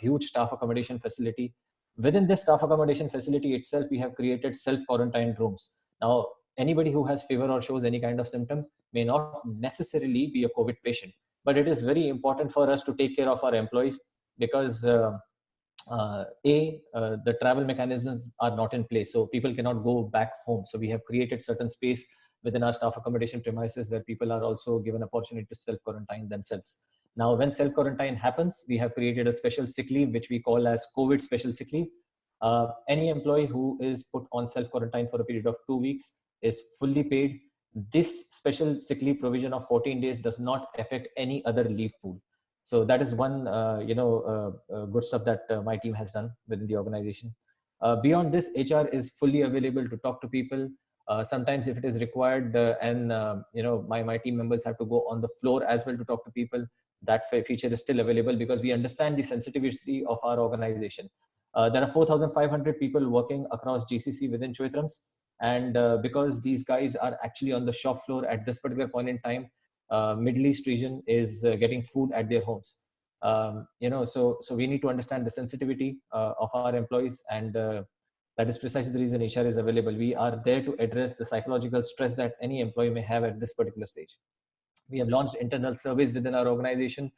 huge staff accommodation facility. Within this staff accommodation facility itself, we have created self-quarantine rooms. Now, anybody who has fever or shows any kind of symptom may not necessarily be a COVID patient, but it is very important for us to take care of our employees because the travel mechanisms are not in place, so people cannot go back home. So we have created certain space within our staff accommodation premises where people are also given opportunity to self-quarantine themselves. Now, when self-quarantine happens, we have created a special sick leave, which we call as COVID special sick leave. Any employee who is put on self-quarantine for a period of 2 weeks is fully paid. This special sick leave provision of 14 days does not affect any other leave pool. So that is one, good stuff that my team has done within the organization. Beyond this, HR is fully available to talk to people. Sometimes if it is required my team members have to go on the floor as well to talk to people, that feature is still available because we understand the sensitivity of our organization. There are 4,500 people working across GCC within Choitrams. And because these guys are actually on the shop floor at this particular point in time, Middle East region is getting food at their homes. So we need to understand the sensitivity of our employees, and that is precisely the reason HR is available. We are there to address the psychological stress that any employee may have at this particular stage. We have launched internal surveys within our organization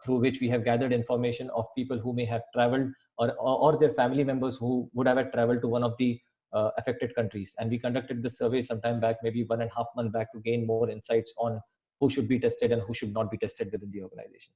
through which we have gathered information of people who may have traveled or their family members who would have traveled to one of the affected countries. And we conducted this survey sometime back, maybe 1.5 months back, to gain more insights on who should be tested and who should not be tested within the organization.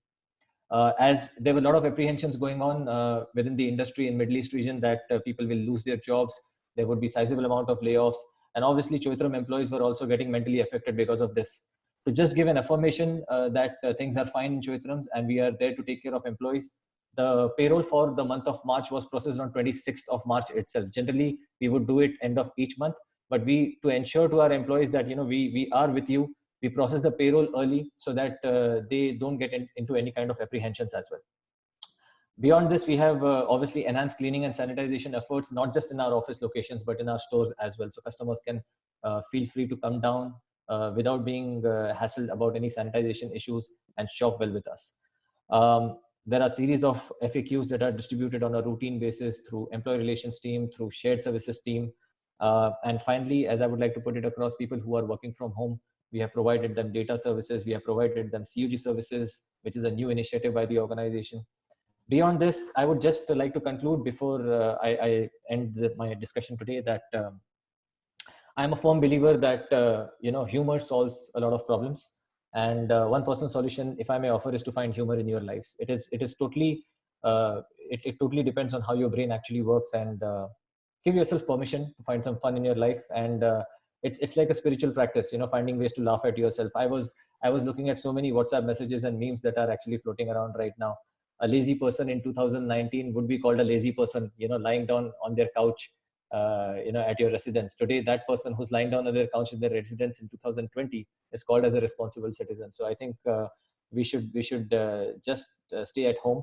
As there were a lot of apprehensions going on within the industry in Middle East region that people will lose their jobs, there would be sizable amount of layoffs, and obviously Choitram employees were also getting mentally affected because of this. To just give an affirmation that things are fine in Choitrams and we are there to take care of employees. The payroll for the month of March was processed on 26th of March itself. Generally, we would do it end of each month, but to ensure to our employees that we are with you, we process the payroll early so that they don't get into any kind of apprehensions as well. Beyond this, we have obviously enhanced cleaning and sanitization efforts, not just in our office locations, but in our stores as well. So customers can feel free to come down without being hassled about any sanitization issues and shop well with us. There are a series of FAQs that are distributed on a routine basis through employee relations team, through shared services team. And finally, as I would like to put it across, people who are working from home, we have provided them data services, we have provided them CUG services, which is a new initiative by the organization. Beyond this, I would just like to conclude before I end my discussion today that I'm a firm believer that humor solves a lot of problems, and one personal solution, if I may offer, is to find humor in your lives. It is totally it totally depends on how your brain actually works, and give yourself permission to find some fun in your life. And it's like a spiritual practice, finding ways to laugh at yourself. I was looking at so many WhatsApp messages and memes that are actually floating around right now. A lazy person in 2019 would be called a lazy person, lying down on their couch, at your residence. Today, that person who's lying down on their couch in their residence in 2020 is called as a responsible citizen. So I think we should just stay at home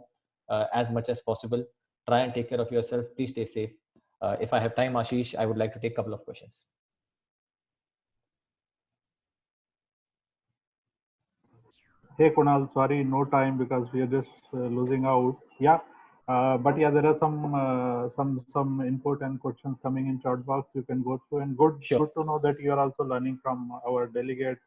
as much as possible. Try and take care of yourself. Please stay safe. If I have time, Ashish, I would like to take a couple of questions. Hey Kunal, sorry, no time because we are just losing out. Yeah, but yeah, there are some input and questions coming in chat box. You can go through, and good to know that you are also learning from our delegates.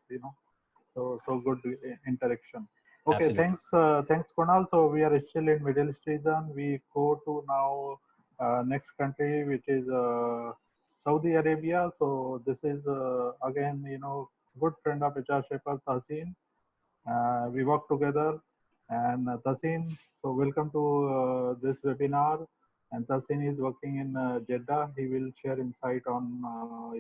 so good interaction. Okay, Absolutely. thanks Kunal. So we are still in Middle East region. We go to now next country, which is Saudi Arabia. So this is again, good friend of HR Shepherd, Tahsin. We work together. And Tahsin, so welcome to this webinar. And Tahsin is working in Jeddah. He will share insight on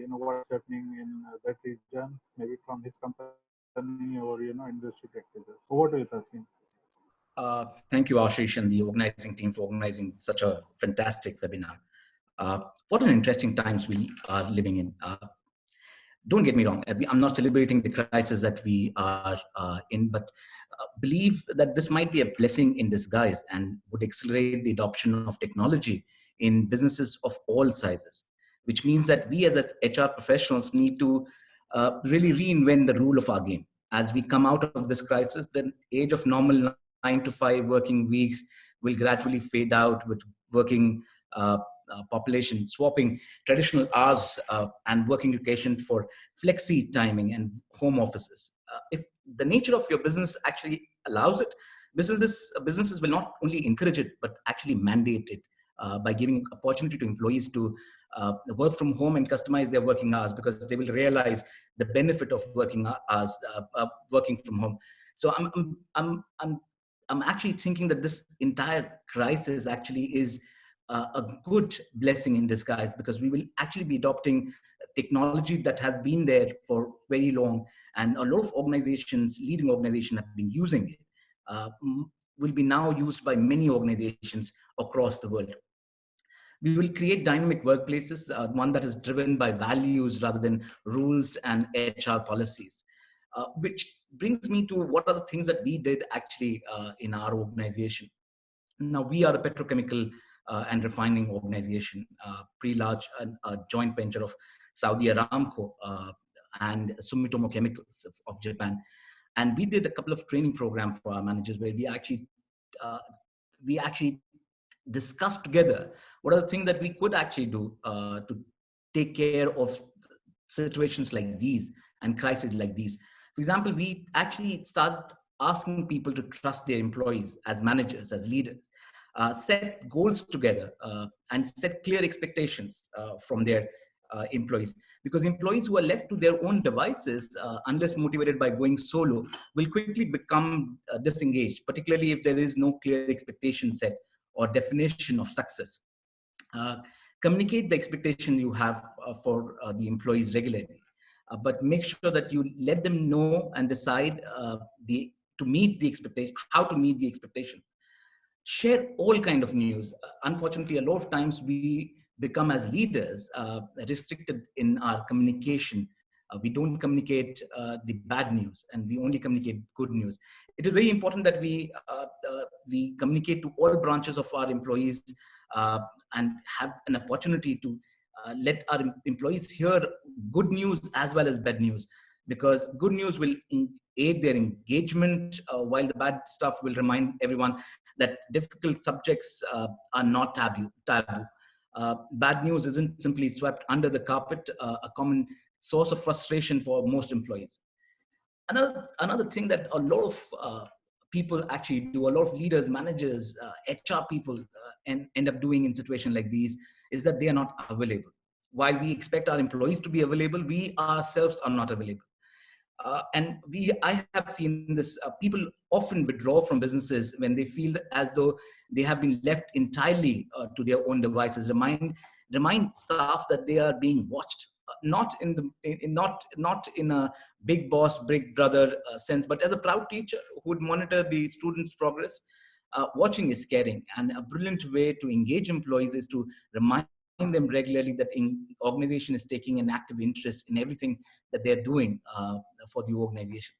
what's happening in that region, maybe from his company or industry practices. Over to you, Tahsin. Thank you, Ashish, and the organizing team for organizing such a fantastic webinar. What an interesting times we are living in. Don't get me wrong, I'm not celebrating the crisis that we are in, but believe that this might be a blessing in disguise and would accelerate the adoption of technology in businesses of all sizes, which means that we as HR professionals need to really reinvent the rule of our game. As we come out of this crisis, the age of normal 9 to 5 working weeks will gradually fade out with working population swapping traditional hours and working location for flexi timing and home offices. If the nature of your business actually allows it, businesses will not only encourage it, but actually mandate it by giving opportunity to employees to work from home and customize their working hours, because they will realize the benefit of working hours, working from home. So I'm actually thinking that this entire crisis actually is a good blessing in disguise, because we will actually be adopting technology that has been there for very long, and a lot of organizations, leading organizations, have been using it. Will be now used by many organizations across the world. We will create dynamic workplaces, one that is driven by values rather than rules and HR policies, which brings me to what are the things that we did actually in our organization. Now, we are a petrochemical and refining organization, pre-large joint venture of Saudi Aramco and Sumitomo Chemicals of Japan. And we did a couple of training programs for our managers where we actually discussed together what are the things that we could actually do to take care of situations like these and crises like these. For example, we actually start asking people to trust their employees as managers, as leaders, set goals together, and set clear expectations from their employees. Because employees who are left to their own devices, unless motivated by going solo, will quickly become disengaged, particularly if there is no clear expectation set or definition of success. Communicate the expectation you have for the employees regularly, but make sure that you let them know and decide to meet the expectation, how to meet the expectation. Share all kind of news. Unfortunately, a lot of times we become as leaders restricted in our communication. We don't communicate the bad news, and we only communicate good news. It is very important that we communicate to all branches of our employees and have an opportunity to let our employees hear good news as well as bad news, because good news will aid their engagement, while the bad stuff will remind everyone that difficult subjects are not taboo. Bad news isn't simply swept under the carpet, a common source of frustration for most employees. Another thing that a lot of people actually do, a lot of leaders, managers, HR people end up doing in situations like these, is that they are not available. While we expect our employees to be available, we ourselves are not available. I have seen this, people often withdraw from businesses when they feel as though they have been left entirely to their own devices. Remind staff that they are being watched, not in a big boss, big brother sense, but as a proud teacher who would monitor the students' progress. Watching is caring, and a brilliant way to engage employees is to remind them regularly that organization is taking an active interest in everything that they're doing for the organization.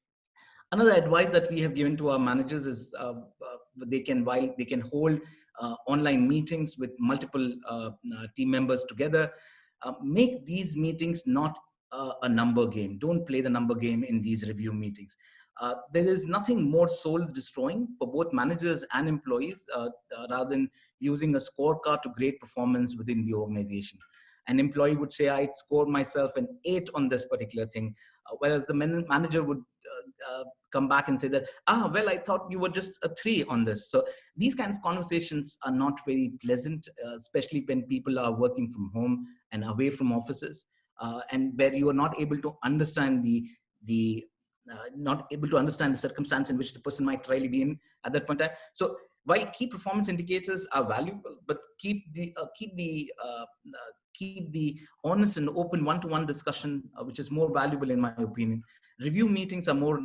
Another advice that we have given to our managers is they can hold online meetings with multiple team members together. Make these meetings not a number game. Don't play the number game in these review meetings. There is nothing more soul destroying for both managers and employees rather than using a scorecard to grade performance within the organization. An employee would say, I'd score myself an 8 on this particular thing, whereas the manager would come back and say that, well, I thought you were just a 3 on this. So these kind of conversations are not very pleasant, especially when people are working from home and away from offices, and where you are not able to understand not able to understand the circumstance in which the person might really be in at that point in time. So while key performance indicators are valuable, but keep the honest and open one-to-one discussion, which is more valuable in my opinion. Review meetings are more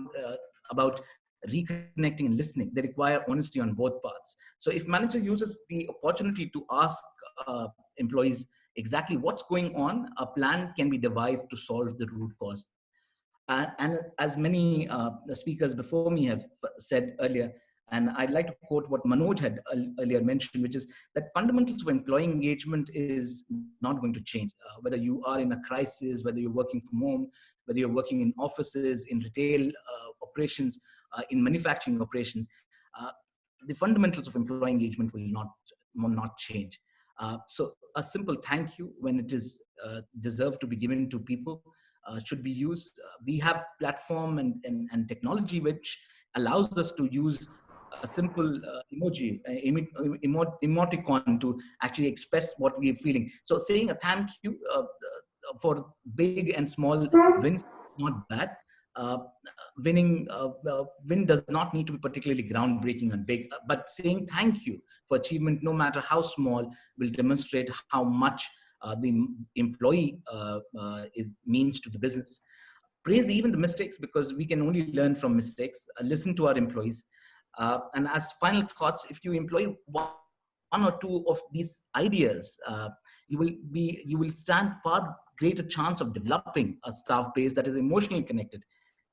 about reconnecting and listening. They require honesty on both parts. So if manager uses the opportunity to ask employees exactly what's going on, a plan can be devised to solve the root cause. And as many speakers before me have said earlier, and I'd like to quote what Manoj had earlier mentioned, which is that fundamentals of employee engagement is not going to change. Whether you are in a crisis, whether you're working from home, whether you're working in offices, in retail operations, in manufacturing operations, the fundamentals of employee engagement will not change. So a simple thank you when it is deserved to be given to people should be used. We have platform and technology which allows us to use a simple emoji, emoticon to actually express what we are feeling. So saying a thank you for big and small wins, not bad. Win does not need to be particularly groundbreaking and big, but saying thank you for achievement, no matter how small, will demonstrate how much the employee means to the business. Praise even the mistakes, because we can only learn from mistakes. Listen to our employees. And as final thoughts, if you employ one or two of these ideas, you will stand far greater chance of developing a staff base that is emotionally connected,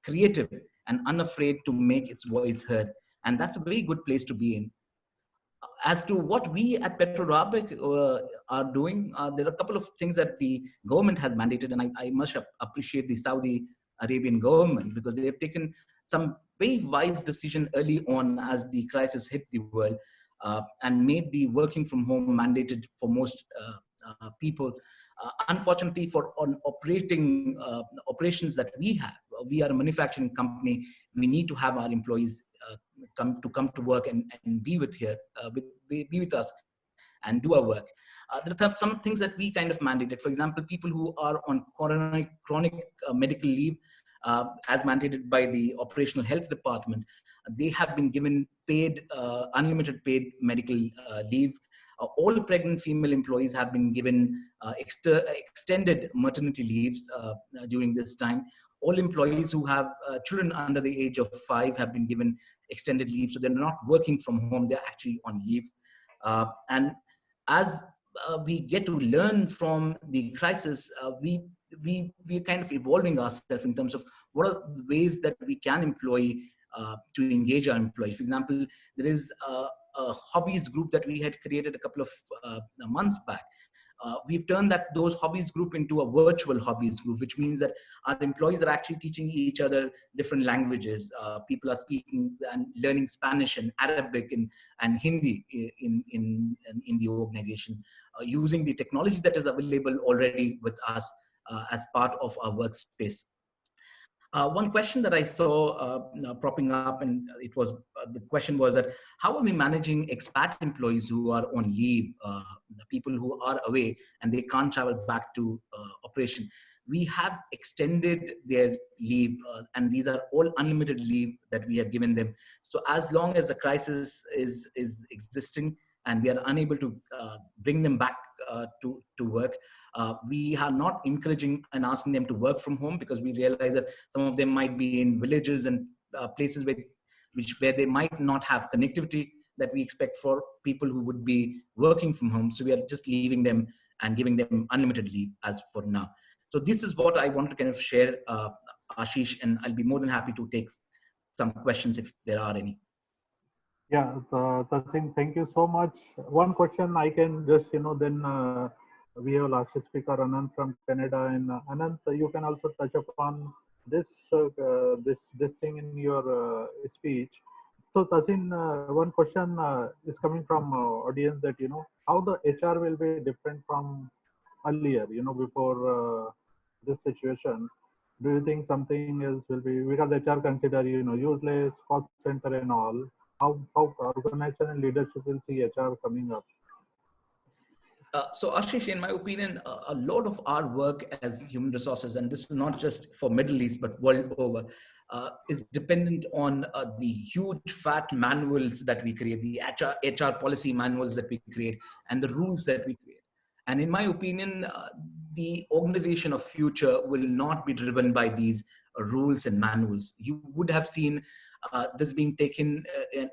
creative, and unafraid to make its voice heard. And that's a very good place to be in. As to what we at Petro Rabigh are doing, there are a couple of things that the government has mandated, and I must appreciate the Saudi Arabian government, because they have taken some very wise decision early on as the crisis hit the world, and made the working from home mandated for most people. Unfortunately, for operations that we are a manufacturing company, we need to have our employees come to work and be with us and do our work. There are some things that we kind of mandated. For example, people who are on chronic medical leave, as mandated by the operational health department, they have been given unlimited paid medical leave. All pregnant female employees have been given extended maternity leaves during this time. All employees who have children under the age of 5 have been given extended leave, so they're not working from home, they're actually on leave. And as we get to learn from the crisis, we're kind of evolving ourselves in terms of what are the ways that we can employ to engage our employees. For example, there is a hobbies group that we had created a couple of months back. We've turned those hobbies group into a virtual hobbies group, which means that our employees are actually teaching each other different languages. People are speaking and learning Spanish and Arabic and Hindi in the organization, using the technology that is available already with us as part of our workspace. One question that I saw propping up, and it was the question was that how are we managing expat employees who are on leave, the people who are away and they can't travel back to operation? We have extended their leave, and these are all unlimited leave that we have given them. So as long as the crisis is existing and we are unable to bring them back to work, we are not encouraging and asking them to work from home, because we realize that some of them might be in villages and places where they might not have connectivity that we expect for people who would be working from home. So we are just leaving them and giving them unlimited leave as for now. So this is what I want to kind of share, Ashish, and I'll be more than happy to take some questions if there are any. Yeah, Tasin, thank you so much. One question I can just, then we have last speaker Anand from Canada, and Anand, you can also touch upon this this thing in your speech. So Tasin, one question is coming from audience that how the HR will be different from earlier, before this situation, do you think something else will be, because HR consider, useless, cost center and all, how organization and leadership will see HR coming up? So Ashish, in my opinion, a lot of our work as human resources, and this is not just for Middle East, but world over, is dependent on the huge fat manuals that we create, the HR policy manuals that we create, and the rules that we create. And in my opinion, the organization of future will not be driven by these rules and manuals. You would have seen this being taken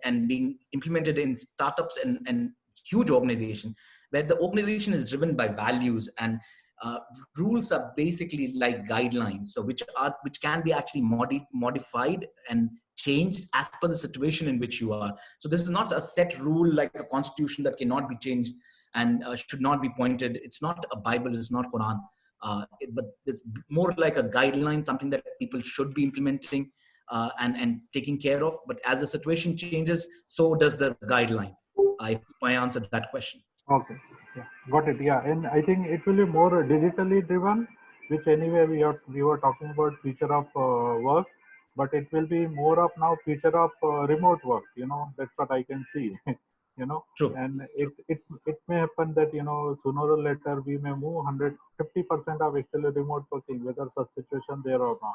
and being implemented in startups and huge organizations, where the organization is driven by values, and rules are basically like guidelines, so which can be actually modified and changed as per the situation in which you are. So this is not a set rule like a constitution that cannot be changed and should not be pointed. It's not a Bible, it's not Quran, but it's more like a guideline, something that people should be implementing and taking care of. But as the situation changes, so does the guideline. I hope I answered that question. Okay, yeah, got it. Yeah, and I think it will be more digitally driven, which anyway we were talking about future of work, but it will be more of now future of remote work. That's what I can see. True. And it may happen that sooner or later we may move 150% of actually remote working, whether such situation there or not.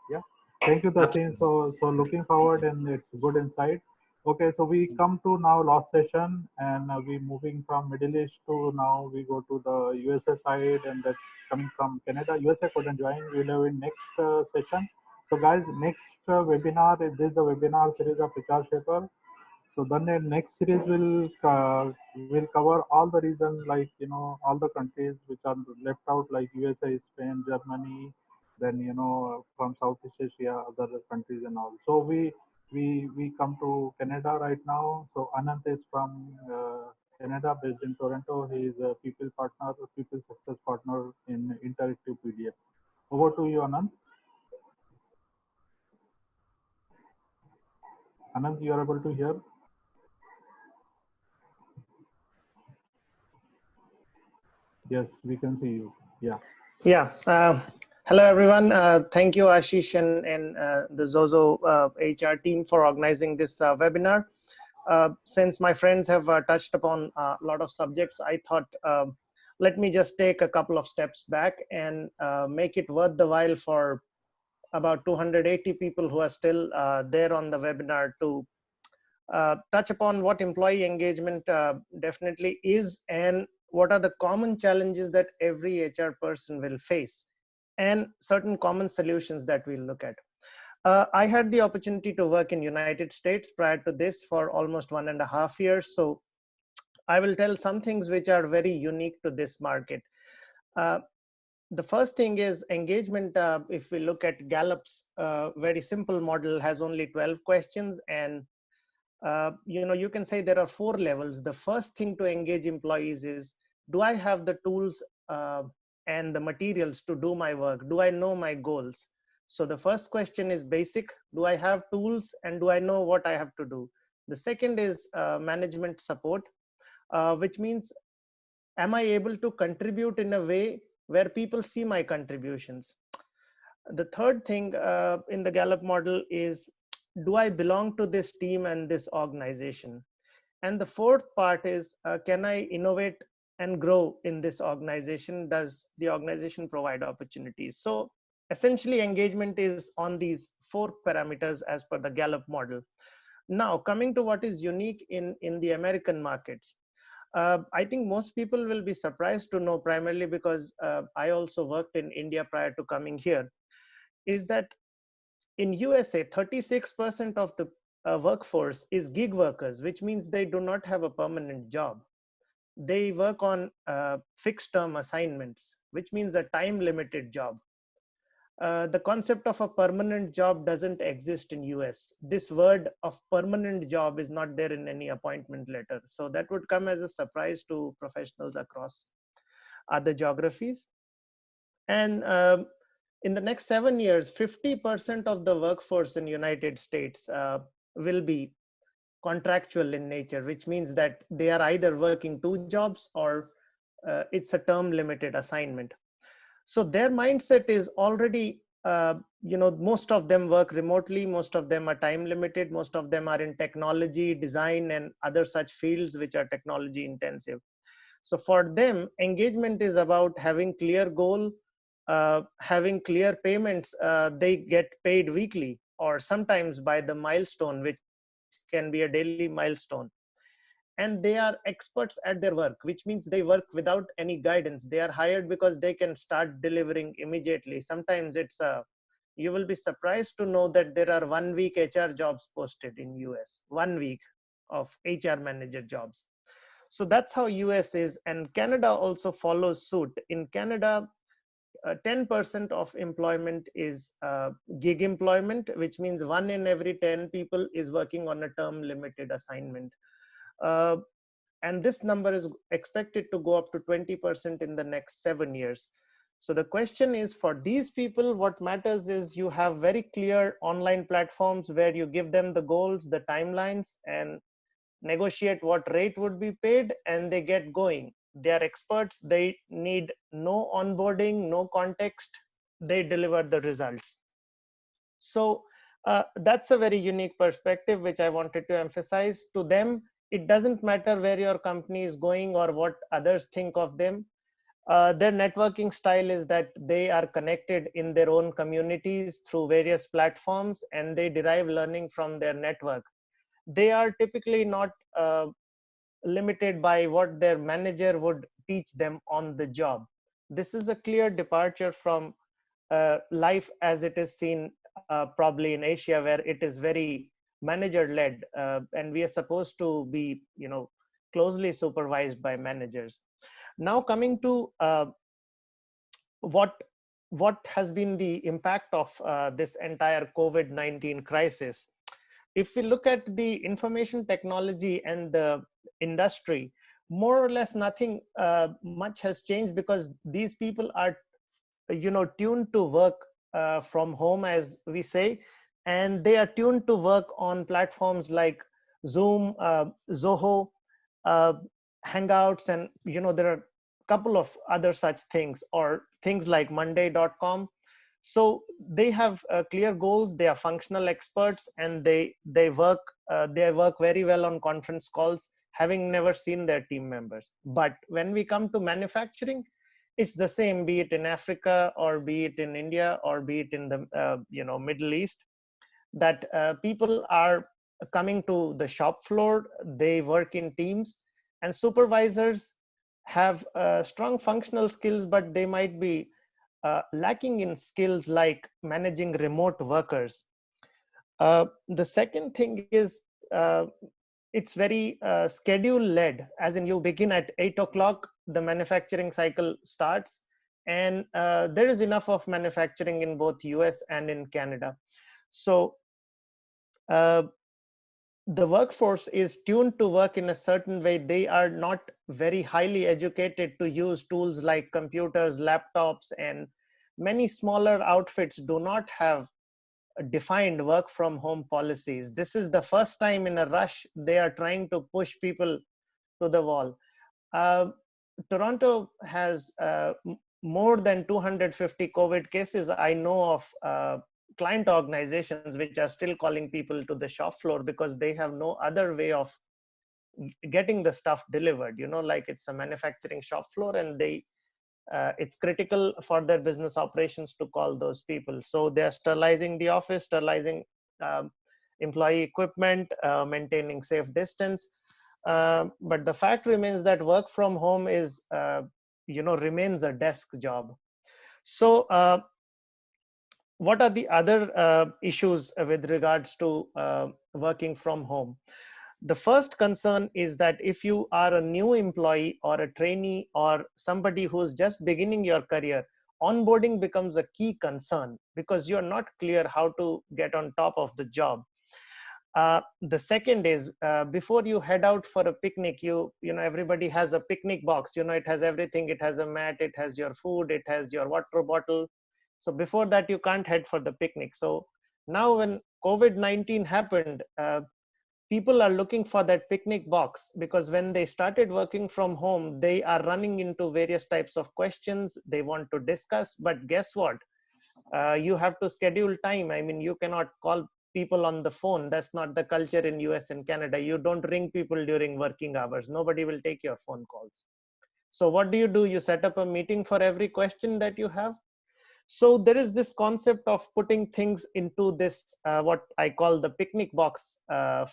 Yeah. Thank you, Tasin. So looking forward, and it's good insight. Okay, so we come to now last session, and we moving from Middle East to now we go to the USA side, and that's coming from Canada. USA couldn't join. We'll have in next session. So guys, next webinar, this is the webinar series of HR Shaper. So then the next series will cover all the reasons, like all the countries which are left out, like USA, Spain, Germany, then from Southeast Asia, other countries and all. So we come to Canada right now. So Anant is from Canada, based in Toronto. He is a people success partner in Interactive PDF. Over to you, Anant. Anant, you are able to hear? Yes, we can see you. Yeah. Yeah. Hello, everyone. Thank you, Ashish and the Zozo HR team for organizing this webinar. Since my friends have touched upon a lot of subjects, I thought let me just take a couple of steps back and make it worth the while for about 280 people who are still there on the webinar to touch upon what employee engagement definitely is, and what are the common challenges that every HR person will face, and certain common solutions that we'll look at. I had the opportunity to work in United States prior to this for almost 1.5 years. So I will tell some things which are very unique to this market. The first thing is engagement. If we look at Gallup's very simple model, has only 12 questions, and you can say there are 4 levels. The first thing to engage employees is, do I have the tools and the materials to do my work? Do I know my goals? So the first question is basic. Do I have tools and do I know what I have to do? The second is management support, which means, am I able to contribute in a way where people see my contributions? The third thing in the Gallup model is, do I belong to this team and this organization? And the fourth part is, can I innovate and grow in this organization? Does the organization provide opportunities? So essentially engagement is on these 4 parameters as per the Gallup model. Now coming to what is unique in the American markets. I think most people will be surprised to know, primarily because I also worked in India prior to coming here, is that in USA, 36% of the workforce is gig workers, which means they do not have a permanent job. They work on fixed term assignments, which means a time limited job. The concept of a permanent job doesn't exist in US. This word of permanent job is not there in any appointment letter. So that would come as a surprise to professionals across other geographies. And in the next 7 years, 50% of the workforce in United States will be contractual in nature, which means that they are either working 2 jobs or it's a term limited assignment. So their mindset is already, most of them work remotely, most of them are time limited, most of them are in technology, design, and other such fields which are technology intensive. So for them, engagement is about having clear goal, having clear payments. They get paid weekly or sometimes by the milestone, which can be a daily milestone. And they are experts at their work, which means they work without any guidance. They are hired because they can start delivering immediately. Sometimes you will be surprised to know that there are 1 week HR jobs posted in US, 1 week of HR manager jobs. So that's how US is, and Canada also follows suit. In Canada, 10% of employment is gig employment, which means 1 in every 10 people is working on a term limited assignment. Uh, and this number is expected to go up to 20% in the next 7 years. So the question is, for these people, what matters is you have very clear online platforms where you give them the goals, the timelines, and negotiate what rate would be paid, and they get going. They are experts. They need no onboarding, no context. They deliver the results. So that's a very unique perspective, which I wanted to emphasize. To them, it doesn't matter where your company is going or what others think of them. Their networking style is that they are connected in their own communities through various platforms, and they derive learning from their network. They are typically not limited by what their manager would teach them on the job. This is a clear departure from life as it is seen probably in Asia, where it is very manager led, and we are supposed to be, closely supervised by managers. Now coming to what has been the impact of this entire COVID-19 crisis. If we look at the information technology and the industry, more or less nothing much has changed, because these people are tuned to work from home, as we say, and they are tuned to work on platforms like Zoom, Zoho, uh, Hangouts, and there are a couple of other such things, or things like Monday.com. So they have clear goals. They are functional experts, and they work very well on conference calls, having never seen their team members. But when we come to manufacturing, it's the same, be it in Africa or be it in India or be it in the Middle East, that people are coming to the shop floor. They work in teams, and supervisors have strong functional skills, but they might be lacking in skills like managing remote workers. The second thing is it's very schedule led, as in you begin at 8 o'clock, the manufacturing cycle starts, and there is enough of manufacturing in both US and in Canada. So the workforce is tuned to work in a certain way. They are not very highly educated to use tools like computers, laptops, and many smaller outfits do not have defined work from home policies. This is the first time in a rush they are trying to push people to the wall. Toronto has more than 250 COVID cases. I know of client organizations which are still calling people to the shop floor because they have no other way of getting the stuff delivered. Like it's a manufacturing shop floor, and it's critical for their business operations to call those people. So they're sterilizing the office, sterilizing employee equipment, maintaining safe distance. But the fact remains that work from home is, remains a desk job. So what are the other issues with regards to working from home? The first concern is that if you are a new employee or a trainee or somebody who's just beginning your career, onboarding becomes a key concern because you're not clear how to get on top of the job. The second is before you head out for a picnic, everybody has a picnic box. It has everything. It has a mat, it has your food, it has your water bottle. So before that, you can't head for the picnic. So now when COVID-19 happened, people are looking for that picnic box, because when they started working from home, they are running into various types of questions they want to discuss. But guess what? You have to schedule time. I mean, you cannot call people on the phone. That's not the culture in US and Canada. You don't ring people during working hours. Nobody will take your phone calls. So what do? You set up a meeting for every question that you have. So there is this concept of putting things into this, what I call the picnic box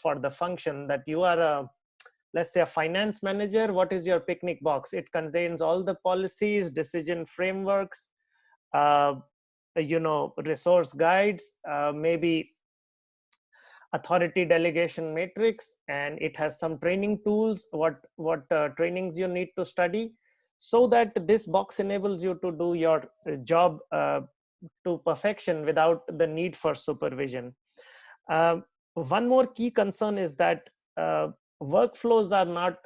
for the function, that you are a, let's say, a finance manager. What is your picnic box? It contains all the policies, decision frameworks, resource guides, maybe authority delegation matrix, and it has some training tools, what trainings you need to study, so that this box enables you to do your job to perfection without the need for supervision. One more key concern is that workflows are not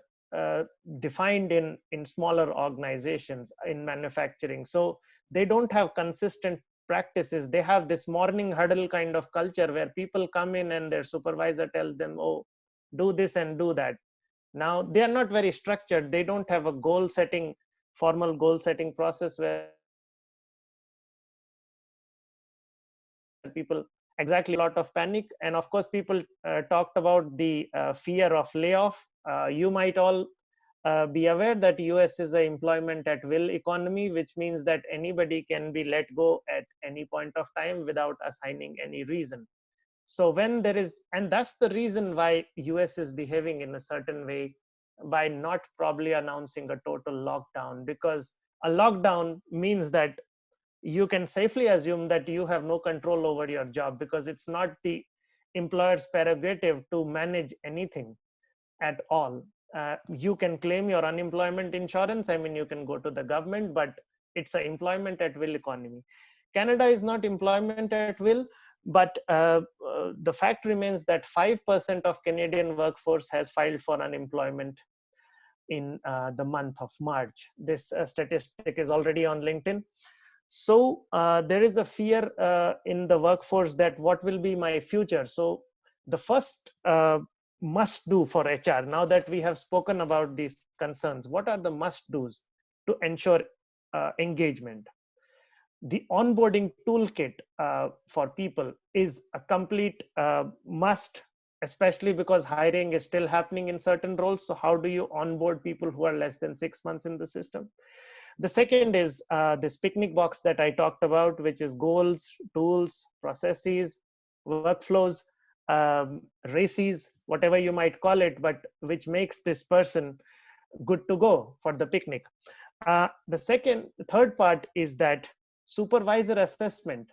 defined in smaller organizations in manufacturing. So they don't have consistent practices. They have this morning huddle kind of culture where people come in and their supervisor tells them, oh, do this and do that. Now they are not very structured. They don't have a formal goal setting process where people exactly, a lot of panic. And of course, people talked about the fear of layoff. You might all be aware that US is an employment at will economy, which means that anybody can be let go at any point of time without assigning any reason. So when there is, and that's the reason why US is behaving in a certain way by not probably announcing a total lockdown, because a lockdown means that you can safely assume that you have no control over your job, because it's not the employer's prerogative to manage anything at all. You can claim your unemployment insurance. I mean, you can go to the government, but it's an employment at will economy. Canada is not employment at will, but the fact remains that 5% of Canadian workforce has filed for unemployment in the month of March. This statistic is already on LinkedIn. So there is a fear in the workforce that what will be my future. So the first must do for HR, now that we have spoken about these concerns, what are the must do's to ensure engagement? The onboarding toolkit for people is a complete must, especially because hiring is still happening in certain roles. So how do you onboard people who are less than 6 months in the system? The second is this picnic box that I talked about, which is goals, tools, processes, workflows, races, whatever you might call it, but which makes this person good to go for the picnic. The third part is that supervisor assessment.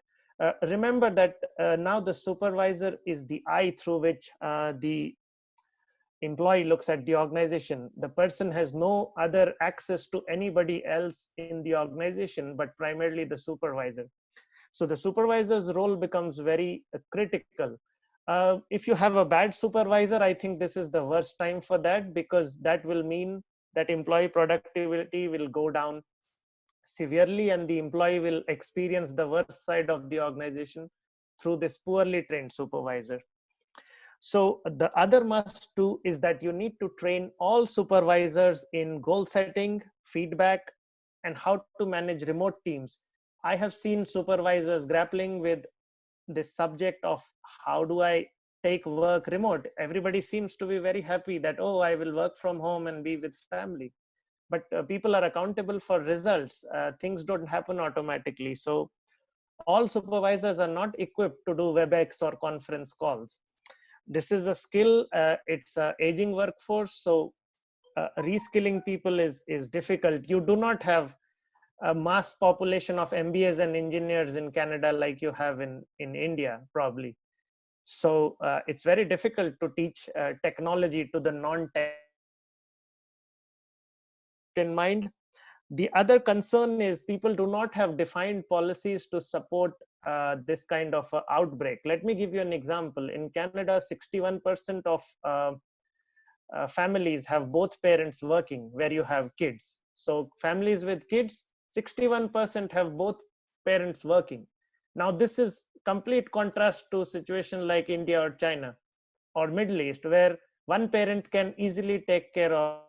Remember that now the supervisor is the eye through which the employee looks at the organization. The person has no other access to anybody else in the organization, but primarily the supervisor. So the supervisor's role becomes very critical. If you have a bad supervisor, I think this is the worst time for that, because that will mean that employee productivity will go down severely, and the employee will experience the worst side of the organization through this poorly trained supervisor. So the other must do is that you need to train all supervisors in goal setting, feedback, and how to manage remote teams. I have seen supervisors grappling with this subject of how do I take work remote. Everybody seems to be very happy that, oh, I will work from home and be with family. But people are accountable for results. Things don't happen automatically. So all supervisors are not equipped to do WebEx or conference calls. This is a skill. It's an aging workforce. So reskilling people is difficult. You do not have a mass population of MBAs and engineers in Canada like you have in India, probably. So it's very difficult to teach technology to the non-tech in mind. The other concern is people do not have defined policies to support this kind of outbreak. Let me give you an example. In Canada, 61% of families have both parents working, where you have kids. So families with kids, 61% have both parents working. Now this is complete contrast to a situation like India or China. or Middle East, where one parent can easily take care of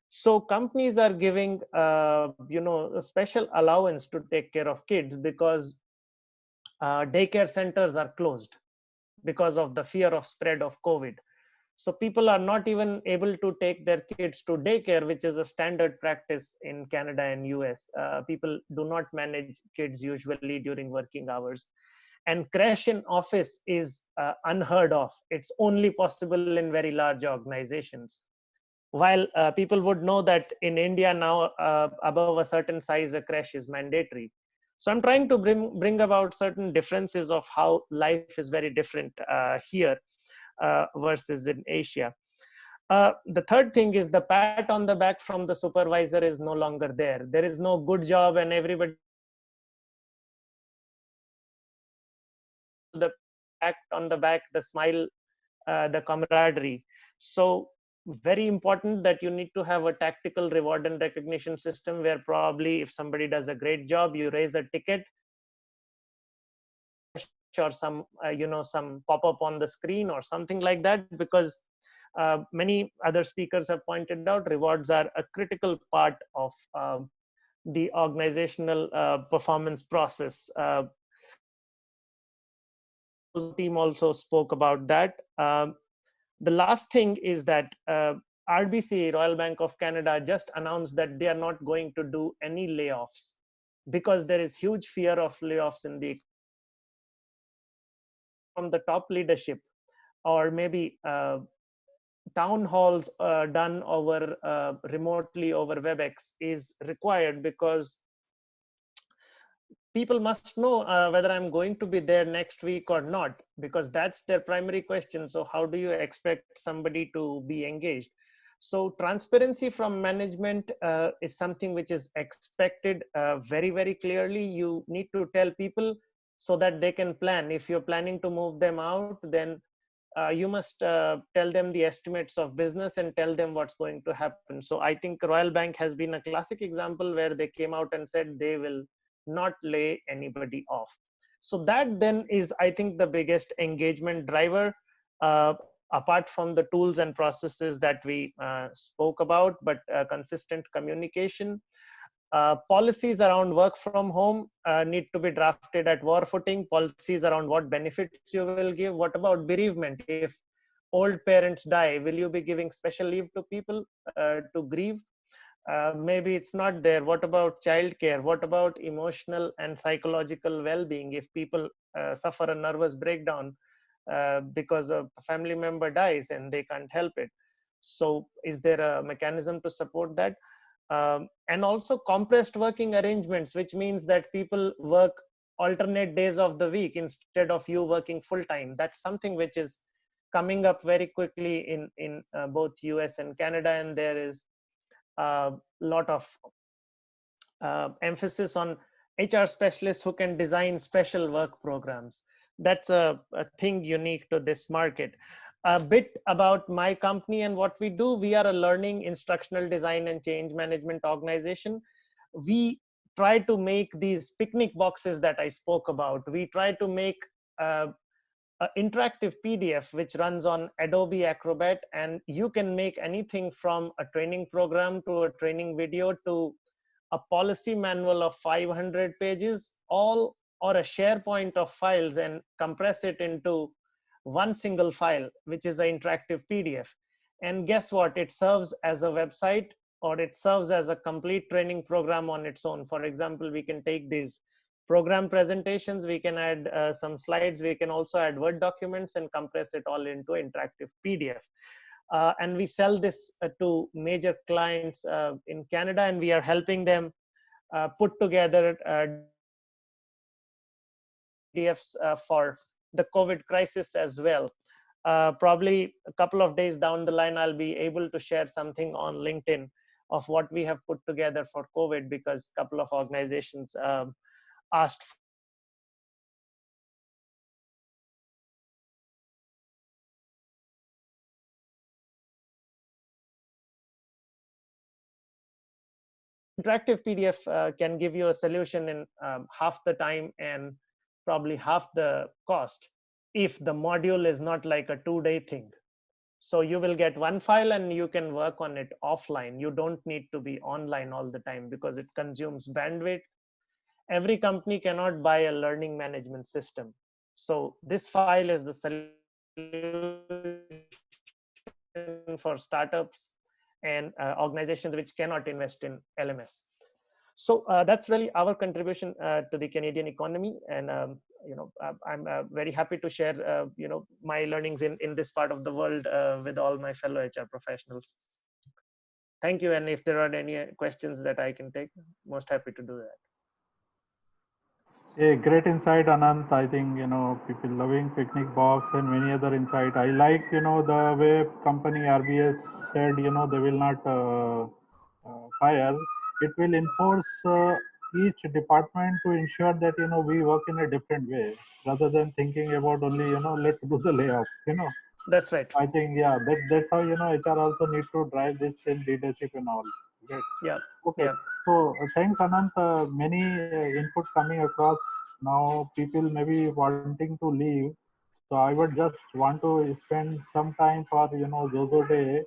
so companies are giving a special allowance to take care of kids because daycare centers are closed because of the fear of spread of COVID. So people are not even able to take their kids to daycare, which is a standard practice in Canada and US. People do not manage kids usually during working hours. And crash in office is unheard of. It's only possible in very large organizations. While people would know that in India now, above a certain size, a crash is mandatory. So I'm trying to bring about certain differences of how life is very different here versus in Asia. The third thing is the pat on the back from the supervisor is no longer there. There is no good job and everybody the pat on the back, the smile, the camaraderie. So very important that you need to have a tactical reward and recognition system where probably if somebody does a great job, you raise a ticket or some some pop-up on the screen or something like that, because many other speakers have pointed out rewards are a critical part of the organizational performance process. Team also spoke about that. The last thing is that RBC, Royal Bank of Canada, just announced that they are not going to do any layoffs because there is huge fear of layoffs in the from the top leadership, or maybe town halls done over remotely over WebEx is required because people must know whether I'm going to be there next week or not, because that's their primary question. So how do you expect somebody to be engaged? So transparency from management is something which is expected very, very clearly. You need to tell people so that they can plan. If you're planning to move them out, then you must tell them the estimates of business and tell them what's going to happen. So I think Royal Bank has been a classic example where they came out and said they will not lay anybody off. So that then is, I think, the biggest engagement driver, apart from the tools and processes that we spoke about, but consistent communication. Policies around work from home need to be drafted at war footing. Policies around what benefits you will give. What about bereavement? If old parents die, will you be giving special leave to people to grieve? Maybe it's not there. What about childcare? What about emotional and psychological well-being? If people suffer a nervous breakdown because a family member dies and they can't help it. So is there a mechanism to support that? And also compressed working arrangements, which means that people work alternate days of the week instead of you working full time. That's something which is coming up very quickly in both US and Canada, and there is a lot of emphasis on HR specialists who can design special work programs. That's a thing unique to this market. A bit about my company and what we do. We are a learning, instructional design and change management organization. We try to make these picnic boxes that I spoke about. We try to make an interactive PDF which runs on Adobe Acrobat, and you can make anything from a training program to a training video to a policy manual of 500 pages, all or a SharePoint of files, and compress it into one single file, which is an interactive PDF. And guess what? It serves as a website, or it serves as a complete training program on its own. For example, we can take these program presentations, we can add some slides, we can also add Word documents and compress it all into interactive PDF. And we sell this to major clients in Canada, and we are helping them put together PDFs for the COVID crisis as well. Probably a couple of days down the line, I'll be able to share something on LinkedIn of what we have put together for COVID, because a couple of organizations asked interactive PDF can give you a solution in half the time and probably half the cost if the module is not like a 2-day thing. So you will get one file and you can work on it offline. You don't need to be online all the time because it consumes bandwidth. Every company cannot buy a learning management system. So this file is the solution for startups and organizations which cannot invest in LMS. So that's really our contribution to the Canadian economy. And I'm very happy to share my learnings in this part of the world with all my fellow HR professionals. Thank you. And if there are any questions that I can take, most happy to do that. A great insight, Anant. I think, people loving picnic box and many other insight. I like, the way company RBS said, they will not fire. It will enforce each department to ensure that, we work in a different way rather than thinking about only, let's do the layoff. That's right. I think, yeah, that's how, HR also need to drive this in leadership and all. Right? Yeah. Okay. Yeah. So thanks, Anant. Many input coming across now. People maybe wanting to leave. So I would just want to spend some time for Xoxoday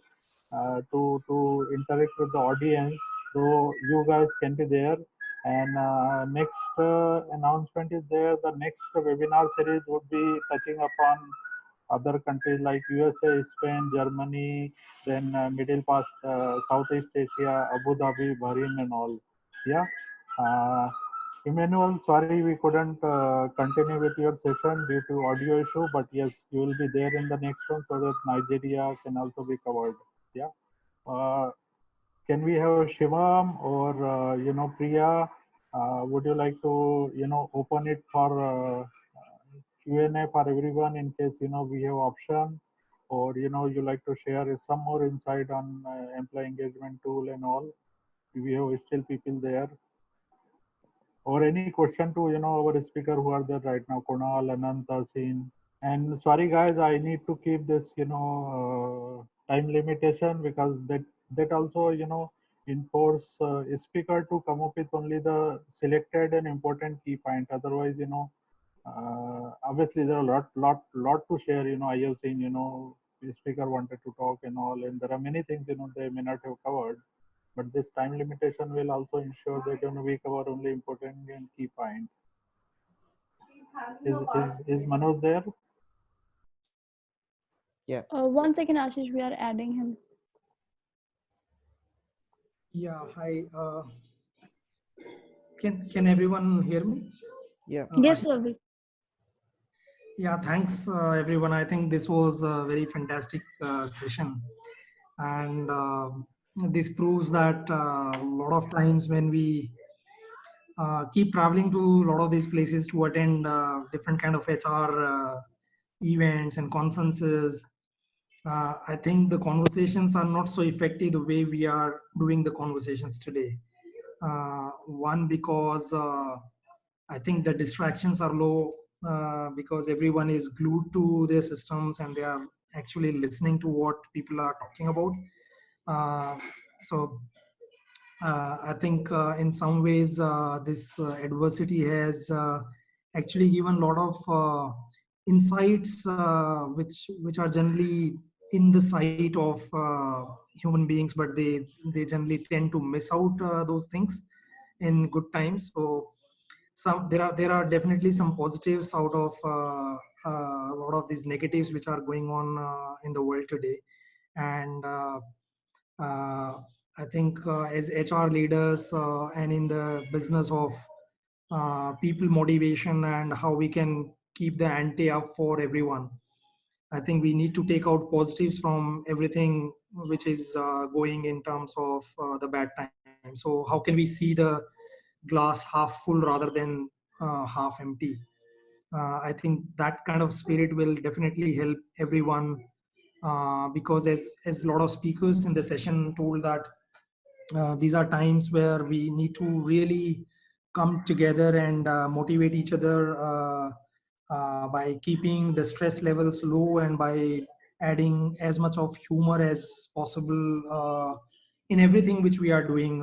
to interact with the audience. So you guys can be there. And next announcement is there. The next webinar series would be touching upon other countries like USA, Spain, Germany, then Middle Past, Southeast Asia, Abu Dhabi, Bahrain, and all. Yeah. Emmanuel, sorry we couldn't continue with your session due to audio issue, but yes, you will be there in the next one so that Nigeria can also be covered. Yeah. Can we have Shivam or Priya? Would you like to open it for Q&A for everyone in case we have option, or you like to share some more insight on employee engagement tool and all? We have still people there, or any question to our speaker who are there right now, Kunal, Anant, Asin. And sorry guys, I need to keep this time limitation because that also enforce speaker to come up with only the selected and important key point. Otherwise obviously there are lot to share. I have seen the speaker wanted to talk and all, and there are many things they may not have covered, but this time limitation will also ensure that we cover only important and key point. Is Manoj there? Yeah. 1 second, Ashish, we are adding him. Yeah, hi. Can everyone hear me? Yeah. Yes, Ravi. Yeah, thanks everyone. I think this was a very fantastic session, and this proves that a lot of times when we keep traveling to a lot of these places to attend different kind of HR events and conferences, I think the conversations are not so effective the way we are doing the conversations today. One, because I think the distractions are low because everyone is glued to their systems and they are actually listening to what people are talking about. So I think in some ways this adversity has actually given a lot of insights which are generally in the sight of human beings, but they generally tend to miss out those things in good times. So there are definitely some positives out of a lot of these negatives which are going on in the world today. And I think as HR leaders and in the business of people motivation and how we can keep the ante up for everyone, I think we need to take out positives from everything which is going in terms of the bad time. So how can we see the glass half full rather than half empty? I think that kind of spirit will definitely help everyone because as a lot of speakers in the session told that these are times where we need to really come together and motivate each other by keeping the stress levels low and by adding as much of humor as possible in everything which we are doing,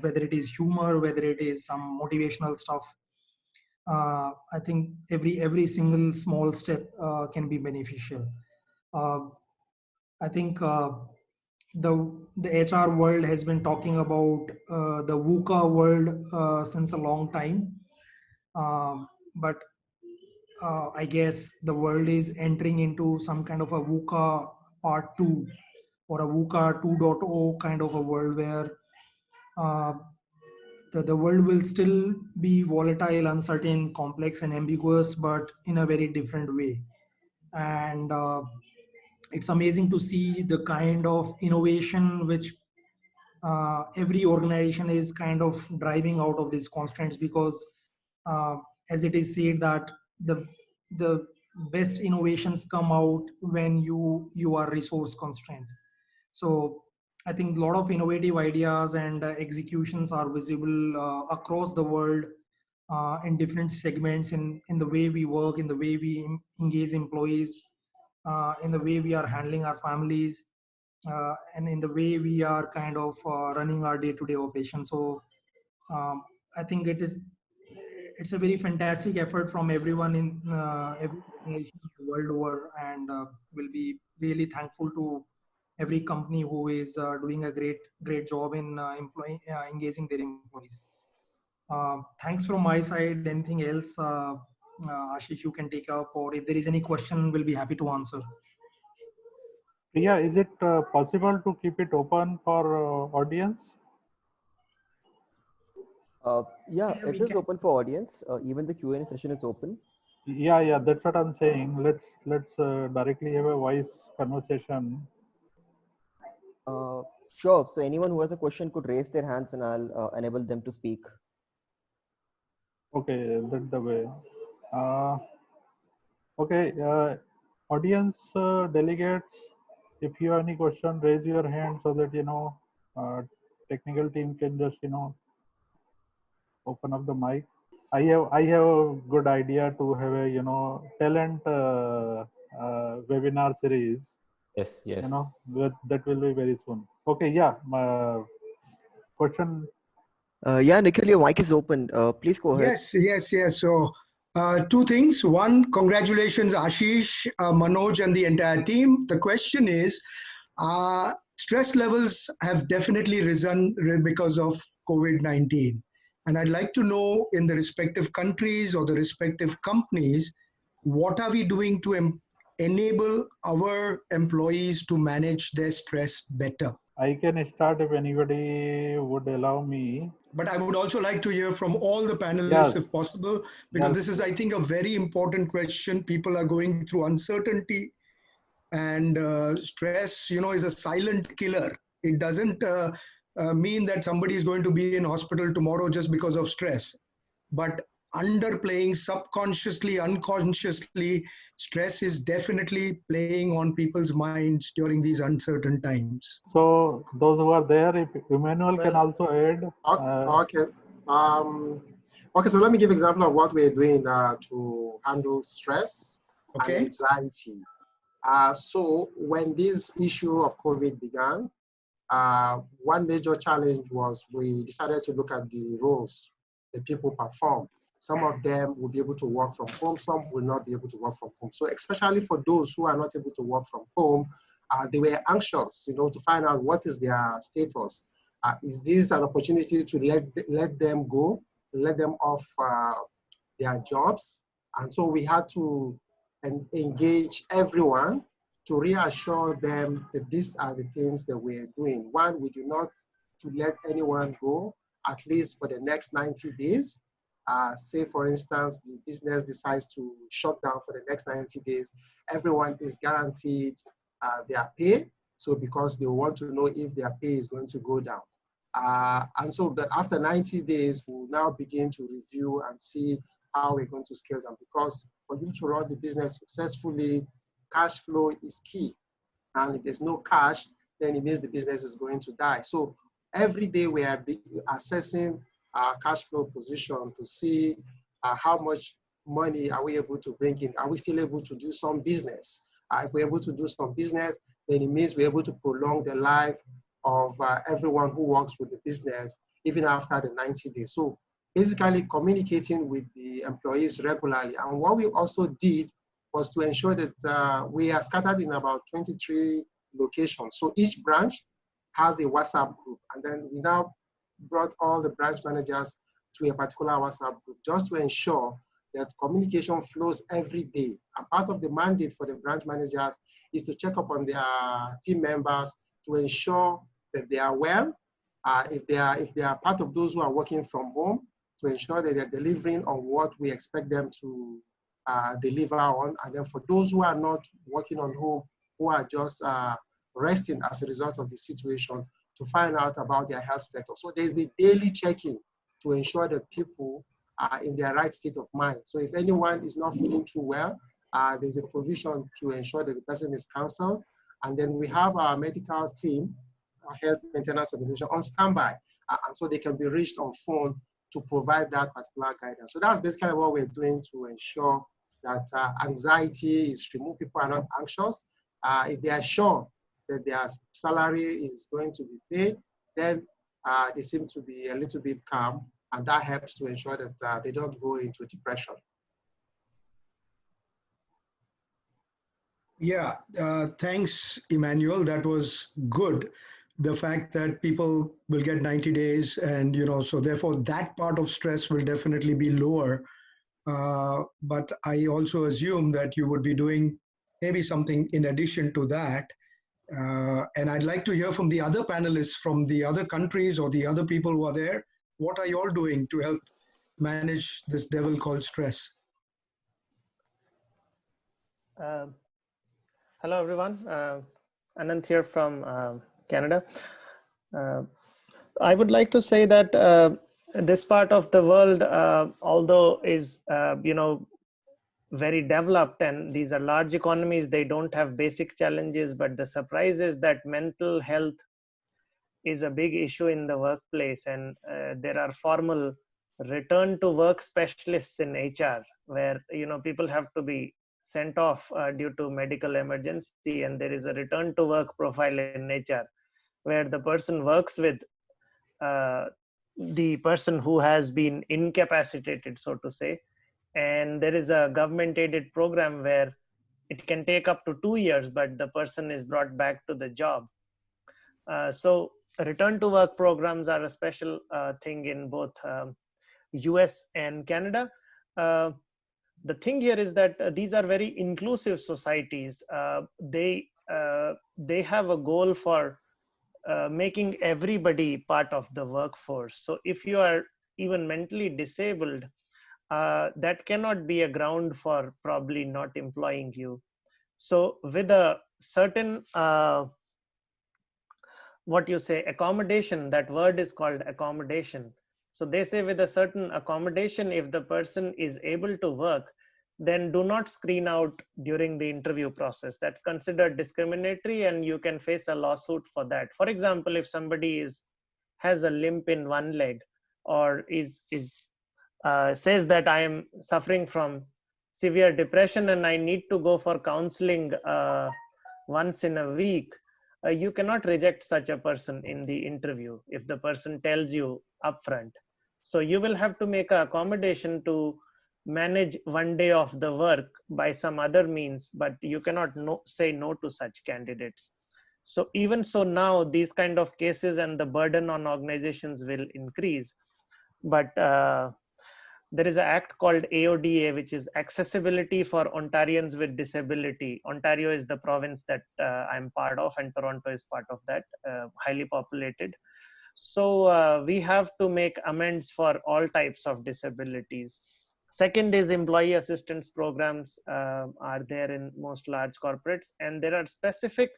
whether it is humor, whether it is some motivational stuff. I think every single small step can be beneficial. I think the HR world has been talking about the VUCA world since a long time, but I guess the world is entering into some kind of a VUCA part 2 or a VUCA 2.0 kind of a world where uh, the world will still be volatile, uncertain, complex, and ambiguous, but in a very different way. And it's amazing to see the kind of innovation which every organization is kind of driving out of these constraints, because as it is said that the best innovations come out when you are resource constrained. So I think a lot of innovative ideas and executions are visible across the world in different segments, in the way we work, in the way we engage employees, in the way we are handling our families, and in the way we are kind of running our day-to-day operations. So I think it's a very fantastic effort from everyone in every organization world over, and will be really thankful to every company who is doing a great job in engaging their employees. Thanks from my side. Anything else, Ashish, you can take up, or if there is any question, we'll be happy to answer. Yeah, is it possible to keep it open for audience? Yeah, it is open for audience. Even the Q&A session is open. Yeah, that's what I'm saying. Let's directly have a voice conversation. Sure. So anyone who has a question could raise their hands, and I'll enable them to speak. Okay, that's the way. Okay, audience delegates, if you have any question, raise your hand so that technical team can just open up the mic. I have a good idea to have a talent webinar series. Yes. That will be very soon. Okay, yeah. Question. Yeah, Nikhil, your mic is open. Please go ahead. Yes. So two things. One, congratulations, Ashish, Manoj, and the entire team. The question is, stress levels have definitely risen because of COVID-19. And I'd like to know, in the respective countries or the respective companies, what are we doing to enable our employees to manage their stress better? I can start if anybody would allow me. But I would also like to hear from all the panelists, if possible, because this is, I think, a very important question. People are going through uncertainty, and stress, is a silent killer. It doesn't mean that somebody is going to be in hospital tomorrow just because of stress. But underplaying subconsciously, unconsciously, stress is definitely playing on people's minds during these uncertain times. So those who are there, if Emmanuel can also add. Okay, so let me give an example of what we're doing to handle stress and anxiety. So when this issue of COVID began, one major challenge was we decided to look at the roles that people perform. Some of them will be able to work from home, some will not be able to work from home. So especially for those who are not able to work from home, they were anxious, to find out what is their status. Is this an opportunity to let them go, let them off their jobs? And so we had to engage everyone to reassure them that these are the things that we're doing. One, we do not to let anyone go, at least for the next 90 days. Say, for instance, the business decides to shut down for the next 90 days, everyone is guaranteed their pay. So because they want to know if their pay is going to go down. And so that after 90 days, we'll now begin to review and see how we're going to scale them. Because for you to run the business successfully, cash flow is key. And if there's no cash, then it means the business is going to die. So every day we are assessing our cash flow position to see how much money are we able to bring in. Are we still able to do some business? If we're able to do some business, then it means we're able to prolong the life of everyone who works with the business, even after the 90 days. So basically communicating with the employees regularly. And what we also did was to ensure that we are scattered in about 23 locations. So each branch has a WhatsApp group. And then we now brought all the branch managers to a particular WhatsApp group just to ensure that communication flows every day. And part of the mandate for the branch managers is to check up on their team members to ensure that they are well. If they are part of those who are working from home, to ensure that they're delivering on what we expect them to deliver on. And then for those who are not working on home, who are just resting as a result of the situation, to find out about their health status. So there's a daily check-in to ensure that people are in their right state of mind. So if anyone is not feeling too well, there's a provision to ensure that the person is counseled. And then we have our medical team, our health maintenance organization on standby. And so they can be reached on phone to provide that particular guidance. So that's basically what we're doing to ensure that anxiety is removed. People are not anxious. If they are sure that their salary is going to be paid, then they seem to be a little bit calm, and that helps to ensure that they don't go into depression. Yeah, thanks, Emmanuel. That was good. The fact that people will get 90 days and, so therefore that part of stress will definitely be lower. But I also assume that you would be doing maybe something in addition to that. And I'd like to hear from the other panelists from the other countries or the other people who are there. What are you all doing to help manage this devil called stress? Hello, everyone. Anant here from Canada. I would like to say that this part of the world, although is, very developed and these are large economies, they don't have basic challenges, but the surprise is that mental health is a big issue in the workplace, and there are formal return to work specialists in HR where people have to be sent off due to medical emergency, and there is a return to work profile in HR where the person works with the person who has been incapacitated, so to say. And there is a government aided program where it can take up to 2 years, but the person is brought back to the job. So return to work programs are a special thing in both US and Canada. The thing here is that these are very inclusive societies. They have a goal for making everybody part of the workforce. So if you are even mentally disabled, that cannot be a ground for probably not employing you. So with a certain, accommodation, that word is called accommodation. So they say with a certain accommodation, if the person is able to work, then do not screen out during the interview process. That's considered discriminatory and you can face a lawsuit for that. For example, if somebody has a limp in one leg or says that I am suffering from severe depression and I need to go for counseling once in a week, you cannot reject such a person in the interview if the person tells you upfront. So you will have to make an accommodation to manage one day of the work by some other means, but you cannot say no to such candidates. So even so now these kind of cases and the burden on organizations will increase. But there is an act called AODA, which is Accessibility for Ontarians with Disability. Ontario is the province that I'm part of, and Toronto is part of that, highly populated. So we have to make amends for all types of disabilities. Second is employee assistance programs are there in most large corporates, and there are specific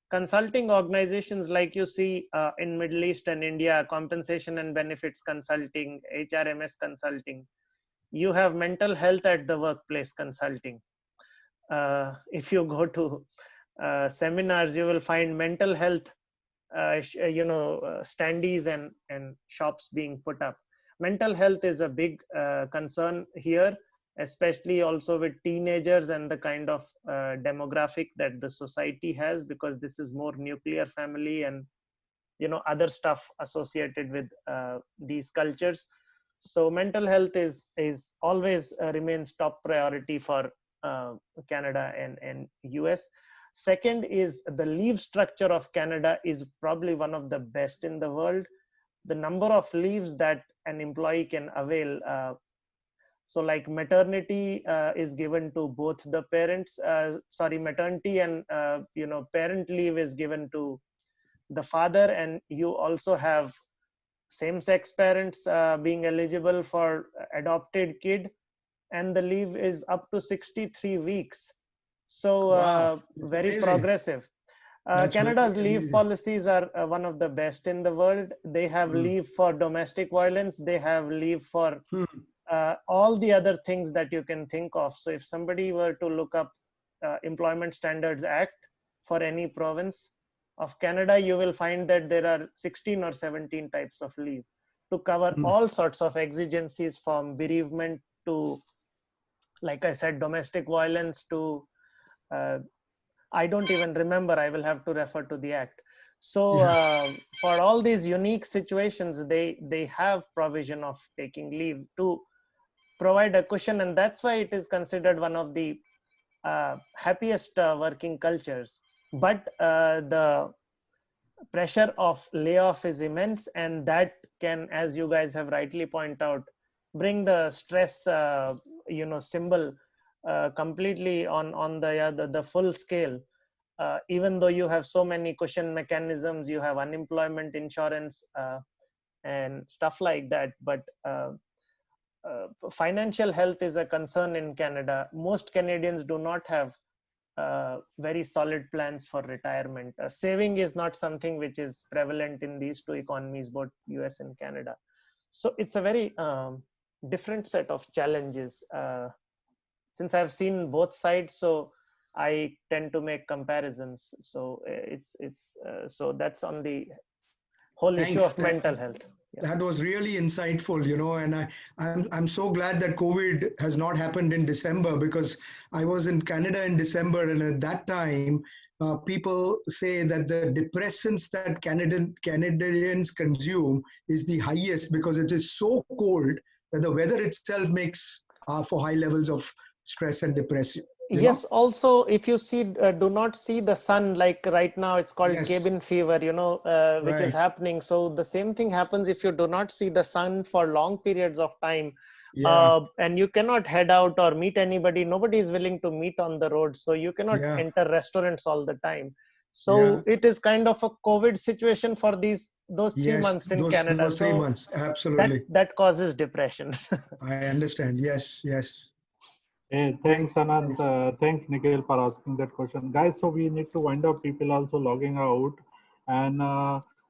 consulting organizations like you see in Middle East and India, compensation and benefits consulting, HRMS consulting. You have mental health at the workplace consulting. If you go to seminars, you will find mental health, standees and shops being put up. Mental health is a big concern here, especially also with teenagers and the kind of demographic that the society has, because this is more nuclear family and other stuff associated with these cultures. So mental health is always remains top priority for Canada and US. Second is the leave structure of Canada is probably one of the best in the world. The number of leaves that an employee can avail, so like maternity is given to both the parents, maternity and parent leave is given to the father, and you also have same-sex parents being eligible for adopted kid, and the leave is up to 63 weeks. So Wow, very amazing. progressive. Canada's leave policies are one of the best in the world. They have leave for domestic violence. They have leave for all the other things that you can think of. So if somebody were to look up Employment Standards Act for any province of Canada, you will find that there are 16 or 17 types of leave to cover all sorts of exigencies, from bereavement to, like I said, domestic violence to I don't even remember. I will have to refer to the act. So for all these unique situations, they have provision of taking leave to provide a cushion, and that's why it is considered one of the happiest working cultures. But the pressure of layoff is immense, and that can, as you guys have rightly pointed out, bring the stress symbol completely on the full scale. Even though you have so many cushion mechanisms, you have unemployment insurance and stuff like that, but financial health is a concern in Canada. Most Canadians do not have very solid plans for retirement. Saving is not something which is prevalent in these two economies, both US and Canada. So it's a very different set of challenges. Since I've seen both sides, so I tend to make comparisons. So so that's on the whole issue of mental health. That was really insightful, and I'm so glad that COVID has not happened in December, because I was in Canada in December, and at that time, people say that the depressants that Canadians consume is the highest because it is so cold that the weather itself makes for high levels of stress and depression. Yes, also if you see do not see the sun, like right now it's called cabin fever, which is happening. So the same thing happens if you do not see the sun for long periods of time. And you cannot head out or meet anybody. Nobody is willing to meet on the road, so you cannot enter restaurants all the time. So it is kind of a COVID situation for those 3 months in Canada. Those 3 months, absolutely. That causes depression. I understand. Yes. Hey, thanks, Anand. Thanks, Nikhil, for asking that question. Guys, so we need to wind up. People also logging out. And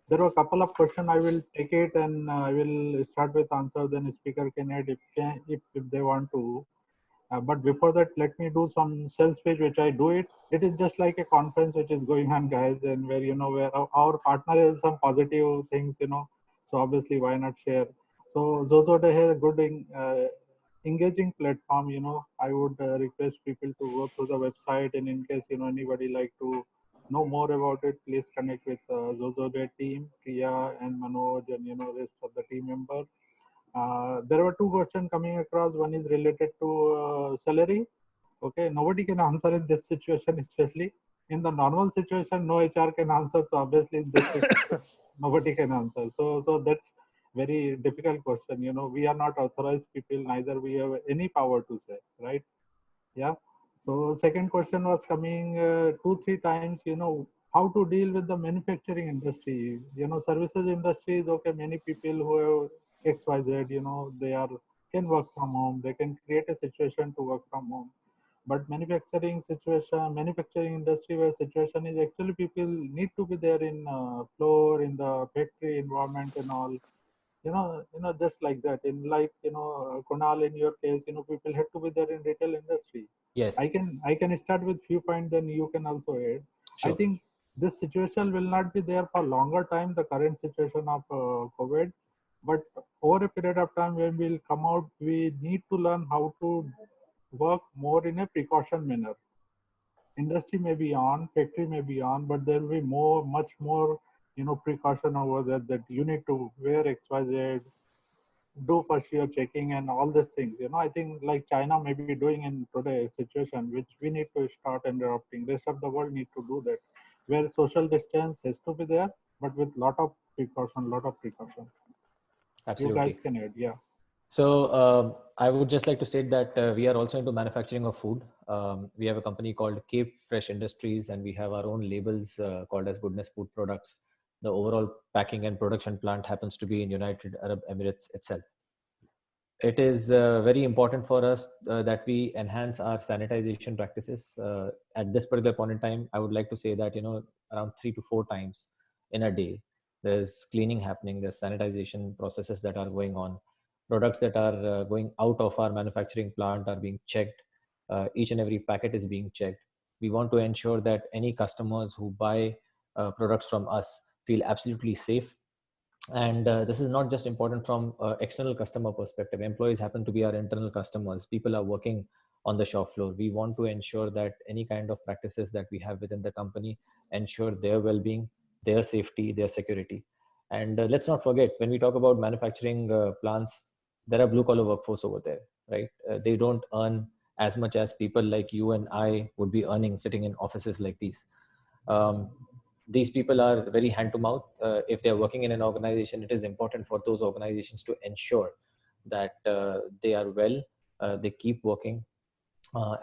there were a couple of questions. I will take it and I will start with answer. Then speaker can add if they want to. But before that, let me do some sales page, which I do it. It is just like a conference which is going on, guys, and where, where our partner has some positive things, So obviously, why not share? So Xoxoday has a good engaging platform. I would request people to go through the website, and in case anybody like to know more about it, please connect with Xoxoday team, Priya and Manoj, and rest of the team member. There were two questions coming across. One is related to salary. Okay, nobody can answer in this situation, especially in the normal situation. No HR can answer, so obviously in this situation, nobody can answer. So that's very difficult question. We are not authorized people, neither we have any power to say, right? Yeah. So second question was coming 2-3 times. How to deal with the manufacturing industry. Services industry is okay. Many people who have XYZ, they can work from home. They can create a situation to work from home. But manufacturing industry where situation is actually people need to be there in floor, in the factory environment and all. Just like that. In like, Kunal, in your case, people have to be there in retail industry. Yes. I can start with few points, then you can also add. Sure. I think this situation will not be there for longer time, the current situation of COVID. But over a period of time, when we'll come out, we need to learn how to work more in a precaution manner. Industry may be on, factory may be on, but there will be much more precaution over there, that you need to wear XYZ, do first year checking and all these things. I think like China may be doing in today's situation, which we need to start adopting. Rest of the world need to do that, where social distance has to be there, but with lot of precaution. Absolutely. You guys can add, yeah. So I would just like to state that we are also into manufacturing of food. We have a company called Cape Fresh Industries, and we have our own labels called as Goodness Food Products. The overall packing and production plant happens to be in United Arab Emirates itself. It is very important for us that we enhance our sanitization practices. At this particular point in time, I would like to say that, around 3 to 4 times in a day, there's cleaning happening, there's sanitization processes that are going on. Products that are going out of our manufacturing plant are being checked. Each and every packet is being checked. We want to ensure that any customers who buy products from us feel absolutely safe. And this is not just important from external customer perspective. Employees happen to be our internal customers. People are working on the shop floor. We want to ensure that any kind of practices that we have within the company ensure their well-being, their safety, their security. And let's not forget, when we talk about manufacturing plants, there are blue-collar workforce over there, right? They don't earn as much as people like you and I would be earning sitting in offices like these. These people are very hand to mouth. If they're working in an organization, it is important for those organizations to ensure that they are well, they keep working.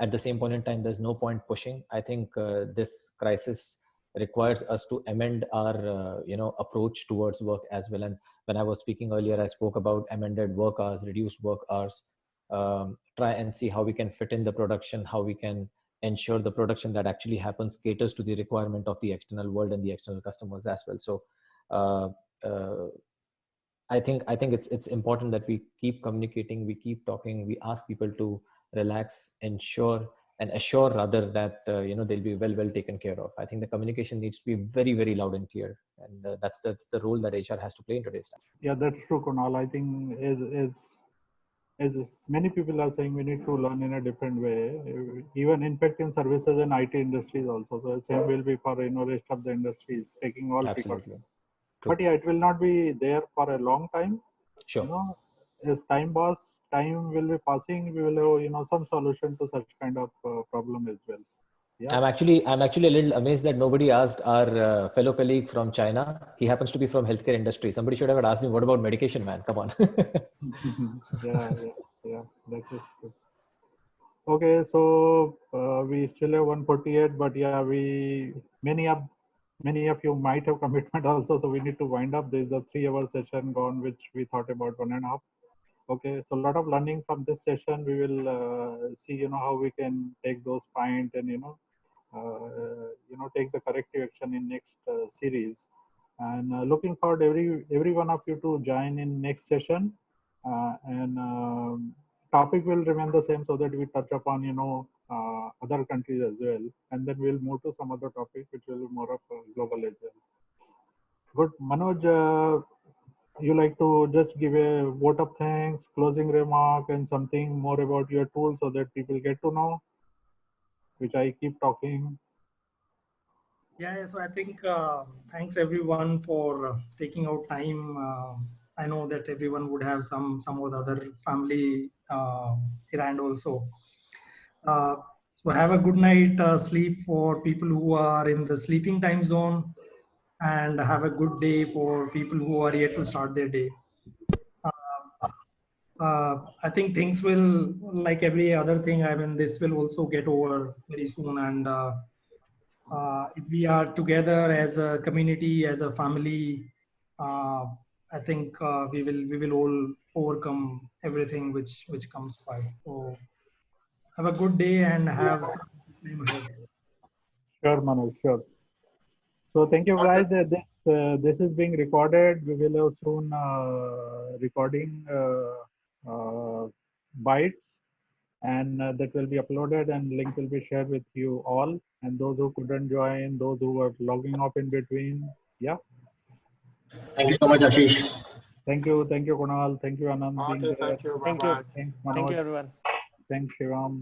At the same point in time, there's no point pushing. I think this crisis requires us to amend our approach towards work as well. And when I was speaking earlier, I spoke about amended work hours, reduced work hours, try and see how we can fit in the production, how we can ensure the production that actually happens caters to the requirement of the external world and the external customers as well. So I think it's important that we keep communicating, we keep talking, we ask people to relax, assure rather that they'll be well taken care of. I think the communication needs to be very, very loud and clear, and that's the role that HR has to play in today's time. Yeah, that's true, Kunal. I think as many people are saying, we need to learn in a different way. Even in fact in services and IT industries also. So the same will be for rest of the industries, taking all precautions. But yeah, it will not be there for a long time. Sure. As time will be passing, we will have some solution to such kind of problem as well. Yeah. I'm actually a little amazed that nobody asked our fellow colleague from China. He happens to be from healthcare industry. Somebody should have asked him, what about medication, man? Come on. yeah, that is true. Okay, so we still have 148, but yeah, many of you might have commitment also, so we need to wind up. There's a 3-hour session gone, which we thought about 1.5. Okay, so a lot of learning from this session. We will see, how we can take those points and take the corrective action in next series. And looking forward every one of you to join in next session. Topic will remain the same, so that we touch upon other countries as well, and then we'll move to some other topic which will be more of global as well. Good, Manoj, you like to just give a vote of thanks, closing remark, and something more about your tool so that people get to know, which I keep talking. Yeah, so I think thanks everyone for taking out time. I know that everyone would have some of the other family errand also. So have a good night sleep for people who are in the sleeping time zone, and have a good day for people who are yet to start their day. I think things will, like every other thing, I mean, this will also get over very soon. And if we are together as a community, as a family, I think we will all overcome everything which comes by. So have a good day and have some time ahead. Sure, Manoj, sure. So thank you, guys. This is being recorded. We will have soon recording bites, and that will be uploaded, and link will be shared with you all. And those who couldn't join, those who were logging off in between, yeah. Thank you so much, Ashish. Thank you, Kunal. Thank you, Anand. Okay, thank you. Bye-bye. Thanks, Manoj. Thank you, everyone. Thanks, Shivam.